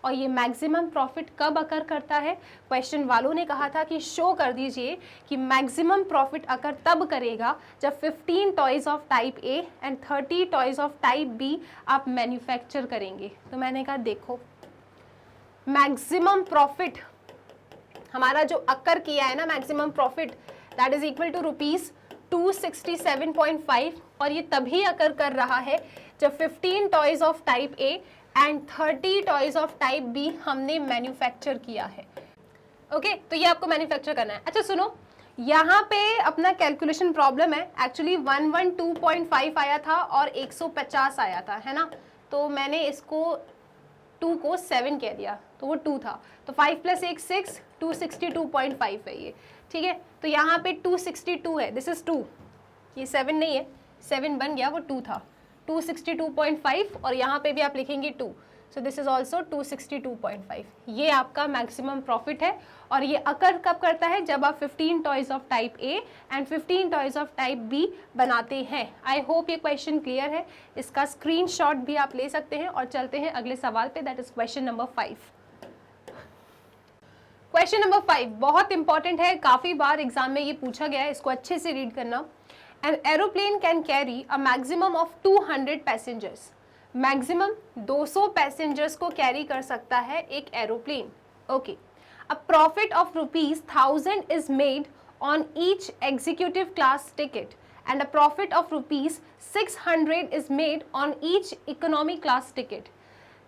और ये मैक्सिमम प्रॉफिट कब अकर करता है? क्वेश्चन वालों ने कहा था कि शो कर दीजिए कि मैक्सिमम प्रॉफिट अकर तब करेगा जब 15 toys of type A and 30 toys of type B आप मैन्युफैक्चर करेंगे। तो मैंने कहा देखो, मैक्सिमम प्रॉफिट हमारा जो अकर किया है ना, maximum profit that is equal to ₹267.5 और ये तभी अकर कर रहा है जब 15 toys of type A and 30 toys of type B हमने मैन्युफैक्चर किया है। ओके, तो ये आपको मैन्युफैक्चर करना है। अच्छा सुनो, यहाँ पे अपना कैलकुलेशन प्रॉब्लम है। एक्चुअली 112.5 आया था और 150 आया था, है ना। तो मैंने इसको 2 को 7 कह दिया, तो वो 2 था। तो 5 + 1 6, 262.5 है ये, ठीक है। तो यहाँ पे 262 है, दिस इज 2, ये 7 नहीं है, 7 बन गया, वो 2 था, 262.5 और यहाँ पे भी आप लिखेंगे 2, सो दिस इज ऑल्सो 262.5। ये आपका मैक्सिमम प्रॉफिट है और ये अकर कब करता है? जब आप 15 toys of type A and 15 toys of type B बनाते हैं। आई होप ये क्वेश्चन क्लियर है। इसका स्क्रीनशॉट भी आप ले सकते हैं और चलते हैं अगले सवाल पे, that is question number 5। Question number 5 बहुत इंपॉर्टेंट है, काफी बार एग्जाम में ये पूछा गया है, इसको अच्छे से रीड करना। An aeroplane can carry a maximum of 200 passengers. Maximum 200 passengers को कैरी कर सकता है एक aeroplane. Okay, a profit of ₹1000 is made on each executive class ticket and a profit of ₹600 is made on each economy class ticket.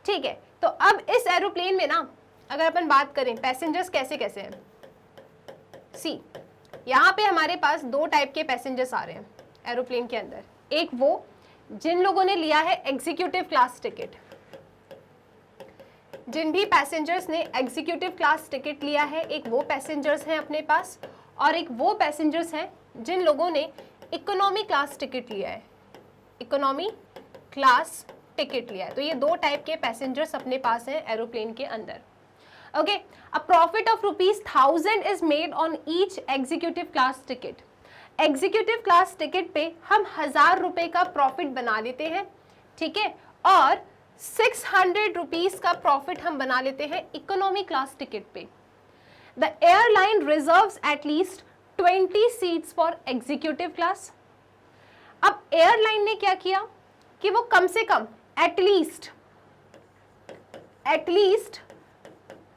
ठीक है, तो अब इस एरोप्लेन में ना अगर अपन बात करें पैसेंजर्स कैसे कैसे हैं, सी यहाँ पे हमारे पास 2 टाइप के पैसेंजर्स आ रहे हैं एरोप्लेन के अंदर। एक वो जिन लोगों ने लिया है एग्जीक्यूटिव क्लास टिकट, जिन भी पैसेंजर्स ने एग्जीक्यूटिव क्लास टिकट लिया है, एक वो पैसेंजर्स हैं अपने पास, और एक वो पैसेंजर्स हैं जिन लोगों ने इकोनॉमी क्लास टिकट लिया है, इकोनॉमी क्लास टिकट लिया है। तो ये 2 टाइप के पैसेंजर्स अपने पास हैं एरोप्लेन के अंदर। Okay, a profit of ₹1000 is made on each executive class ticket. Executive class ticket पे हम 1000 रुपए का प्रॉफिट बना लेते हैं, ठीक है, और 600 रुपीज का प्रॉफिट हम बना लेते हैं इकोनॉमी क्लास टिकट पे। The airline reserves at least 20 seats for executive class. अब एयरलाइन ने क्या किया कि वो कम से कम एटलीस्ट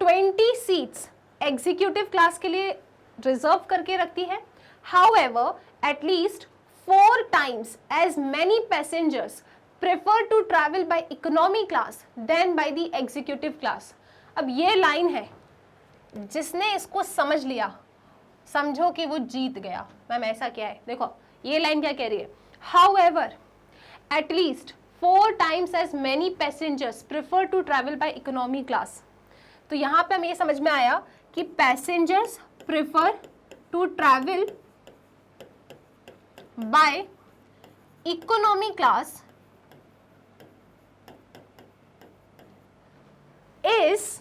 20 सीट्स एग्जीक्यूटिव क्लास के लिए रिजर्व करके रखती है। However at least 4 times as many passengers prefer to travel by economy class than by the executive class। अब ये लाइन है, जिसने इसको समझ लिया समझो कि वो जीत गया। मैम ऐसा क्या है? देखो ये लाइन क्या कह रही है, however at least 4 times as many passengers prefer to travel by economy class। तो यहाँ पे हमें ये समझ में आया कि passengers prefer to travel by economy class is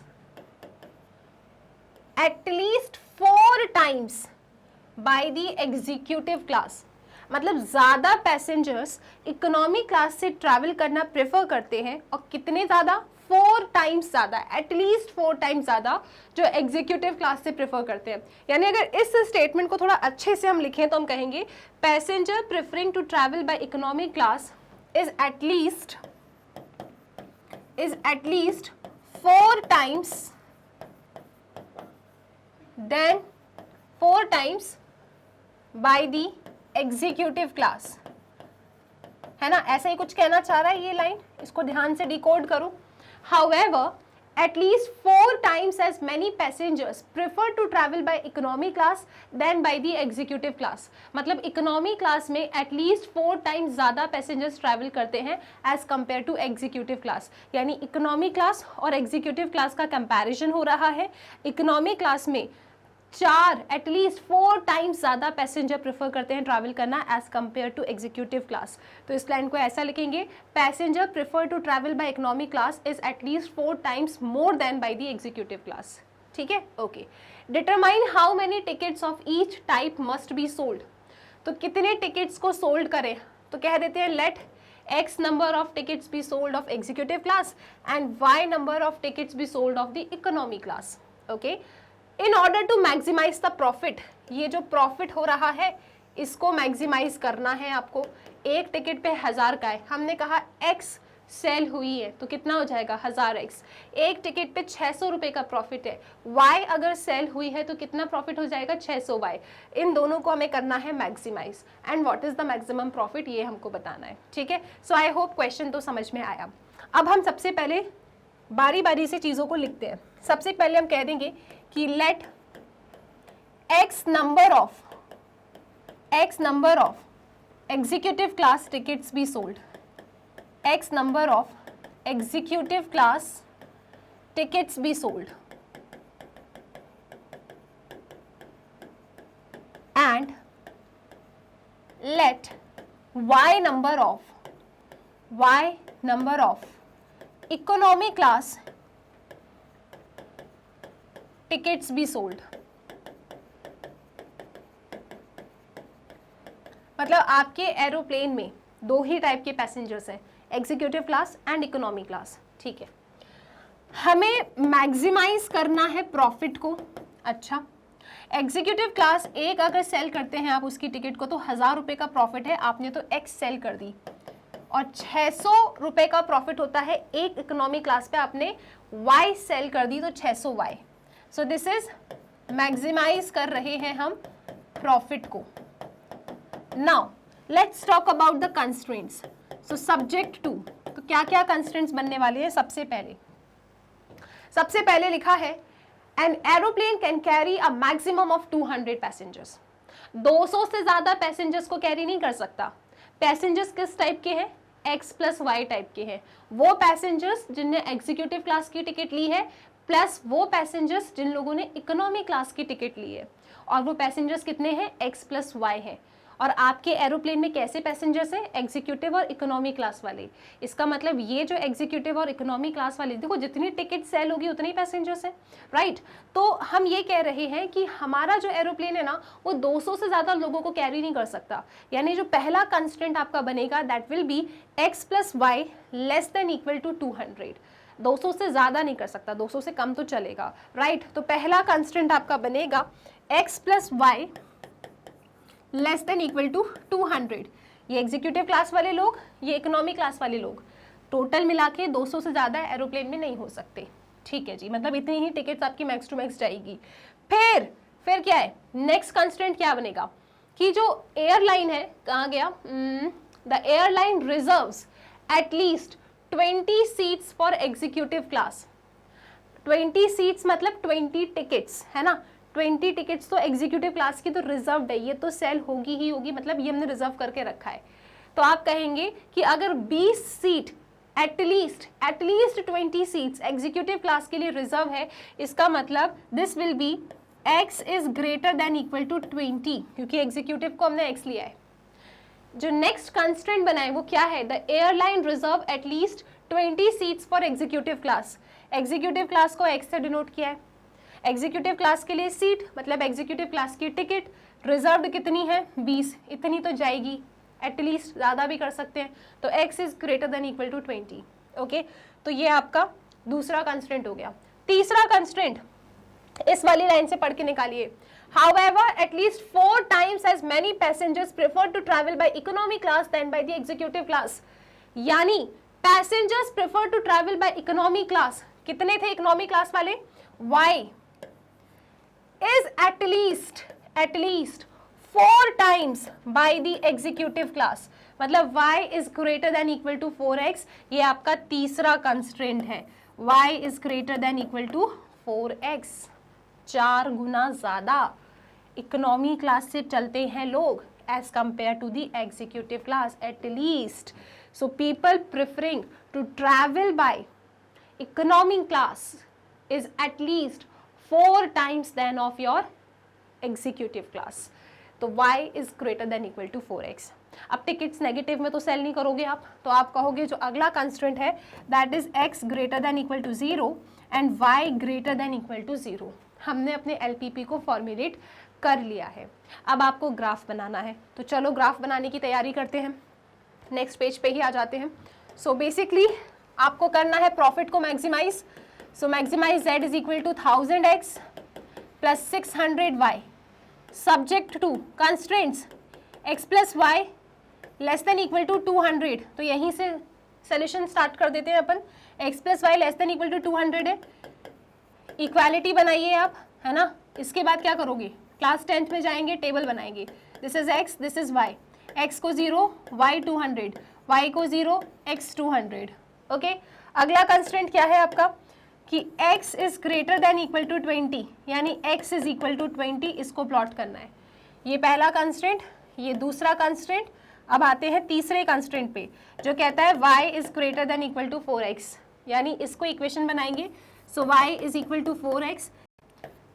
at least 4 times by the executive class. मतलब ज्यादा पैसेंजर्स इकोनॉमी क्लास से ट्रैवल करना प्रेफर करते हैं, और कितने ज्यादा? 4 times ज़्यादा, एटलीस्ट 4 times ज़्यादा जो एग्जीक्यूटिव क्लास से प्रेफर करते हैं। यानी अगर इस स्टेटमेंट को थोड़ा अच्छे से हम लिखें तो हम कहेंगे passenger preferring to travel by economy class is at least 4 times than 4 times by the executive class, है ना। ऐसा ही कुछ कहना चाह रहा है ये लाइन, इसको ध्यान से डिकोड करो। However, at least 4 times as many passengers prefer to travel by economy class than by the executive class। मतलब इकोनॉमी क्लास में at least 4 times ज़्यादा पैसेंजर्स ट्रैवल करते हैं as compared to executive class। यानी economy class और executive class का comparison हो रहा है। इकोनॉमी क्लास में एटलीस्ट 4 times ज़्यादा पैसेंजर प्रेफर करते हैं ट्रैवल करना as compare to executive class. तो इस लाइन को ऐसा लिखेंगे, passenger prefer to travel by economy class is at least 4 times more than bye the executive class. ठीक है, okay. Determine how many tickets of each type must be sold. तो कितने टिकट्स को सोल्ड करें, तो कह देते हैं late x number of tickets be sold of executive class and y number of tickets be sold of the economy class. Okay, in order to maximize the profit, ये जो profit हो रहा है इसको मैक्सिमाइज करना है आपको। एक टिकट पे 1000 का है, हमने कहा x सेल हुई है तो कितना हो जाएगा 1000x। एक टिकट पे 600 रुपए का प्रॉफिट है, y अगर सेल हुई है तो कितना प्रॉफिट हो जाएगा 600y। इन दोनों को हमें करना है maximize and what is the maximum profit ये हमको बताना है। ठीक है, सो आई होप क्वेश्चन तो समझ में आया। अब हम सबसे पहले बारी बारी से चीज़ों को लिखते हैं। सबसे पहले हम कह देंगे कि let x number of executive class tickets be sold, x number of executive class tickets be sold, and let y number of economy class tickets be sold। मतलब आपके एरोप्लेन में दो ही टाइप के पैसेंजर्स हैं, executive class and economy class. ठीक है, हमें maximise करना है प्रॉफिट को। अच्छा, एग्जीक्यूटिव क्लास एक अगर सेल करते हैं आप उसकी टिकट को तो 1000 रुपये का प्रॉफिट है, आपने तो एक्स सेल कर दी, और 600 रुपये का प्रॉफिट होता है एक इकोनॉमी क्लास पे, आपने वाई सेल कर दी तो 600 y. So this is maximize कर रहे हैं हम प्रॉफिट को। Now let's talk about the constraints. So subject 2, तो क्या क्या कंस्ट्रेंट्स बनने वाले हैं। सबसे पहले लिखा है an aeroplane can carry a maximum of 200 passengers. 200 से ज्यादा पैसेंजर्स को कैरी नहीं कर सकता। पैसेंजर्स किस टाइप के हैं, x प्लस वाई टाइप के हैं। वो पैसेंजर्स जिनने एग्जीक्यूटिव क्लास की टिकट ली है प्लस वो पैसेंजर्स जिन लोगों ने इकोनॉमी क्लास की टिकट ली है, और वो पैसेंजर्स कितने हैं, x प्लस वाई है। और आपके एरोप्लेन में कैसे पैसेंजर्स हैं, एग्जीक्यूटिव और इकोनॉमी क्लास वाले। इसका मतलब ये जो एग्जीक्यूटिव और इकोनॉमी क्लास वाले, देखो जितनी टिकट सेल होगी उतने ही पैसेंजर्स हैं, राइट। तो हम ये कह रहे हैं कि हमारा जो एरोप्लेन है ना वो 200 से ज़्यादा लोगों को कैरी नहीं कर सकता। यानी जो पहला कंस्ट्रेंट आपका बनेगा that will be x plus y less than equal to 200। 200 से ज़्यादा नहीं कर सकता, 200 से कम तो चलेगा, राइट। तो पहला कंस्ट्रेंट आपका बनेगा x plus y less than equal to 200। ये एग्जीक्यूटिव क्लास वाले लोग, ये इकोनॉमी क्लास वाले लोग, टोटल मिला के 200 से ज़्यादा एरोप्लेन में नहीं हो सकते। ठीक है जी, मतलब इतनी ही टिकट्स आपकी मैक्स टू मैक्स जाएगी। फिर क्या है, नेक्स्ट कंस्ट्रेंट क्या बनेगा कि जो एयरलाइन है, कहाँ गया, the airline reserves at least 20 seats for executive class. 20 seats मतलब 20 टिकट्स है ना, 20 टिकट्स तो एग्जीक्यूटिव क्लास की तो रिजर्व है, ये तो सेल होगी ही होगी, मतलब ये हमने रिजर्व करके रखा है। तो आप कहेंगे कि अगर 20 seat at least 20 seats executive class के लिए रिजर्व है, इसका मतलब this will be x is greater than equal to 20, क्योंकि एग्जीक्यूटिव को हमने x लिया है। जो नेक्स्ट कंस्ट्रेंट बना है वो क्या है, the airline reserve at least 20 seats for executive class. Executive class को x से डिनोट किया है। एग्जीक्यूटिव क्लास के लिए सीट मतलब एग्जीक्यूटिव क्लास की टिकट रिजर्व्ड कितनी है, 20, इतनी तो जाएगी, एटलीस्ट ज़्यादा भी कर सकते हैं। तो x is greater than equal to 20। Okay, तो ये आपका दूसरा कंस्ट्रेंट हो गया। तीसरा कंस्ट्रेंट इस वाली लाइन से पढ़ के निकालिए। However, at least 4 times as many passengers prefer to travel by economy class than by the executive class। यानी passengers prefer to travel by economy class। कितने थे इकोनॉमी क्लास वाले, y is at least 4 times by the executive class, मतलब y is greater than equal to 4x। ये आपका तीसरा constraint है, y is greater than equal to 4x। 4 गुना ज़्यादा economy class से चलते हैं लोग as compare to the executive class at least. So people preferring to travel by economy class is at least 4 times than of your executive class. तो y is greater than equal to 4x। अब tickets negative में तो cell नहीं करोगे आप, तो आप कहोगे जो अगला कंस्ट्रेंट है that is x greater than equal to 0 and y greater than equal to 0। हमने अपने LPP को फॉर्मुलेट कर लिया है। अब आपको ग्राफ बनाना है, तो चलो ग्राफ बनाने की तैयारी करते हैं। नेक्स्ट पेज पे ही आ जाते हैं। सो बेसिकली आपको करना है प्रॉफिट को maximize. So maximize z is equal to 1000x plus 600y subject to constraints x plus y less than equal to 200। तो यहीं से सोल्यूशन स्टार्ट कर देते हैं अपन। x plus y less than equal to 200 है, इक्वालिटी बनाइए आप, है ना। इसके बाद क्या करोगे, क्लास 10th में जाएंगे, टेबल बनाएंगे। This is x, this is y, x को 0, y 200, y को 0, x 200। ओके, अगला कंस्ट्रेंट क्या है आपका कि x is greater than equal to 20, यानी x इज इक्वल टू 20, इसको प्लॉट करना है। ये पहला कंस्ट्रेंट, ये दूसरा कंस्ट्रेंट। अब आते हैं तीसरे कंस्ट्रेंट पे जो कहता है y is greater than equal to 4x, यानी इसको इक्वेशन बनाएंगे। So y is equal to 4x।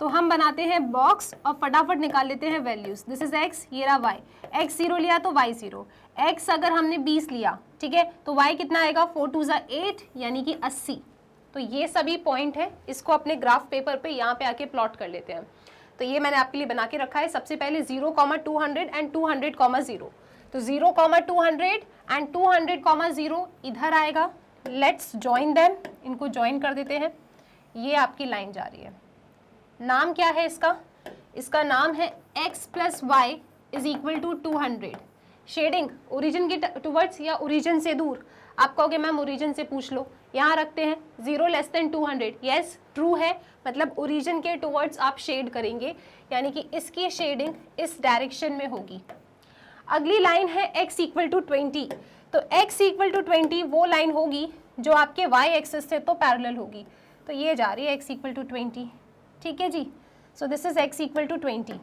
तो हम बनाते हैं बॉक्स और फटाफट निकाल लेते हैं वैल्यूज। दिस इज x, ये रहा y, x 0 लिया तो y 0, x अगर हमने 20 लिया, ठीक है, तो y कितना आएगा, 4 2 8, यानी कि 80। तो ये सभी पॉइंट है, इसको अपने ग्राफ पेपर पे यहाँ पे आके प्लॉट कर लेते हैं। तो ये मैंने आपके लिए बना के रखा है। सबसे पहले 0, 200 एंड 200, 0। तो 0, 200 एंड 200, 0 इधर आएगा। लेट्स ज्वाइन देम, इनको ज्वाइन कर देते हैं। ये आपकी लाइन जा रही है, नाम क्या है इसका, इसका नाम है x plus Y is equal to 200। Shading origin के टूवर्ड्स या ओरिजिन से दूर, आप कहोगे मैम ओरिजिन से पूछ लो, यहाँ रखते हैं 0 लेस देन 200। यस, ट्रू है, मतलब ओरिजिन के टूवर्ड्स आप शेड करेंगे, यानी कि इसकी शेडिंग इस डायरेक्शन में होगी। अगली लाइन है x इक्वल टू 20। तो x इक्वल टू 20 वो लाइन होगी जो आपके y एक्सिस से तो पैरेलल होगी। तो ये जा रही है x इक्वल टू 20, ठीक है जी। So this is x equal to 20।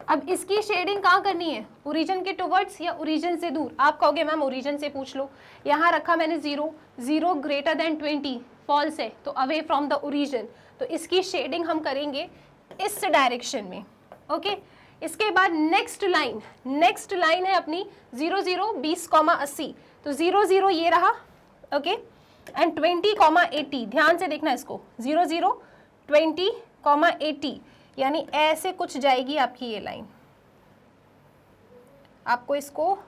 अब इसकी शेडिंग कहाँ करनी है, ओरिजिन के टुवर्ड्स या ओरिजिन से दूर। आप कहोगे मैम ओरिजिन से पूछ लो, यहाँ रखा मैंने 0, 0 ग्रेटर देन 20 फॉल्स है, तो अवे फ्रॉम द ओरिजिन। तो इसकी शेडिंग हम करेंगे इस डायरेक्शन में। ओके, इसके बाद नेक्स्ट लाइन है अपनी 0 0 20, 80। तो 0 0 ये रहा, ओके, एंड 20, 80। ध्यान से देखना इसको, 0 0 20, 80, यानी ऐसे कुछ जाएगी आपकी ये लाइन। आपको इसको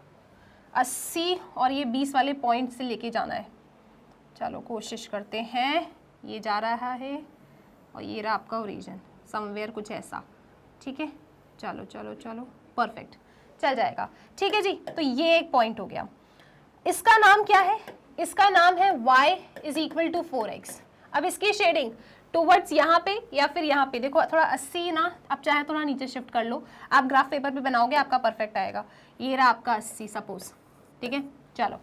80 और ये 20 वाले पॉइंट से लेके जाना है। चलो कोशिश करते हैं। ये जा रहा है और ये रहा आपका ओरिजिन, समवेयर कुछ ऐसा, ठीक है। चलो चलो चलो, परफेक्ट, चल जाएगा, ठीक है जी। तो ये एक पॉइंट हो गया। इसका नाम क्या है, इसका नाम है y is equal to 4x। अब इसकी शेडिंग टूवर्ड्स यहाँ पे या फिर यहाँ पे, देखो थोड़ा 80 ना, आप चाहे थोड़ा नीचे शिफ्ट कर लो, आप ग्राफ पेपर पे बनाओगे आपका परफेक्ट आएगा। ये रहा आपका 80 सपोज, ठीक है। चलो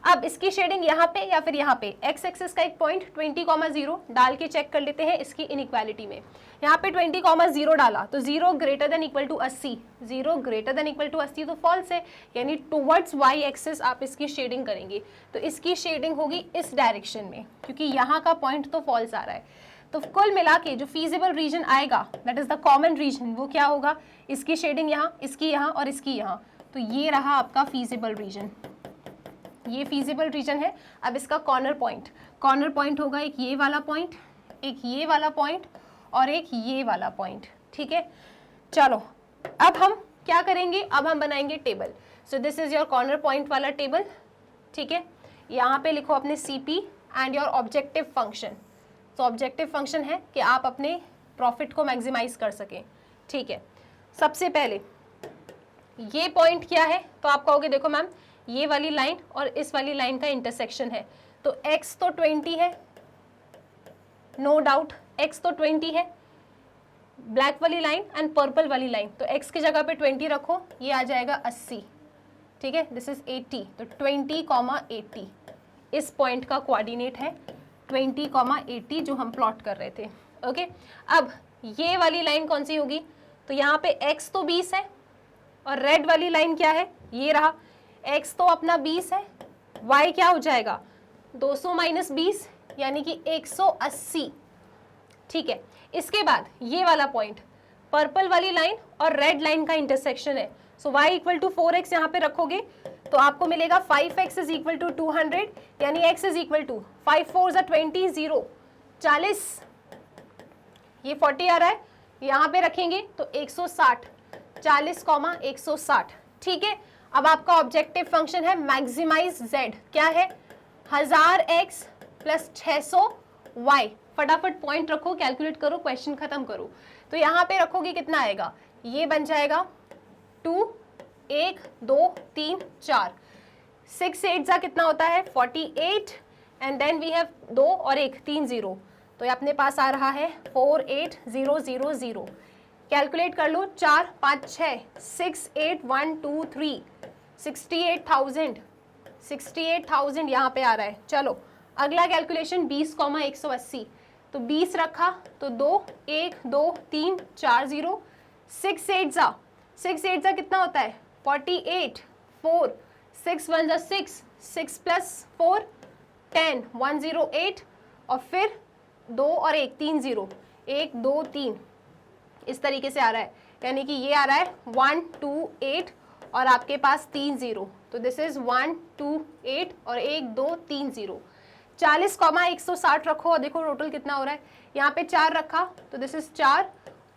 अब इसकी शेडिंग यहाँ पे या फिर यहाँ पे, x एक्सिस का एक पॉइंट 20, 0 डाल के चेक कर लेते हैं इसकी इनइक्वालिटी में। यहाँ पे 20, 0 डाला तो 0 greater than equal to 80, 0 greater than equal to 80 तो फॉल्स है, यानी टुवर्ड्स y एक्सिस आप इसकी शेडिंग करेंगे। तो इसकी शेडिंग होगी इस डायरेक्शन में, क्योंकि यहाँ का पॉइंट तो फॉल्स आ रहा है। तो कुल मिला के जो फीजिबल रीजन आएगा, that is the common region, वो क्या होगा, इसकी शेडिंग यहाँ, इसकी यहाँ और इसकी यहाँ। तो ये रहा आपका फीजिबल रीजन, ये फीजिबल रीजन है। अब इसका कॉर्नर पॉइंट होगा एक ये वाला पॉइंट, एक ये वाला पॉइंट और एक ये वाला पॉइंट, ठीक है। चलो अब हम क्या करेंगे, अब हम बनाएंगे table. So this is your corner point वाला टेबल, ठीक है। यहाँ पे लिखो अपने CP and your objective function. तो ऑब्जेक्टिव फंक्शन है कि आप अपने प्रॉफिट को मैक्सिमाइज कर सकें, ठीक है। सबसे पहले ये पॉइंट क्या है, तो आप कहोगे देखो मैम ये वाली लाइन और इस वाली लाइन का इंटरसेक्शन है। तो x तो 20 है, नो डाउट x तो 20 है, ब्लैक वाली लाइन एंड पर्पल वाली लाइन, तो x की जगह पे 20 रखो, ये आ जाएगा 80, ठीक है। दिस इज 80, तो 20, 80 इस पॉइंट का कोऑर्डिनेट है 20, 80 जो हम प्लॉट कर रहे थे, ओके। अब ये वाली लाइन कौन सी होगी, तो यहाँ पे x तो 20 है और रेड वाली लाइन क्या है, ये रहा, x तो अपना 20 है, y क्या हो जाएगा 200 माइनस 20, यानी कि 180, ठीक है। इसके बाद ये वाला पॉइंट पर्पल वाली लाइन और रेड लाइन का इंटरसेक्शन है। सो y इक्वल टू 4x यहाँ पे रखोगे तो आपको मिलेगा 5x इज इक्वल टू 200, यानी x इज इक्वल टू 5 4 20, 0 40, ये 40 आ रहा है, यहाँ पे रखेंगे तो 160, 40, 160, ठीक है। अब आपका ऑब्जेक्टिव फंक्शन है मैक्सिमाइज z, क्या है 1000x प्लस 600y। फटाफट पॉइंट रखो, कैलकुलेट करो, क्वेश्चन खत्म करो। तो यहाँ पे रखोगे कितना आएगा, ये बन जाएगा 2 1 2 3 4, 6 8 जा कितना होता है 48, एंड देन वी हैव 2 और 1 3 0, तो ये अपने पास आ रहा है 48000। कैलकुलेट कर लो, 4 5 6 6 8 1 2 3 68,000 यहाँ पे आ रहा है। चलो अगला कैलकुलेशन 20,180, तो 20 रखा तो 2 1 2 3 4 0, 6 8 जा कितना होता है 48, 4 6 1 जा 6, 6 प्लस 4 10 108, और फिर 2 और 1 3 0, 1 2 3 इस तरीके से आ रहा है, यानी कि ये आ रहा है 128 और आपके पास 3 0, तो दिस इज 128 और 1 2 3 0। 40,160 रखो और देखो टोटल कितना हो रहा है, यहाँ पे 4 रखा तो दिस इज 4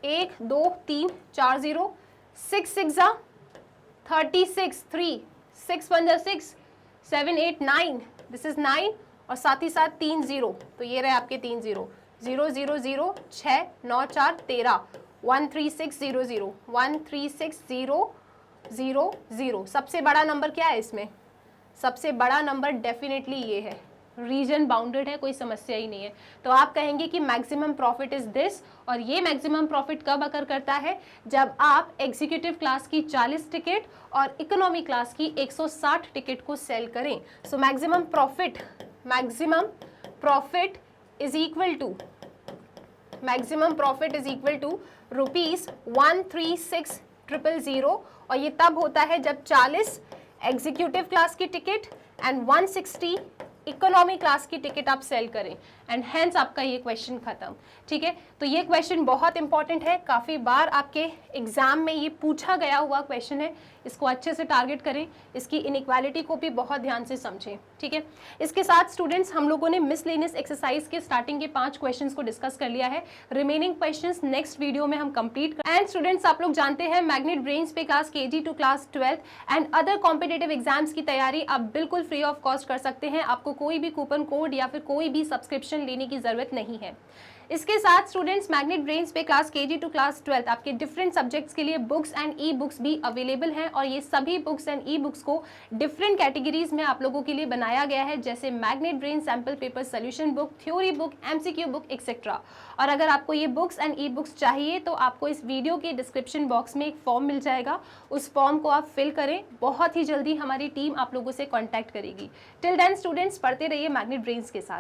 1 2 3 4 0, 6 6 जा 36, 3 6 1 जा 6, 7 8 9, दिस इज 9 और साथ ही साथ 3 0, तो ये रहे आपके 3 0, 0 0 0 6 9 4 13, 13600 13600। सबसे बड़ा नंबर क्या है इसमें, सबसे बड़ा नंबर डेफिनेटली ये है, रीजन बाउंडेड है, कोई समस्या ही नहीं है। तो आप कहेंगे कि मैक्सिमम प्रॉफिट इज दिस, और ये मैक्सिमम प्रॉफिट कब अकर करता है, जब आप एग्जीक्यूटिव क्लास की 40 टिकट और इकोनॉमी क्लास की 160 टिकट को सेल करें। So maximum profit is equal to ₹136,000, और ये तब होता है जब 40 एग्जीक्यूटिव क्लास की टिकट एंड 160 इकोनॉमी क्लास की टिकट आप सेल करें, एंड हेंस आपका ये क्वेश्चन खत्म। ठीक है, तो ये क्वेश्चन बहुत इंपॉर्टेंट है, काफ़ी बार आपके एग्जाम में ये पूछा गया हुआ क्वेश्चन है, इसको अच्छे से टारगेट करें, इसकी इनइक्वालिटी को भी बहुत ध्यान से समझें। ठीक है, इसके साथ स्टूडेंट्स हम लोगों ने मिसलेनियस एक्सरसाइज के स्टार्टिंग के 5 क्वेश्चंस को डिस्कस कर लिया है, रिमेनिंग क्वेश्चंस नेक्स्ट वीडियो में हम कंप्लीट कर। एंड स्टूडेंट्स आप लोग जानते हैं मैग्नेट ब्रेन्स पे class KG to class 12 and other competitive exams की तैयारी आप बिल्कुल फ्री ऑफ कॉस्ट कर सकते हैं, आपको कोई भी कूपन कोड या फिर कोई भी सब्सक्रिप्शन लेने की जरूरत नहीं है। इसके साथ स्टूडेंट्स मैग्नेट ब्रेन्स पे क्लास KG टू क्लास 12 आपके डिफरेंट सब्जेक्ट्स के लिए बुक्स एंड ई बुक्स भी अवेलेबल हैं, और ये सभी बुक्स एंड ई बुक्स को डिफरेंट कैटेगरीज में आप लोगों के लिए बनाया गया है, जैसे Magnet Brain sample paper solution book, theory book, MCQ book etcetera. और अगर आपको ये बुक्स एंड ई बुक्स चाहिए तो आपको इस वीडियो के डिस्क्रिप्शन बॉक्स में एक फॉर्म मिल जाएगा, उस फॉर्म को आप फिल करें, बहुत ही जल्दी हमारी टीम आप लोगों से कॉन्टैक्ट करेगी। टिल देन स्टूडेंट्स पढ़ते रहिए मैग्नेट ब्रेन्स के साथ।